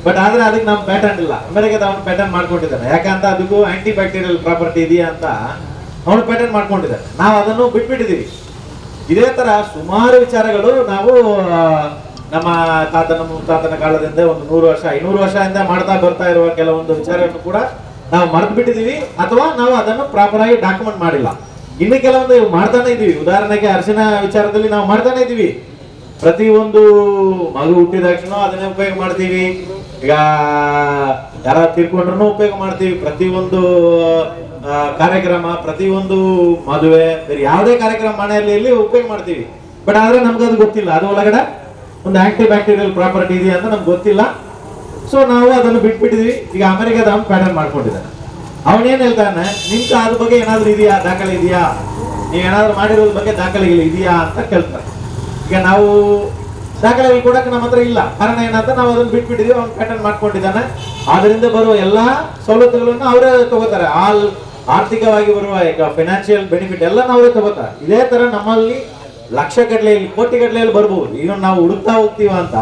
ಬಟ್ ಆದ್ರೆ ಅದಕ್ಕೆ ನಮ್ಮ ಪ್ಯಾಟರ್ನ್ ಇಲ್ಲ. ಅಮೆರಿಕದ ಅವನು ಪ್ಯಾಟರ್ನ್ ಮಾಡ್ಕೊಂಡಿದ್ದಾನೆ, ಯಾಕಂತ ಅದಕ್ಕೂ ಆಂಟಿ ಬ್ಯಾಕ್ಟೀರಿಯಲ್ ಪ್ರಾಪರ್ಟಿ ಇದೆಯಾ ಅಂತ ಅವನು ಪ್ಯಾಟರ್ನ್ ಮಾಡ್ಕೊಂಡಿದ್ದಾನೆ. ನಾವು ಅದನ್ನು ಬಿಟ್ಬಿಟ್ಟಿದ್ದೀವಿ. ಇದೇ ತರ ಸುಮಾರು ವಿಚಾರಗಳು ನಾವು ನಮ್ಮ ಮುತ್ತಾತನ ಕಾಲದಿಂದ ಒಂದು 100 ವರ್ಷ 500 ವರ್ಷದಿಂದ ಮಾಡ್ತಾ ಬರ್ತಾ ಇರುವ ಕೆಲವೊಂದು ವಿಚಾರವನ್ನು ಕೂಡ ನಾವು ಮರೆತು ಬಿಟ್ಟಿದೀವಿ, ಅಥವಾ ನಾವು ಅದನ್ನು ಪ್ರಾಪರ್ ಆಗಿ ಡಾಕ್ಯುಮೆಂಟ್ ಮಾಡಿಲ್ಲ. ಇನ್ನು ಕೆಲವೊಂದು ಮಾಡ್ತಾನೆ ಇದೀವಿ. ಉದಾಹರಣೆಗೆ ಅರಿಶಿನ ವಿಚಾರದಲ್ಲಿ ನಾವು ಮಾಡ್ತಾನೆ ಇದೀವಿ. ಪ್ರತಿಯೊಂದು ಮಗು ಹುಟ್ಟಿದ ತಕ್ಷಣ ಅದನ್ನೇ ಉಪಯೋಗ ಮಾಡ್ತೀವಿ. ಈಗ ಯಾರ ತೀರ್ಕೊಂಡ್ರೂ ಉಪಯೋಗ ಮಾಡ್ತೀವಿ. ಪ್ರತಿಯೊಂದು ಕಾರ್ಯಕ್ರಮ, ಪ್ರತಿಯೊಂದು ಮದುವೆ, ಬೇರೆ ಯಾವುದೇ ಕಾರ್ಯಕ್ರಮ ಮನೆಯಲ್ಲಿ ಉಪಯೋಗ ಮಾಡ್ತೀವಿ. ಬಟ್ ಆದ್ರೆ ನಮ್ಗೆ ಅದು ಗೊತ್ತಿಲ್ಲ, ಅದು ಒಳಗಡೆ ಒಂದು ಆಂಟಿ ಬ್ಯಾಕ್ಟೀರಿಯಲ್ ಪ್ರಾಪರ್ಟಿ ಇದೆ ಅಂತ ನಮ್ಗೆ ಗೊತ್ತಿಲ್ಲ. ಸೊ ನಾವು ಅದನ್ನು ಬಿಟ್ಬಿಟ್ಟಿದ್ವಿ. ಈಗ ಅಮೆರಿಕದ ಅವನು ಪ್ಯಾಟರ್ನ್ ಮಾಡ್ಕೊಂಡಿದ್ದಾನೆ. ಅವನೇನ್ ಹೇಳ್ತಾನೆ, ನಿಮ್ಗೆ ಅದ್ರ ಬಗ್ಗೆ ಏನಾದ್ರು ಇದೆಯಾ, ದಾಖಲೆ ಇದೆಯಾ, ನೀವೇನಾದ್ರು ಮಾಡಿರೋದ್ರ ಬಗ್ಗೆ ದಾಖಲೆಗಳು ಇದೆಯಾ ಅಂತ ಕೇಳ್ತಾರೆ. ಈಗ ನಾವು ದಾಖಲೆಗಳು ಕೊಡಕ್ಕೆ ನಮ್ಮ ಹತ್ರ ಇಲ್ಲ. ಕಾರಣ ಏನಂತ, ನಾವು ಅದನ್ನು ಬಿಟ್ಬಿಟ್ಟಿದ್ವಿ. ಅವ್ನು ಪ್ಯಾಟರ್ನ್ ಮಾಡ್ಕೊಂಡಿದ್ದಾನೆ. ಅದರಿಂದ ಬರುವ ಎಲ್ಲಾ ಸವಲತ್ತುಗಳನ್ನು ಅವರೇ ತಗೋತಾರೆ. ಆರ್ಥಿಕವಾಗಿ ಬರುವ ಈಗ ಫೈನಾನ್ಷಿಯಲ್ ಬೆನಿಫಿಟ್ ಎಲ್ಲ ಅವರೇ ತಗೋತಾರೆ. ಇದೇ ತರ ನಮ್ಮಲ್ಲಿ ಲಕ್ಷಗಟ್ಟಲೆಯಲ್ಲಿ, ಕೋಟಿಗಟ್ಟಲೆಯಲ್ಲಿ ಬರ್ಬೋದು. ಈಗ ನಾವು ಹುಡುಕ್ತಾ ಹೋಗ್ತೀವ ಅಂತ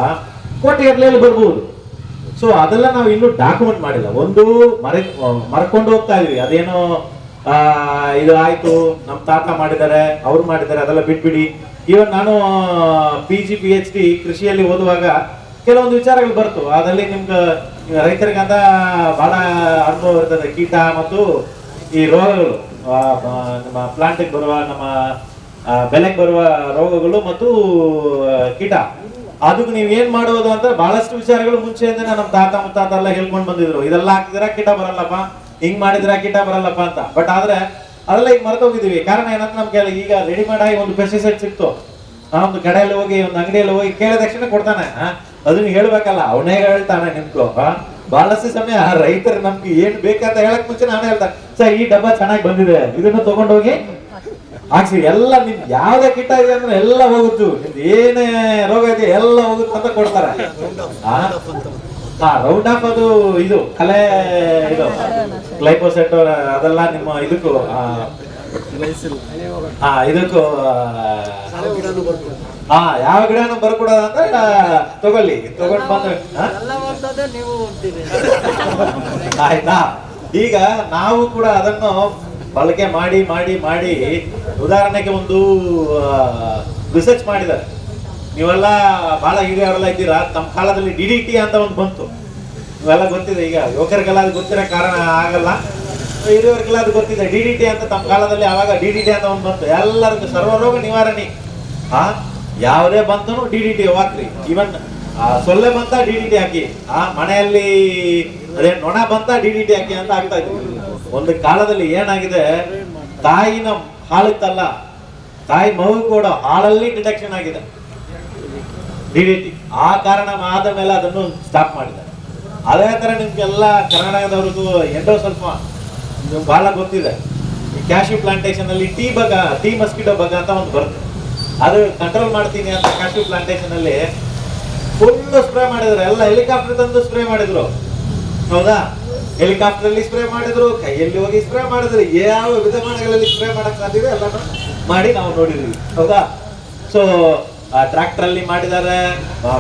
ಕೋಟಿಗಟ್ಟಲೆಯಲ್ಲಿ ಬರ್ಬೋದು. ಸೊ ಅದೆಲ್ಲ ನಾವು ಇನ್ನೂ ಡಾಕ್ಯುಮೆಂಟ್ ಮಾಡಿಲ್ಲ. ಒಂದು ಮರ್ಕೊಂಡು ಹೋಗ್ತಾ ಇದೀವಿ. ಅದೇನೋ ಇದು ಆಯ್ತು, ನಮ್ಮ ತಾತ ಮಾಡಿದ್ದಾರೆ, ಅವ್ರು ಮಾಡಿದ್ದಾರೆ, ಅದೆಲ್ಲ ಬಿಟ್ಬಿಡಿ. ಇವನ್ ನಾನು PG PhD ಕೃಷಿಯಲ್ಲಿ ಓದುವಾಗ ಕೆಲವೊಂದು ವಿಚಾರಗಳು ಬರ್ತು. ಅದರಲ್ಲಿ ನಿಮ್ಗೆ ರೈತರಿಗಂತ ಬಹಳ ಅನುಭವ ಇರ್ತದೆ. ಕೀಟ ಮತ್ತು ಈ ರೋಗಗಳು, ನಮ್ಮ ಪ್ಲಾಂಟಿಗೆ ಬರುವ, ನಮ್ಮ ಬೆಲೆಗೆ ಬರುವ ರೋಗಗಳು ಮತ್ತು ಕೀಟ, ಅದಕ್ಕೆ ನೀವ್ ಏನ್ ಮಾಡುವುದು ಅಂತ ಬಹಳಷ್ಟು ವಿಚಾರಗಳು ಮುಂಚೆಯಿಂದ ನಮ್ಮ ತಾತ ಮುತ್ತಾತ ಎಲ್ಲ ಹೇಳ್ಕೊಂಡು ಬಂದಿದ್ರು. ಇದೆಲ್ಲ ಹಾಕಿದ್ರೆ ಕೀಟ ಬರಲ್ಲಪ್ಪ, ಹಿಂಗ್ ಮಾಡಿದ್ರೆ ಕೀಟ ಬರಲ್ಲಪ್ಪ ಅಂತ. ಬಟ್ ಆದ್ರೆ ಅದೆಲ್ಲ ಈಗ ಮರೆತೋಗಿದೀವಿ. ಕಾರಣ ಏನಂತ ನಮ್ಗೆ ಈಗ ರೆಡಿಮೇಡ್ ಆಗಿ ಒಂದು ಪೆಸ್ಟಿಸೈಡ್ ಸಿಕ್ತು. ಒಂದು ಕಡೆಯಲ್ಲಿ ಹೋಗಿ, ಒಂದು ಅಂಗಡಿಯಲ್ಲಿ ಹೋಗಿ ಕೇಳಿದ ತಕ್ಷಣ ಕೊಡ್ತಾನೆ. ಅದನ್ನ ಹೇಳ್ಬೇಕಲ್ಲ, ಅವನೇ ಹೇಳ್ತಾನೆ. ನಿಮ್ಗೂ ಬಹಳಷ್ಟು ಸಮಯ ರೈತರು ನಮ್ಗೆ ಏನ್ ಬೇಕಂತ ಹೇಳಕ್ ಮುಂಚೆ ನಾನೇ ಹೇಳ್ತಾನೆ, ಸರ್ ಈ ಡಬ್ಬ ಚೆನ್ನಾಗಿ ಬಂದಿದೆ, ಇದನ್ನ ತಗೊಂಡೋಗಿ ಹಾಕ್ಸಿ. ಎಲ್ಲ ನಿಮ್ ಯಾವ್ದೇ ಕಿಟ್ಟ ಇದೆ ಅಂದ್ರೆ ಎಲ್ಲ ಹೋಗುತ್ತು, ನಿಮ್ದು ಏನೇ ರೋಗ ಇದೆ ಎಲ್ಲ ಹೋಗುತ್ತೆ ಅಂತ ಕೊಡ್ತಾರೆ. ರೌಂಡ್ ಆಫ್ ಅದು ಇದು ಕಲೆ, ಇದು ಗ್ಲೈಕೋಸೆಟ್ ಅದೆಲ್ಲ ನಿಮ್ಮ ಇದಕ್ಕೂ ಇದಕ್ಕೂ ಯಾವ ಗಿಡನೂ ಬರ್ಕೊಡೋದು ಅಂದ್ರೆ ತಗೊಳ್ಳಿ, ತಗೊಂಡು ಬಂದ್ರೆ ಆಯ್ತಾ. ಈಗ ನಾವು ಕೂಡ ಅದನ್ನು ಬಳಕೆ ಮಾಡಿ ಮಾಡಿ ಮಾಡಿ ಉದಾಹರಣೆಗೆ ಒಂದು ರಿಸರ್ಚ್ ಮಾಡಿದ್ದಾರೆ. ನೀವೆಲ್ಲ ಬಹಳ ಹಿರಿಯವರೆಲ್ಲ ಇದ್ದೀರಾ, ತಮ್ಮ ಕಾಲದಲ್ಲಿ DDT ಅಂತ ಒಂದು ಬಂತು, ನೀವೆಲ್ಲ ಗೊತ್ತಿದೆ. ಈಗ ಯುವಕರಿಗೆಲ್ಲ ಅದು ಗೊತ್ತಿರೋ ಕಾರಣ ಆಗಲ್ಲ, ಹಿರಿಯವರಿಗೆಲ್ಲ ಅದು ಗೊತ್ತಿದೆ. DDT ಅಂತ ತಮ್ಮ ಕಾಲದಲ್ಲಿ ಆವಾಗ DDT ಅಂತ ಒಂದು ಬಂತು, ಎಲ್ಲರಿಗೂ ಸರ್ವರೋಗ ನಿವಾರಣೆ. ಯಾವುದೇ ಬಂತೂ DDT ಹಾಕ್ರಿ. ಈವನ್ ಸೊಳ್ಳೆ ಬಂತ DDT ಹಾಕಿ, ಮನೆಯಲ್ಲಿ ಅದೇ ನೊಣ ಬಂತ DDT ಹಾಕಿ ಅಂತ ಆಗ್ತಾ ಇತ್ತು. ಒಂದು ಕಾಲದಲ್ಲಿ ಏನಾಗಿದೆ, ತಾಯಿನ ಹಾಲಿತ್ತಲ್ಲ, ತಾಯಿ ಮಗು ಕೂಡ ಹಾಲಲ್ಲಿ ಡಿಟೆಕ್ಷನ್ ಆಗಿದೆ DDT. ಆ ಕಾರಣ ಆದ ಮೇಲೆ ಅದನ್ನು ಸ್ಟಾಪ್ ಮಾಡಿದ್ದಾರೆ. ಅದೇ ತರ ನಿಮ್ಗೆಲ್ಲ ಕರ್ನಾಟಕದವ್ರಿಗೂ ಎಂಡೋಸಲ್ಫಾನ್ ನಿಮ್ಗೆ ಬಹಳ ಗೊತ್ತಿದೆ. ಈ ಕ್ಯಾಶ್ಯೂ ಪ್ಲಾಂಟೇಶನ್ ಅಲ್ಲಿ ಟೀ ಮಸ್ಕಿಟೋ ಬಗ ಅಂತ ಒಂದು ಬರುತ್ತೆ, ಅದು ಕಂಟ್ರೋಲ್ ಮಾಡ್ತೀನಿ ಅಂತ ಕ್ಯಾಶ್ಯೂ ಪ್ಲಾಂಟೇಶನ್ ಅಲ್ಲಿ ಫುಲ್ ಸ್ಪ್ರೇ ಮಾಡಿದ್ರು. ಎಲ್ಲ ಹೆಲಿಕಾಪ್ಟರ್ ತಂದು ಸ್ಪ್ರೇ ಮಾಡಿದ್ರು, ಹೌದಾ? ಹೆಲಿಕಾಪ್ಟರ್ ಅಲ್ಲಿ ಸ್ಪ್ರೇ ಮಾಡಿದ್ರು, ಕೈಯಲ್ಲಿ ಹೋಗಿ ಸ್ಪ್ರೇ ಮಾಡಿದ್ರು, ಯಾವ ವಿಧಮಾನಗಳಲ್ಲಿ ಸ್ಪ್ರೇ ಮಾಡಕ್ ಸಾಧ್ಯ ಎಲ್ಲ ಮಾಡಿ ನಾವು ನೋಡಿದ್ವಿ, ಹೌದಾ? ಸೊ ಟ್ರ್ಯಾಕ್ಟರ್ ಅಲ್ಲಿ ಮಾಡಿದ್ದಾರೆ,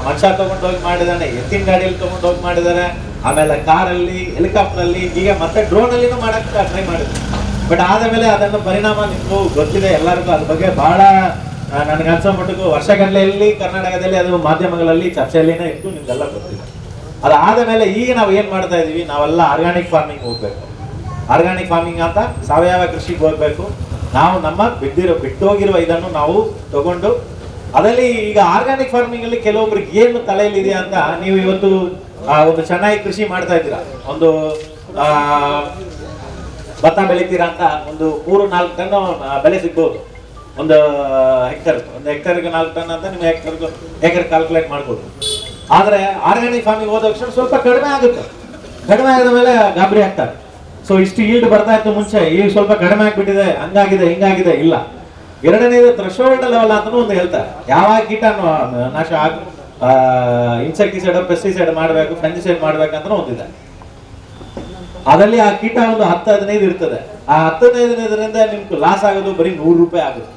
ಮನುಷ್ಯ ತಗೊಂಡೋಗಿ ಮಾಡಿದಾನೆ, ಎತ್ತಿನ ಗಾಡಿಯಲ್ಲಿ ತಗೊಂಡೋಗಿ ಮಾಡಿದ್ದಾರೆ, ಆಮೇಲೆ ಕಾರಲ್ಲಿ, ಹೆಲಿಕಾಪ್ಟರ್ ಅಲ್ಲಿ, ಈಗ ಮತ್ತೆ ಡ್ರೋನ್ ಅಲ್ಲಿನೂ ಮಾಡಕ್ ಟ್ರೈ ಮಾಡಿದ್ರು. ಬಟ್ ಆದ ಮೇಲೆ ಅದನ್ನು ಪರಿಣಾಮ ನಿಮ್ಗೂ ಗೊತ್ತಿದೆ ಎಲ್ಲರಿಗೂ. ಅದ್ರ ಬಗ್ಗೆ ಬಹಳ ನನಗೆ ಅನ್ಸೋಮಟ್ಟಿಗೂ ವರ್ಷಗಟ್ಟಲೆಯಲ್ಲಿ ಕರ್ನಾಟಕದಲ್ಲಿ ಅದು ಮಾಧ್ಯಮಗಳಲ್ಲಿ ಚರ್ಚೆಯಲ್ಲಿನೇ ಇತ್ತು, ನಿಮ್ಗೆಲ್ಲ ಗೊತ್ತಿದೆ. ಅದಾದ ಮೇಲೆ ಈಗ ನಾವು ಏನ್ ಮಾಡ್ತಾ ಇದೀವಿ, ನಾವೆಲ್ಲ ಆರ್ಗಾನಿಕ್ ಫಾರ್ಮಿಂಗ್ ಹೋಗ್ಬೇಕು. ಆರ್ಗಾನಿಕ್ ಫಾರ್ಮಿಂಗ್ ಅಂತ ಸಾವಯವ ಕೃಷಿಗೆ ಹೋಗ್ಬೇಕು. ನಾವು ನಮ್ಮ ಬಿಟ್ಟೋಗಿರುವ ಇದನ್ನು ನಾವು ತಗೊಂಡು ಅದರಲ್ಲಿ ಈಗ ಆರ್ಗಾನಿಕ್ ಫಾರ್ಮಿಂಗ್ ಅಲ್ಲಿ ಕೆಲವೊಬ್ರಿಗೆ ಏನು ತಲೆಯಲ್ಲಿದೆ ಅಂತ, ನೀವು ಇವತ್ತು ಒಂದು ಚೆನ್ನಾಗಿ ಕೃಷಿ ಮಾಡ್ತಾ ಇದ್ದೀರಾ, ಒಂದು ಭತ್ತ ಬೆಳಿತೀರಾ ಅಂತ ಒಂದು 3-4 ಟನ್ ಬೆಲೆ ಸಿಗ್ಬೋದು ಒಂದು ಹೆಕ್ಟರ್ಗೆ 4 ಟನ್ ಅಂತ ನಿಮ್ಮ ಎಕರ್ ಕ್ಯಾಲ್ಕುಲೇಟ್ ಮಾಡ್ಬೋದು. ಆದ್ರೆ ಆರ್ಗಾನಿಕ್ ಫಾರ್ಮಿಂಗ್ ಹೋದ ತಕ್ಷಣ ಸ್ವಲ್ಪ ಕಡಿಮೆ ಆಗುತ್ತೆ. ಕಡಿಮೆ ಆದ ಮೇಲೆ ಗಾಬರಿ ಆಗ್ತಾರೆ. ಸೊ ಇಷ್ಟು ಈಲ್ಡ್ ಬರ್ತಾ ಇತ್ತು ಮುಂಚೆ, ಈಗ ಸ್ವಲ್ಪ ಕಡಿಮೆ ಆಗ್ಬಿಟ್ಟಿದೆ, ಹಂಗಾಗಿದೆ ಹಿಂಗಾಗಿದೆ. ಇಲ್ಲ, ಎರಡನೇದು ಥ್ರೆಶೋಲ್ಡ್ ಲೆವೆಲ್ ಅಂತ ಒಂದು ಹೇಳ್ತಾರೆ. ಯಾವ ಕೀಟ ನಾಶ ಇನ್ಸೆಕ್ಟಿಸೈಡ್ ಪೆಸ್ಟಿಸೈಡ್ ಮಾಡಬೇಕು, ಫಂಜಿಸೈಡ್ ಮಾಡ್ಬೇಕಂತ ಒಂದಿದೆ. ಅದರಲ್ಲಿ ಆ ಕೀಟ ಒಂದು 10-15 ಇರ್ತದೆ. ಆ 10-15ರಿಂದ ನಿಮ್ಗೆ ಲಾಸ್ ಆಗೋದು ಬರೀ 100 ರೂಪಾಯಿ ಆಗುತ್ತೆ.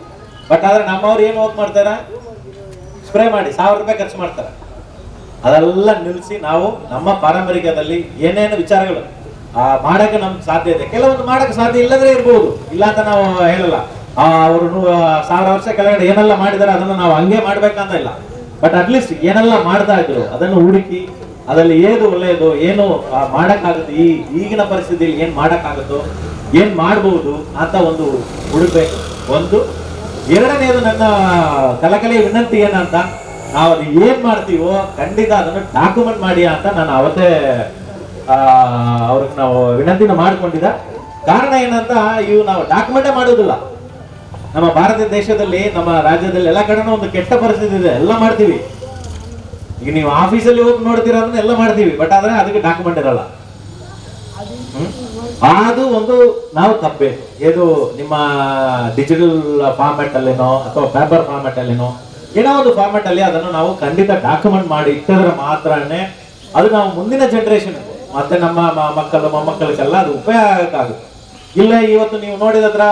ಬಟ್ ಆದ್ರೆ ನಮ್ಮವ್ರು ಏನು ಹೋಗಿ ಮಾಡ್ತಾರೆ, ಸ್ಪ್ರೇ ಮಾಡಿ 1000 ರೂಪಾಯಿ ಖರ್ಚು ಮಾಡ್ತಾರೆ. ಅದೆಲ್ಲ ನಿಲ್ಲಿಸಿ ನಾವು ನಮ್ಮ ಪಾರಂಪರಿಕದಲ್ಲಿ ಏನೇನು ವಿಚಾರಗಳು ಮಾಡಕ್ಕೆ ನಮ್ಗೆ ಸಾಧ್ಯ ಇದೆ, ಕೆಲವೊಂದು ಮಾಡಕ್ಕೆ ಸಾಧ್ಯ ಇಲ್ಲದ್ರೆ ಇರ್ಬೋದು, ಇಲ್ಲ ಅಂತ ನಾವು ಹೇಳಲ್ಲ. ಅವರು 1000 ವರ್ಷ ಕೆಳಗಡೆ ಏನೆಲ್ಲ ಮಾಡಿದಾರೆ ಅದನ್ನು ನಾವು ಹಂಗೆ ಮಾಡ್ಬೇಕಂತ ಇಲ್ಲ. ಬಟ್ ಅಟ್ಲೀಸ್ಟ್ ಏನೆಲ್ಲ ಮಾಡ್ತಾ ಇದ್ರು ಅದನ್ನು ಹುಡುಕಿ ಅದರಲ್ಲಿ ಏನು ಒಳ್ಳೆಯದು, ಏನು ಮಾಡಕ್ಕಾಗುತ್ತೆ, ಈಗಿನ ಪರಿಸ್ಥಿತಿಯಲ್ಲಿ ಏನ್ ಮಾಡಕ್ಕಾಗುತ್ತೋ, ಏನ್ ಮಾಡ್ಬೋದು ಅಂತ ಒಂದು ಹುಡುಕ್ಬೇಕು. ಒಂದು ಎರಡನೇದು ನನ್ನ ಕಲಕಲೆಯ ವಿನಂತಿ ಏನಂತ, ನಾವು ಅದು ಏನ್ ಮಾಡ್ತೀವೋ ಖಂಡಿತ ಅದನ್ನು ಡಾಕ್ಯುಮೆಂಟ್ ಮಾಡಿ ಅಂತ ನಾನು ಅವತ್ತೇ ಅವ್ರಿಗೆ ನಾವು ವಿನಂತಿನ ಮಾಡ್ಕೊಂಡಿದ್ದ. ಕಾರಣ ಏನಂತ, ಇವು ನಾವು ಡಾಕ್ಯುಮೆಂಟೇ ಮಾಡೋದಿಲ್ಲ. ನಮ್ಮ ಭಾರತ ದೇಶದಲ್ಲಿ, ನಮ್ಮ ರಾಜ್ಯದಲ್ಲಿ ಎಲ್ಲ ಕಡೆನೂ ಒಂದು ಕೆಟ್ಟ ಪರಿಸ್ಥಿತಿ ಇದೆ, ಎಲ್ಲ ಮಾಡ್ತೀವಿ. ಈಗ ನೀವು ಆಫೀಸಲ್ಲಿ ಹೋಗಿ ನೋಡ್ತೀರ ಅದನ್ನ ಎಲ್ಲ ಮಾಡ್ತೀವಿ, ಬಟ್ ಆದ್ರೆ ಅದಕ್ಕೆ ಡಾಕ್ಯುಮೆಂಟ್ ಇರಲ್ಲ. ಅದು ಒಂದು ನಾವು ತಪ್ಪಬೇಕು. ಇದು ನಿಮ್ಮ ಡಿಜಿಟಲ್ ಫಾರ್ಮ್ಯಾಟ್ ಅಲ್ಲೇನೋ ಅಥವಾ ಪೇಪರ್ ಫಾರ್ಮ್ಯಾಟ್ ಅಲ್ಲೇನೋ ಏನೋ ಒಂದು ಫಾರ್ಮ್ಯಾಟ್ ಅಲ್ಲಿ ಅದನ್ನು ನಾವು ಖಂಡಿತ ಡಾಕ್ಯುಮೆಂಟ್ ಮಾಡಿ ಇಟ್ಟಿದ್ರೆ ಮಾತ್ರನೇ ಅದು ನಾವು ಮುಂದಿನ ಜನರೇಷನ್ ಮತ್ತೆ ನಮ್ಮ ಮಕ್ಕಳು ಮೊಮ್ಮಕ್ಕಳಿಗೆಲ್ಲ ಅದು ಉಪಯೋಗ ಆಗುತ್ತೆ. ಇಲ್ಲ ಇವತ್ತು ನೀವು ನೋಡಿದತ್ರ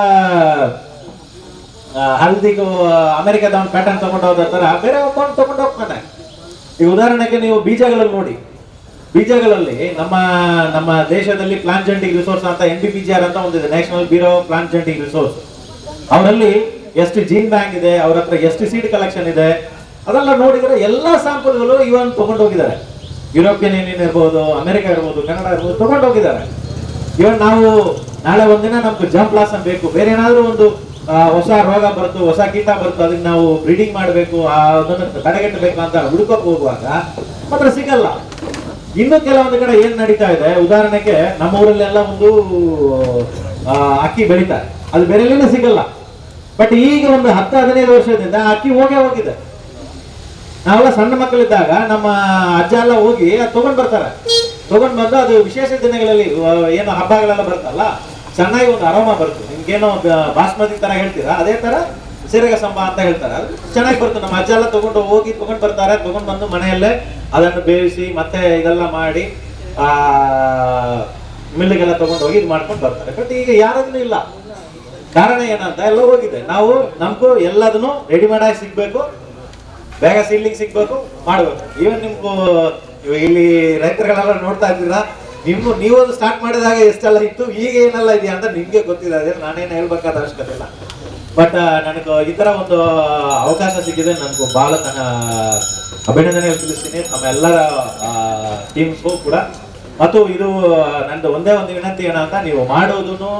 ಹಲ್ದಿಗೂ ಅಮೆರಿಕದ ಒಂದು ಪ್ಯಾಟರ್ನ್ ತಗೊಂಡು ಹೋದ ತರ ಬೇರೆ ಒಂದು ತಗೊಂಡು ಹೋಗ್ತಾನೆ. ಈ ಉದಾಹರಣೆಗೆ ನೀವು ಬೀಜಗಳಲ್ಲಿ ನೋಡಿ, ಬೀಜಗಳಲ್ಲಿ ನಮ್ಮ ದೇಶದಲ್ಲಿ ಪ್ಲಾಂಟ್ ಜೆನೆಟಿಕ್ ರಿಸೋರ್ಸ್ ಅಂತ NBPGR ಅಂತ ಒಂದಿದೆ, national bureau plant genetic resource. ಅವರಲ್ಲಿ ಎಷ್ಟು ಜೀನ್ ಬ್ಯಾಂಕ್ ಇದೆ, ಅವ್ರ ಹತ್ರ ಎಷ್ಟು ಸೀಡ್ ಕಲೆಕ್ಷನ್ ಇದೆ, ಅದೆಲ್ಲ ನೋಡಿದ್ರೆ ಎಲ್ಲ ಸ್ಯಾಂಪಲ್ಗಳು ಇವನ್ ತಗೊಂಡು ಹೋಗಿದ್ದಾರೆ. ಯುರೋಪಿಯನ್ ಯೂನಿಯನ್ ಇರ್ಬೋದು, ಅಮೆರಿಕ ಇರ್ಬೋದು, ಕೆನಡಾ ಇರ್ಬೋದು, ತಗೊಂಡು ಹೋಗಿದ್ದಾರೆ. ಇವನ್ ನಾವು ನಾಳೆ ಒಂದಿನ ನಮ್ಗೆ ಜಂಪ್ ಲಾಸ್ ಬೇಕು, ಬೇರೆ ಏನಾದ್ರೂ ಒಂದು ಹೊಸ ರೋಗ ಬರ್ತು, ಹೊಸ ಕೀಟ ಬರ್ತು, ಅದಕ್ಕೆ ನಾವು ಬ್ರೀಡಿಂಗ್ ಮಾಡಬೇಕು, ಅದನ್ನು ತಡೆಗಟ್ಟಬೇಕು ಅಂತ ಹುಡುಕಕ್ಕೆ ಹೋಗುವಾಗ ಮಾತ್ರ ಸಿಗಲ್ಲ. ಇನ್ನು ಕೆಲವೊಂದು ಕಡೆ ಏನ್ ನಡೀತಾ ಇದೆ, ಉದಾಹರಣೆಗೆ ನಮ್ಮ ಊರಲ್ಲೆಲ್ಲ ಒಂದು ಅಕ್ಕಿ ಬೆಳೀತಾರೆ, ಅದು ಬೇರೆಲ್ಲೇ ಸಿಗಲ್ಲ. ಬಟ್ ಈಗ ಒಂದು 10-15 ವರ್ಷದಿಂದ ಅಕ್ಕಿ ಹೋಗಿದೆ. ನಾವೆಲ್ಲ ಸಣ್ಣ ಮಕ್ಕಳಿದ್ದಾಗ ನಮ್ಮ ಅಜ್ಜ ಎಲ್ಲ ಹೋಗಿ ಅದು ತಗೊಂಡ್ ಬರ್ತಾರೆ. ತಗೊಂಡ್ ಬಂದು ಅದು ವಿಶೇಷ ದಿನಗಳಲ್ಲಿ ಏನು ಹಬ್ಬಗಳೆಲ್ಲ ಬರ್ತಲ್ಲ, ಚೆನ್ನಾಗಿ ಒಂದು ಅರೋಮ ಬರುತ್ತೆ. ನಿಮ್ಗೇನೋ ಬಾಸ್ಮತಿ ತರ ಹೇಳ್ತೀರಾ, ಅದೇ ತರ ಸೀರಗ ಸಂಬ ಅಂತ ಹೇಳ್ತಾರೆ, ಅದು ಚೆನ್ನಾಗಿ ಬರುತ್ತೆ. ನಮ್ಮ ಅಜ್ಜ ಎಲ್ಲ ತಗೊಂಡ್ ಬರ್ತಾರೆ. ತಗೊಂಡ್ ಬಂದು ಮನೆಯಲ್ಲೇ ಅದನ್ನು ಬೇಯಿಸಿ ಮತ್ತೆ ಇದೆಲ್ಲ ಮಾಡಿ ಮಿಲ್ಲಿಗೆಲ್ಲ ತಗೊಂಡು ಹೋಗಿ ಇದು ಮಾಡ್ಕೊಂಡು ಬರ್ತಾರೆ. ಬಟ್ ಈಗ ಯಾರದೂ ಇಲ್ಲ. ಕಾರಣ ಏನಂತ ಎಲ್ಲ ಹೋಗಿದೆ. ನಾವು ನಮಗೂ ಎಲ್ಲದನ್ನು ರೆಡಿಮೇಡ್ ಆಗಿ ಸಿಗ್ಬೇಕು, ಬೇಗ ಸೀಡ್ಲಿಂಗ್ ಸಿಗ್ಬೇಕು, ಮಾಡ್ಬೇಕು. ಈವನ್ ನಿಮ್ಗೂ ಇವಾಗ ಇಲ್ಲಿ ರೈತರುಗಳೆಲ್ಲ ನೋಡ್ತಾ ಇದ್ದೀರಾ, ನೀವು ಅದು ಸ್ಟಾರ್ಟ್ ಮಾಡಿದಾಗ ಎಷ್ಟೆಲ್ಲ ಇತ್ತು, ಈಗ ಏನೆಲ್ಲ ಇದೆಯಾ ಅಂತ ನಿಮ್ಗೆ ಗೊತ್ತಿದೆ. ಅದೇ ನಾನೇನು ಹೇಳ್ಬೇಕಾದ ಅವಶ್ಯಕತೆ ಇಲ್ಲ. ಬಟ್ ನನಗೆ ಈ ತರ ಒಂದು ಅವಕಾಶ ಸಿಕ್ಕಿದೆ, ನನಗೂ ಬಹಳ ಅಭಿನಂದನೆ ತಿಳಿಸ್ತೀನಿ ನಮ್ಮೆಲ್ಲರ ಟೀಮ್ಸ್ಗೂ ಕೂಡ. ಮತ್ತು ಇದು ನಂದು ಒಂದೇ ಒಂದು ವಿನಂತಿ ಏನಂತ, ನೀವು ಮಾಡೋದನ್ನು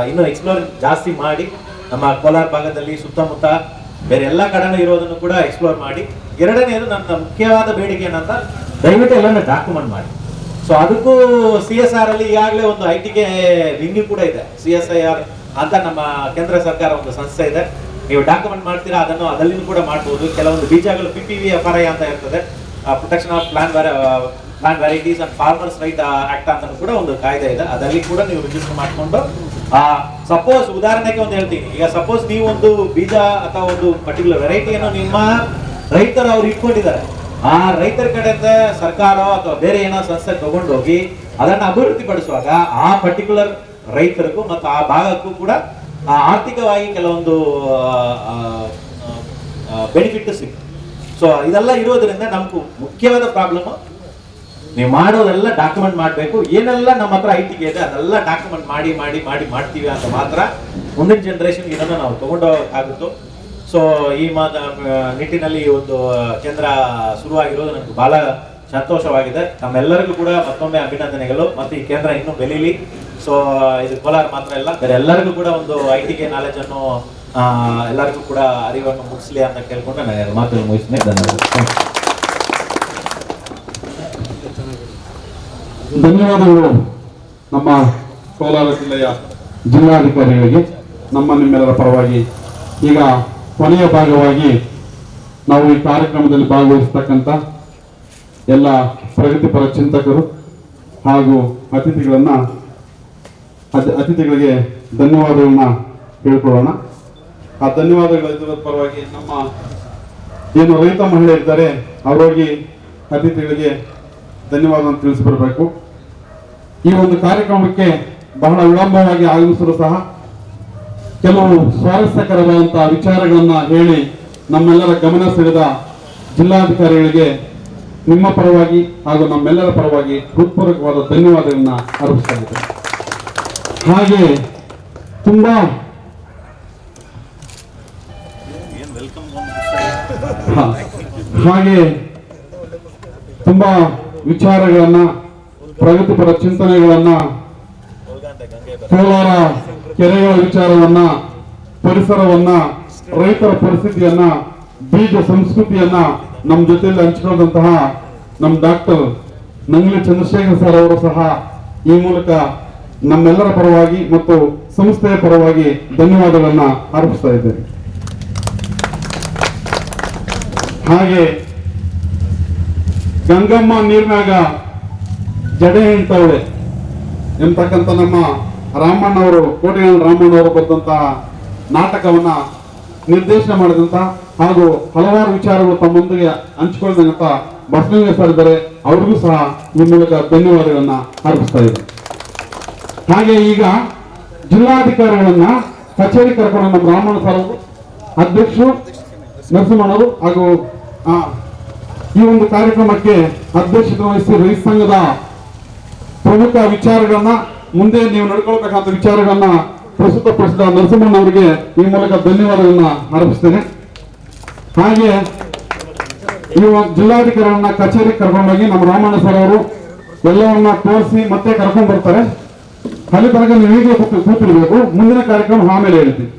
ಇನ್ನೂ ಎಕ್ಸ್ಪ್ಲೋರ್ ಜಾಸ್ತಿ ಮಾಡಿ, ನಮ್ಮ ಕೋಲಾರ ಭಾಗದಲ್ಲಿ ಸುತ್ತಮುತ್ತ ಬೇರೆ ಎಲ್ಲ ಕಡೆನೂ ಇರೋದನ್ನು ಕೂಡ ಎಕ್ಸ್ಪ್ಲೋರ್ ಮಾಡಿ. ಎರಡನೇದು ನನ್ನ ಮುಖ್ಯವಾದ ಬೇಡಿಕೆ ಏನಂತ, ದಯವಿಟ್ಟು ಎಲ್ಲನೂ ಡಾಕ್ಯುಮೆಂಟ್ ಮಾಡಿ. ಸೊ ಅದಕ್ಕೂ CSR ಅಲ್ಲಿ ಈಗಾಗಲೇ ಒಂದು ITಗೆ ವಿಂಗ್ ಕೂಡ ಇದೆ, CSIR ಅಂತ ನಮ್ಮ ಕೇಂದ್ರ ಸರ್ಕಾರ ಒಂದು ಸಂಸ್ಥೆ ಇದೆ. ನೀವು ಡಾಕ್ಯುಮೆಂಟ್ ಮಾಡ್ತೀರಾ, ಅದನ್ನು ಕೂಡ ಮಾಡ್ಬೋದು. ಕೆಲವೊಂದು ಬೀಜಗಳು PPVFRI ಅಂತ ಇರ್ತದೆ, protection of plant varieties and farmers right act ಅಂತ ಕೂಡ ಒಂದು ಕಾಯ್ದೆ ಇದೆ. ಅದರಲ್ಲಿ ಕೂಡ ನೀವು ರಿಜಿಸ್ಟರ್ ಮಾಡಿಕೊಂಡು, ಸಪೋಸ್ ಉದಾಹರಣೆಗೆ ಒಂದು ಹೇಳ್ತೀನಿ, ಈಗ ಸಪೋಸ್ ನೀವು ಒಂದು ಬೀಜ ಅಥವಾ ಒಂದು ಪರ್ಟಿಕ್ಯುಲರ್ ವೆರೈಟಿಯನ್ನು ನಿಮ್ಮ ರೈತರು ಅವ್ರು ಇಟ್ಕೊಂಡಿದ್ದಾರೆ, ಆ ರೈತರ ಕಡೆಯಿಂದ ಸರ್ಕಾರ ಅಥವಾ ಬೇರೆ ಏನೋ ಸಂಸ್ಥೆ ತಗೊಂಡೋಗಿ ಅದನ್ನು ಅಭಿವೃದ್ಧಿ ಪಡಿಸುವಾಗ ಆ ಪರ್ಟಿಕ್ಯುಲರ್ ರೈತರಿಗೂ ಮತ್ತು ಆ ಭಾಗಕ್ಕೂ ಕೂಡ ಆರ್ಥಿಕವಾಗಿ ಕೆಲವೊಂದು ಬೆನಿಫಿಟ್ ಸಿಗುತ್ತೆ. ಸೊ ಇದೆಲ್ಲ ಇರೋದ್ರಿಂದ ನಮ್ಗೂ ಮುಖ್ಯವಾದ ಪ್ರಾಬ್ಲಮ್, ನೀವು ಮಾಡೋದೆಲ್ಲ ಡಾಕ್ಯುಮೆಂಟ್ ಮಾಡಬೇಕು. ಏನೆಲ್ಲ ನಮ್ಮ ಹತ್ರ ಐಟಿಗೆ ಇದೆ ಅದೆಲ್ಲ ಡಾಕ್ಯುಮೆಂಟ್ ಮಾಡ್ತೀವಿ ಅಂತ ಮಾತ್ರ ಮುಂದಿನ ಜನರೇಷನ್ ಇದನ್ನು ನಾವು ತಗೊಂಡೋಗಾಗುತ್ತೋ. ಸೊ ಈ ನಿಟ್ಟಿನಲ್ಲಿ ಈ ಒಂದು ಕೇಂದ್ರ ಶುರುವಾಗಿರೋದು ನನಗೆ ಬಹಳ ಸಂತೋಷವಾಗಿದೆ. ನಮ್ಮೆಲ್ಲರಿಗೂ ಕೂಡ ಮತ್ತೊಮ್ಮೆ ಅಭಿನಂದನೆಗಳು. ಮತ್ತು ಈ ಕೇಂದ್ರ ಇನ್ನೂ ಬೆಳೀಲಿ. ಸೊ ಇದು ಕೋಲಾರ ಮಾತ್ರ ಇಲ್ಲ, ಬೇರೆ ಎಲ್ಲರಿಗೂ ಕೂಡ ಒಂದು ಐಟಿಗೆ ನಾಲೆಜ್ ಅನ್ನು ಎಲ್ಲರಿಗೂ ಕೂಡ ಅರಿವನ್ನು ಮುಗಿಸ್ಲಿ ಅಂತ ಕೇಳ್ಕೊಂಡು ನಾನು ಮಾತನ್ನು ಮುಗಿಸ್ತೀನಿ. ಧನ್ಯವಾದಗಳು ನಮ್ಮ ಕೋಲಾರ ಜಿಲ್ಲೆಯ ಜಿಲ್ಲಾಧಿಕಾರಿಗಳಿಗೆ. ನಿಮ್ಮೆಲ್ಲರ ಪರವಾಗಿ ಈಗ ಕೊನೆಯ ಭಾಗವಾಗಿ ನಾವು ಈ ಕಾರ್ಯಕ್ರಮದಲ್ಲಿ ಭಾಗವಹಿಸ್ತಕ್ಕಂಥ ಎಲ್ಲ ಪ್ರಗತಿಪರ ಚಿಂತಕರು ಹಾಗೂ ಅತಿಥಿಗಳಿಗೆ ಧನ್ಯವಾದಗಳನ್ನ ಹೇಳ್ಕೊಳ್ಳೋಣ. ಆ ಧನ್ಯವಾದಗಳ ಪರವಾಗಿ ನಮ್ಮ ಏನು ರೈತ ಮಹಿಳೆ ಇದ್ದಾರೆ ಅವರಿಗೆ ಅತಿಥಿಗಳಿಗೆ ಧನ್ಯವಾದವನ್ನು ತಿಳಿಸಿಬರಬೇಕು. ಈ ಒಂದು ಕಾರ್ಯಕ್ರಮಕ್ಕೆ ಬಹಳ ವಿಳಂಬವಾಗಿ ಆಗಮಿಸಲು ಸಹ ಕೆಲವು ಸ್ವಾರಸ್ಯಕರವಾದಂತಹ ವಿಚಾರಗಳನ್ನ ಹೇಳಿ ನಮ್ಮೆಲ್ಲರ ಗಮನ ಸೆಳೆದ ಜಿಲ್ಲಾಧಿಕಾರಿಗಳಿಗೆ ನಿಮ್ಮ ಪರವಾಗಿ ಹಾಗೂ ನಮ್ಮೆಲ್ಲರ ಪರವಾಗಿ ಹೃತ್ಪೂರ್ವಕವಾದ ಧನ್ಯವಾದಗಳನ್ನ ಅರ್ಪಿಸ್ತಾ ಇದ್ದೇನೆ. ಹಾಗೆ ತುಂಬಾ ತುಂಬಾ ವಿಚಾರಗಳನ್ನ, ಪ್ರಗತಿಪರ ಚಿಂತನೆಗಳನ್ನ, ಕೋಲಾರ ಕೆರೆಗಳ ವಿಚಾರವನ್ನ, ಪರಿಸರವನ್ನ, ರೈತರ ಪರಿಸ್ಥಿತಿಯನ್ನ, ಬೀಜ ಸಂಸ್ಕೃತಿಯನ್ನ ನಮ್ಮ ಜೊತೆಯಲ್ಲಿ ಹಂಚಿಕೊಂಡಂತಹ ನಮ್ಮ ಡಾಕ್ಟರ್ ನಂಗ್ಲಿ ಚಂದ್ರಶೇಖರ್ ಸರ್ ಅವರು ಸಹ ಈ ಮೂಲಕ ನಮ್ಮೆಲ್ಲರ ಪರವಾಗಿ ಮತ್ತು ಸಂಸ್ಥೆಯ ಪರವಾಗಿ ಧನ್ಯವಾದಗಳನ್ನ ಅರ್ಪಿಸ್ತಾ ಇದ್ದೇನೆ. ಹಾಗೆ ಗಂಗಮ್ಮ ನೀರಿನಾಗ ಜಡೆ ಹೆಣ್ತವಳೆ ಎಂಬತಕ್ಕಂಥ ನಮ್ಮ ರಾಮಣ್ಣವರು, ಕೋಟೆಗಾಲ ರಾಮಣ್ಣವರು ಬರೆದಂತಹ ನಾಟಕವನ್ನ ನಿರ್ದೇಶನ ಮಾಡಿದಂತ ಹಾಗೂ ಹಲವಾರು ವಿಚಾರಗಳು ತಮ್ಮೊಂದಿಗೆ ಹಂಚಿಕೊಳ್ಳದಂತ ಬಸವಲಿಂಗ ಸರ್ ಇದ್ದಾರೆ, ಅವ್ರಿಗೂ ಸಹ ಈ ಮೂಲಕ ಧನ್ಯವಾದಗಳನ್ನ ಅರ್ಪಿಸ್ತಾ ಇದ್ದಾರೆ. ಹಾಗೆ ಈಗ ಜಿಲ್ಲಾಧಿಕಾರಿಗಳನ್ನ ಕಚೇರಿ ಕರ್ಕೊಂಡು ನಮ್ಮ ರಾಮಣ್ಣ ಸರ್ ಅವರು, ಅಧ್ಯಕ್ಷರು ನರಸಿಂಹಣ್ಣವರು ಹಾಗೂ ಈ ಒಂದು ಕಾರ್ಯಕ್ರಮಕ್ಕೆ ಅಧ್ಯಕ್ಷತೆ ವಹಿಸಿ ರೈತ ಸಂಘದ ಪ್ರಮುಖ ವಿಚಾರಗಳನ್ನ, ಮುಂದೆ ನೀವು ನಡ್ಕೊಳ್ಬೇಕಂತ ವಿಚಾರಗಳನ್ನ ಪ್ರಸ್ತುತಪಡಿಸಿದ ನರಸಿಂಹಣ್ಣ ಅವರಿಗೆ ಈ ಮೂಲಕ ಧನ್ಯವಾದಗಳನ್ನ ಅರ್ಪಿಸ್ತೇನೆ. ಹಾಗೆ ಈ ಜಿಲ್ಲಾಧಿಕಾರಿಗಳನ್ನ ಕಚೇರಿ ಕರ್ಕೊಂಡೋಗಿ ನಮ್ಮ ರಾಮಣ್ಣ ಸರ್ ಅವರು ಎಲ್ಲವನ್ನ ತೋರಿಸಿ ಮತ್ತೆ ಕರ್ಕೊಂಡು ಬರ್ತಾರೆ. ಅಲ್ಲಿ ತನಕ ನೀವು ಹೀಗೆ ಕೂತಿರ್ಬೇಕು. ಮುಂದಿನ ಕಾರ್ಯಕ್ರಮ ಆಮೇಲೆ ಹೇಳ್ತೀನಿ.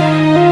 ಿ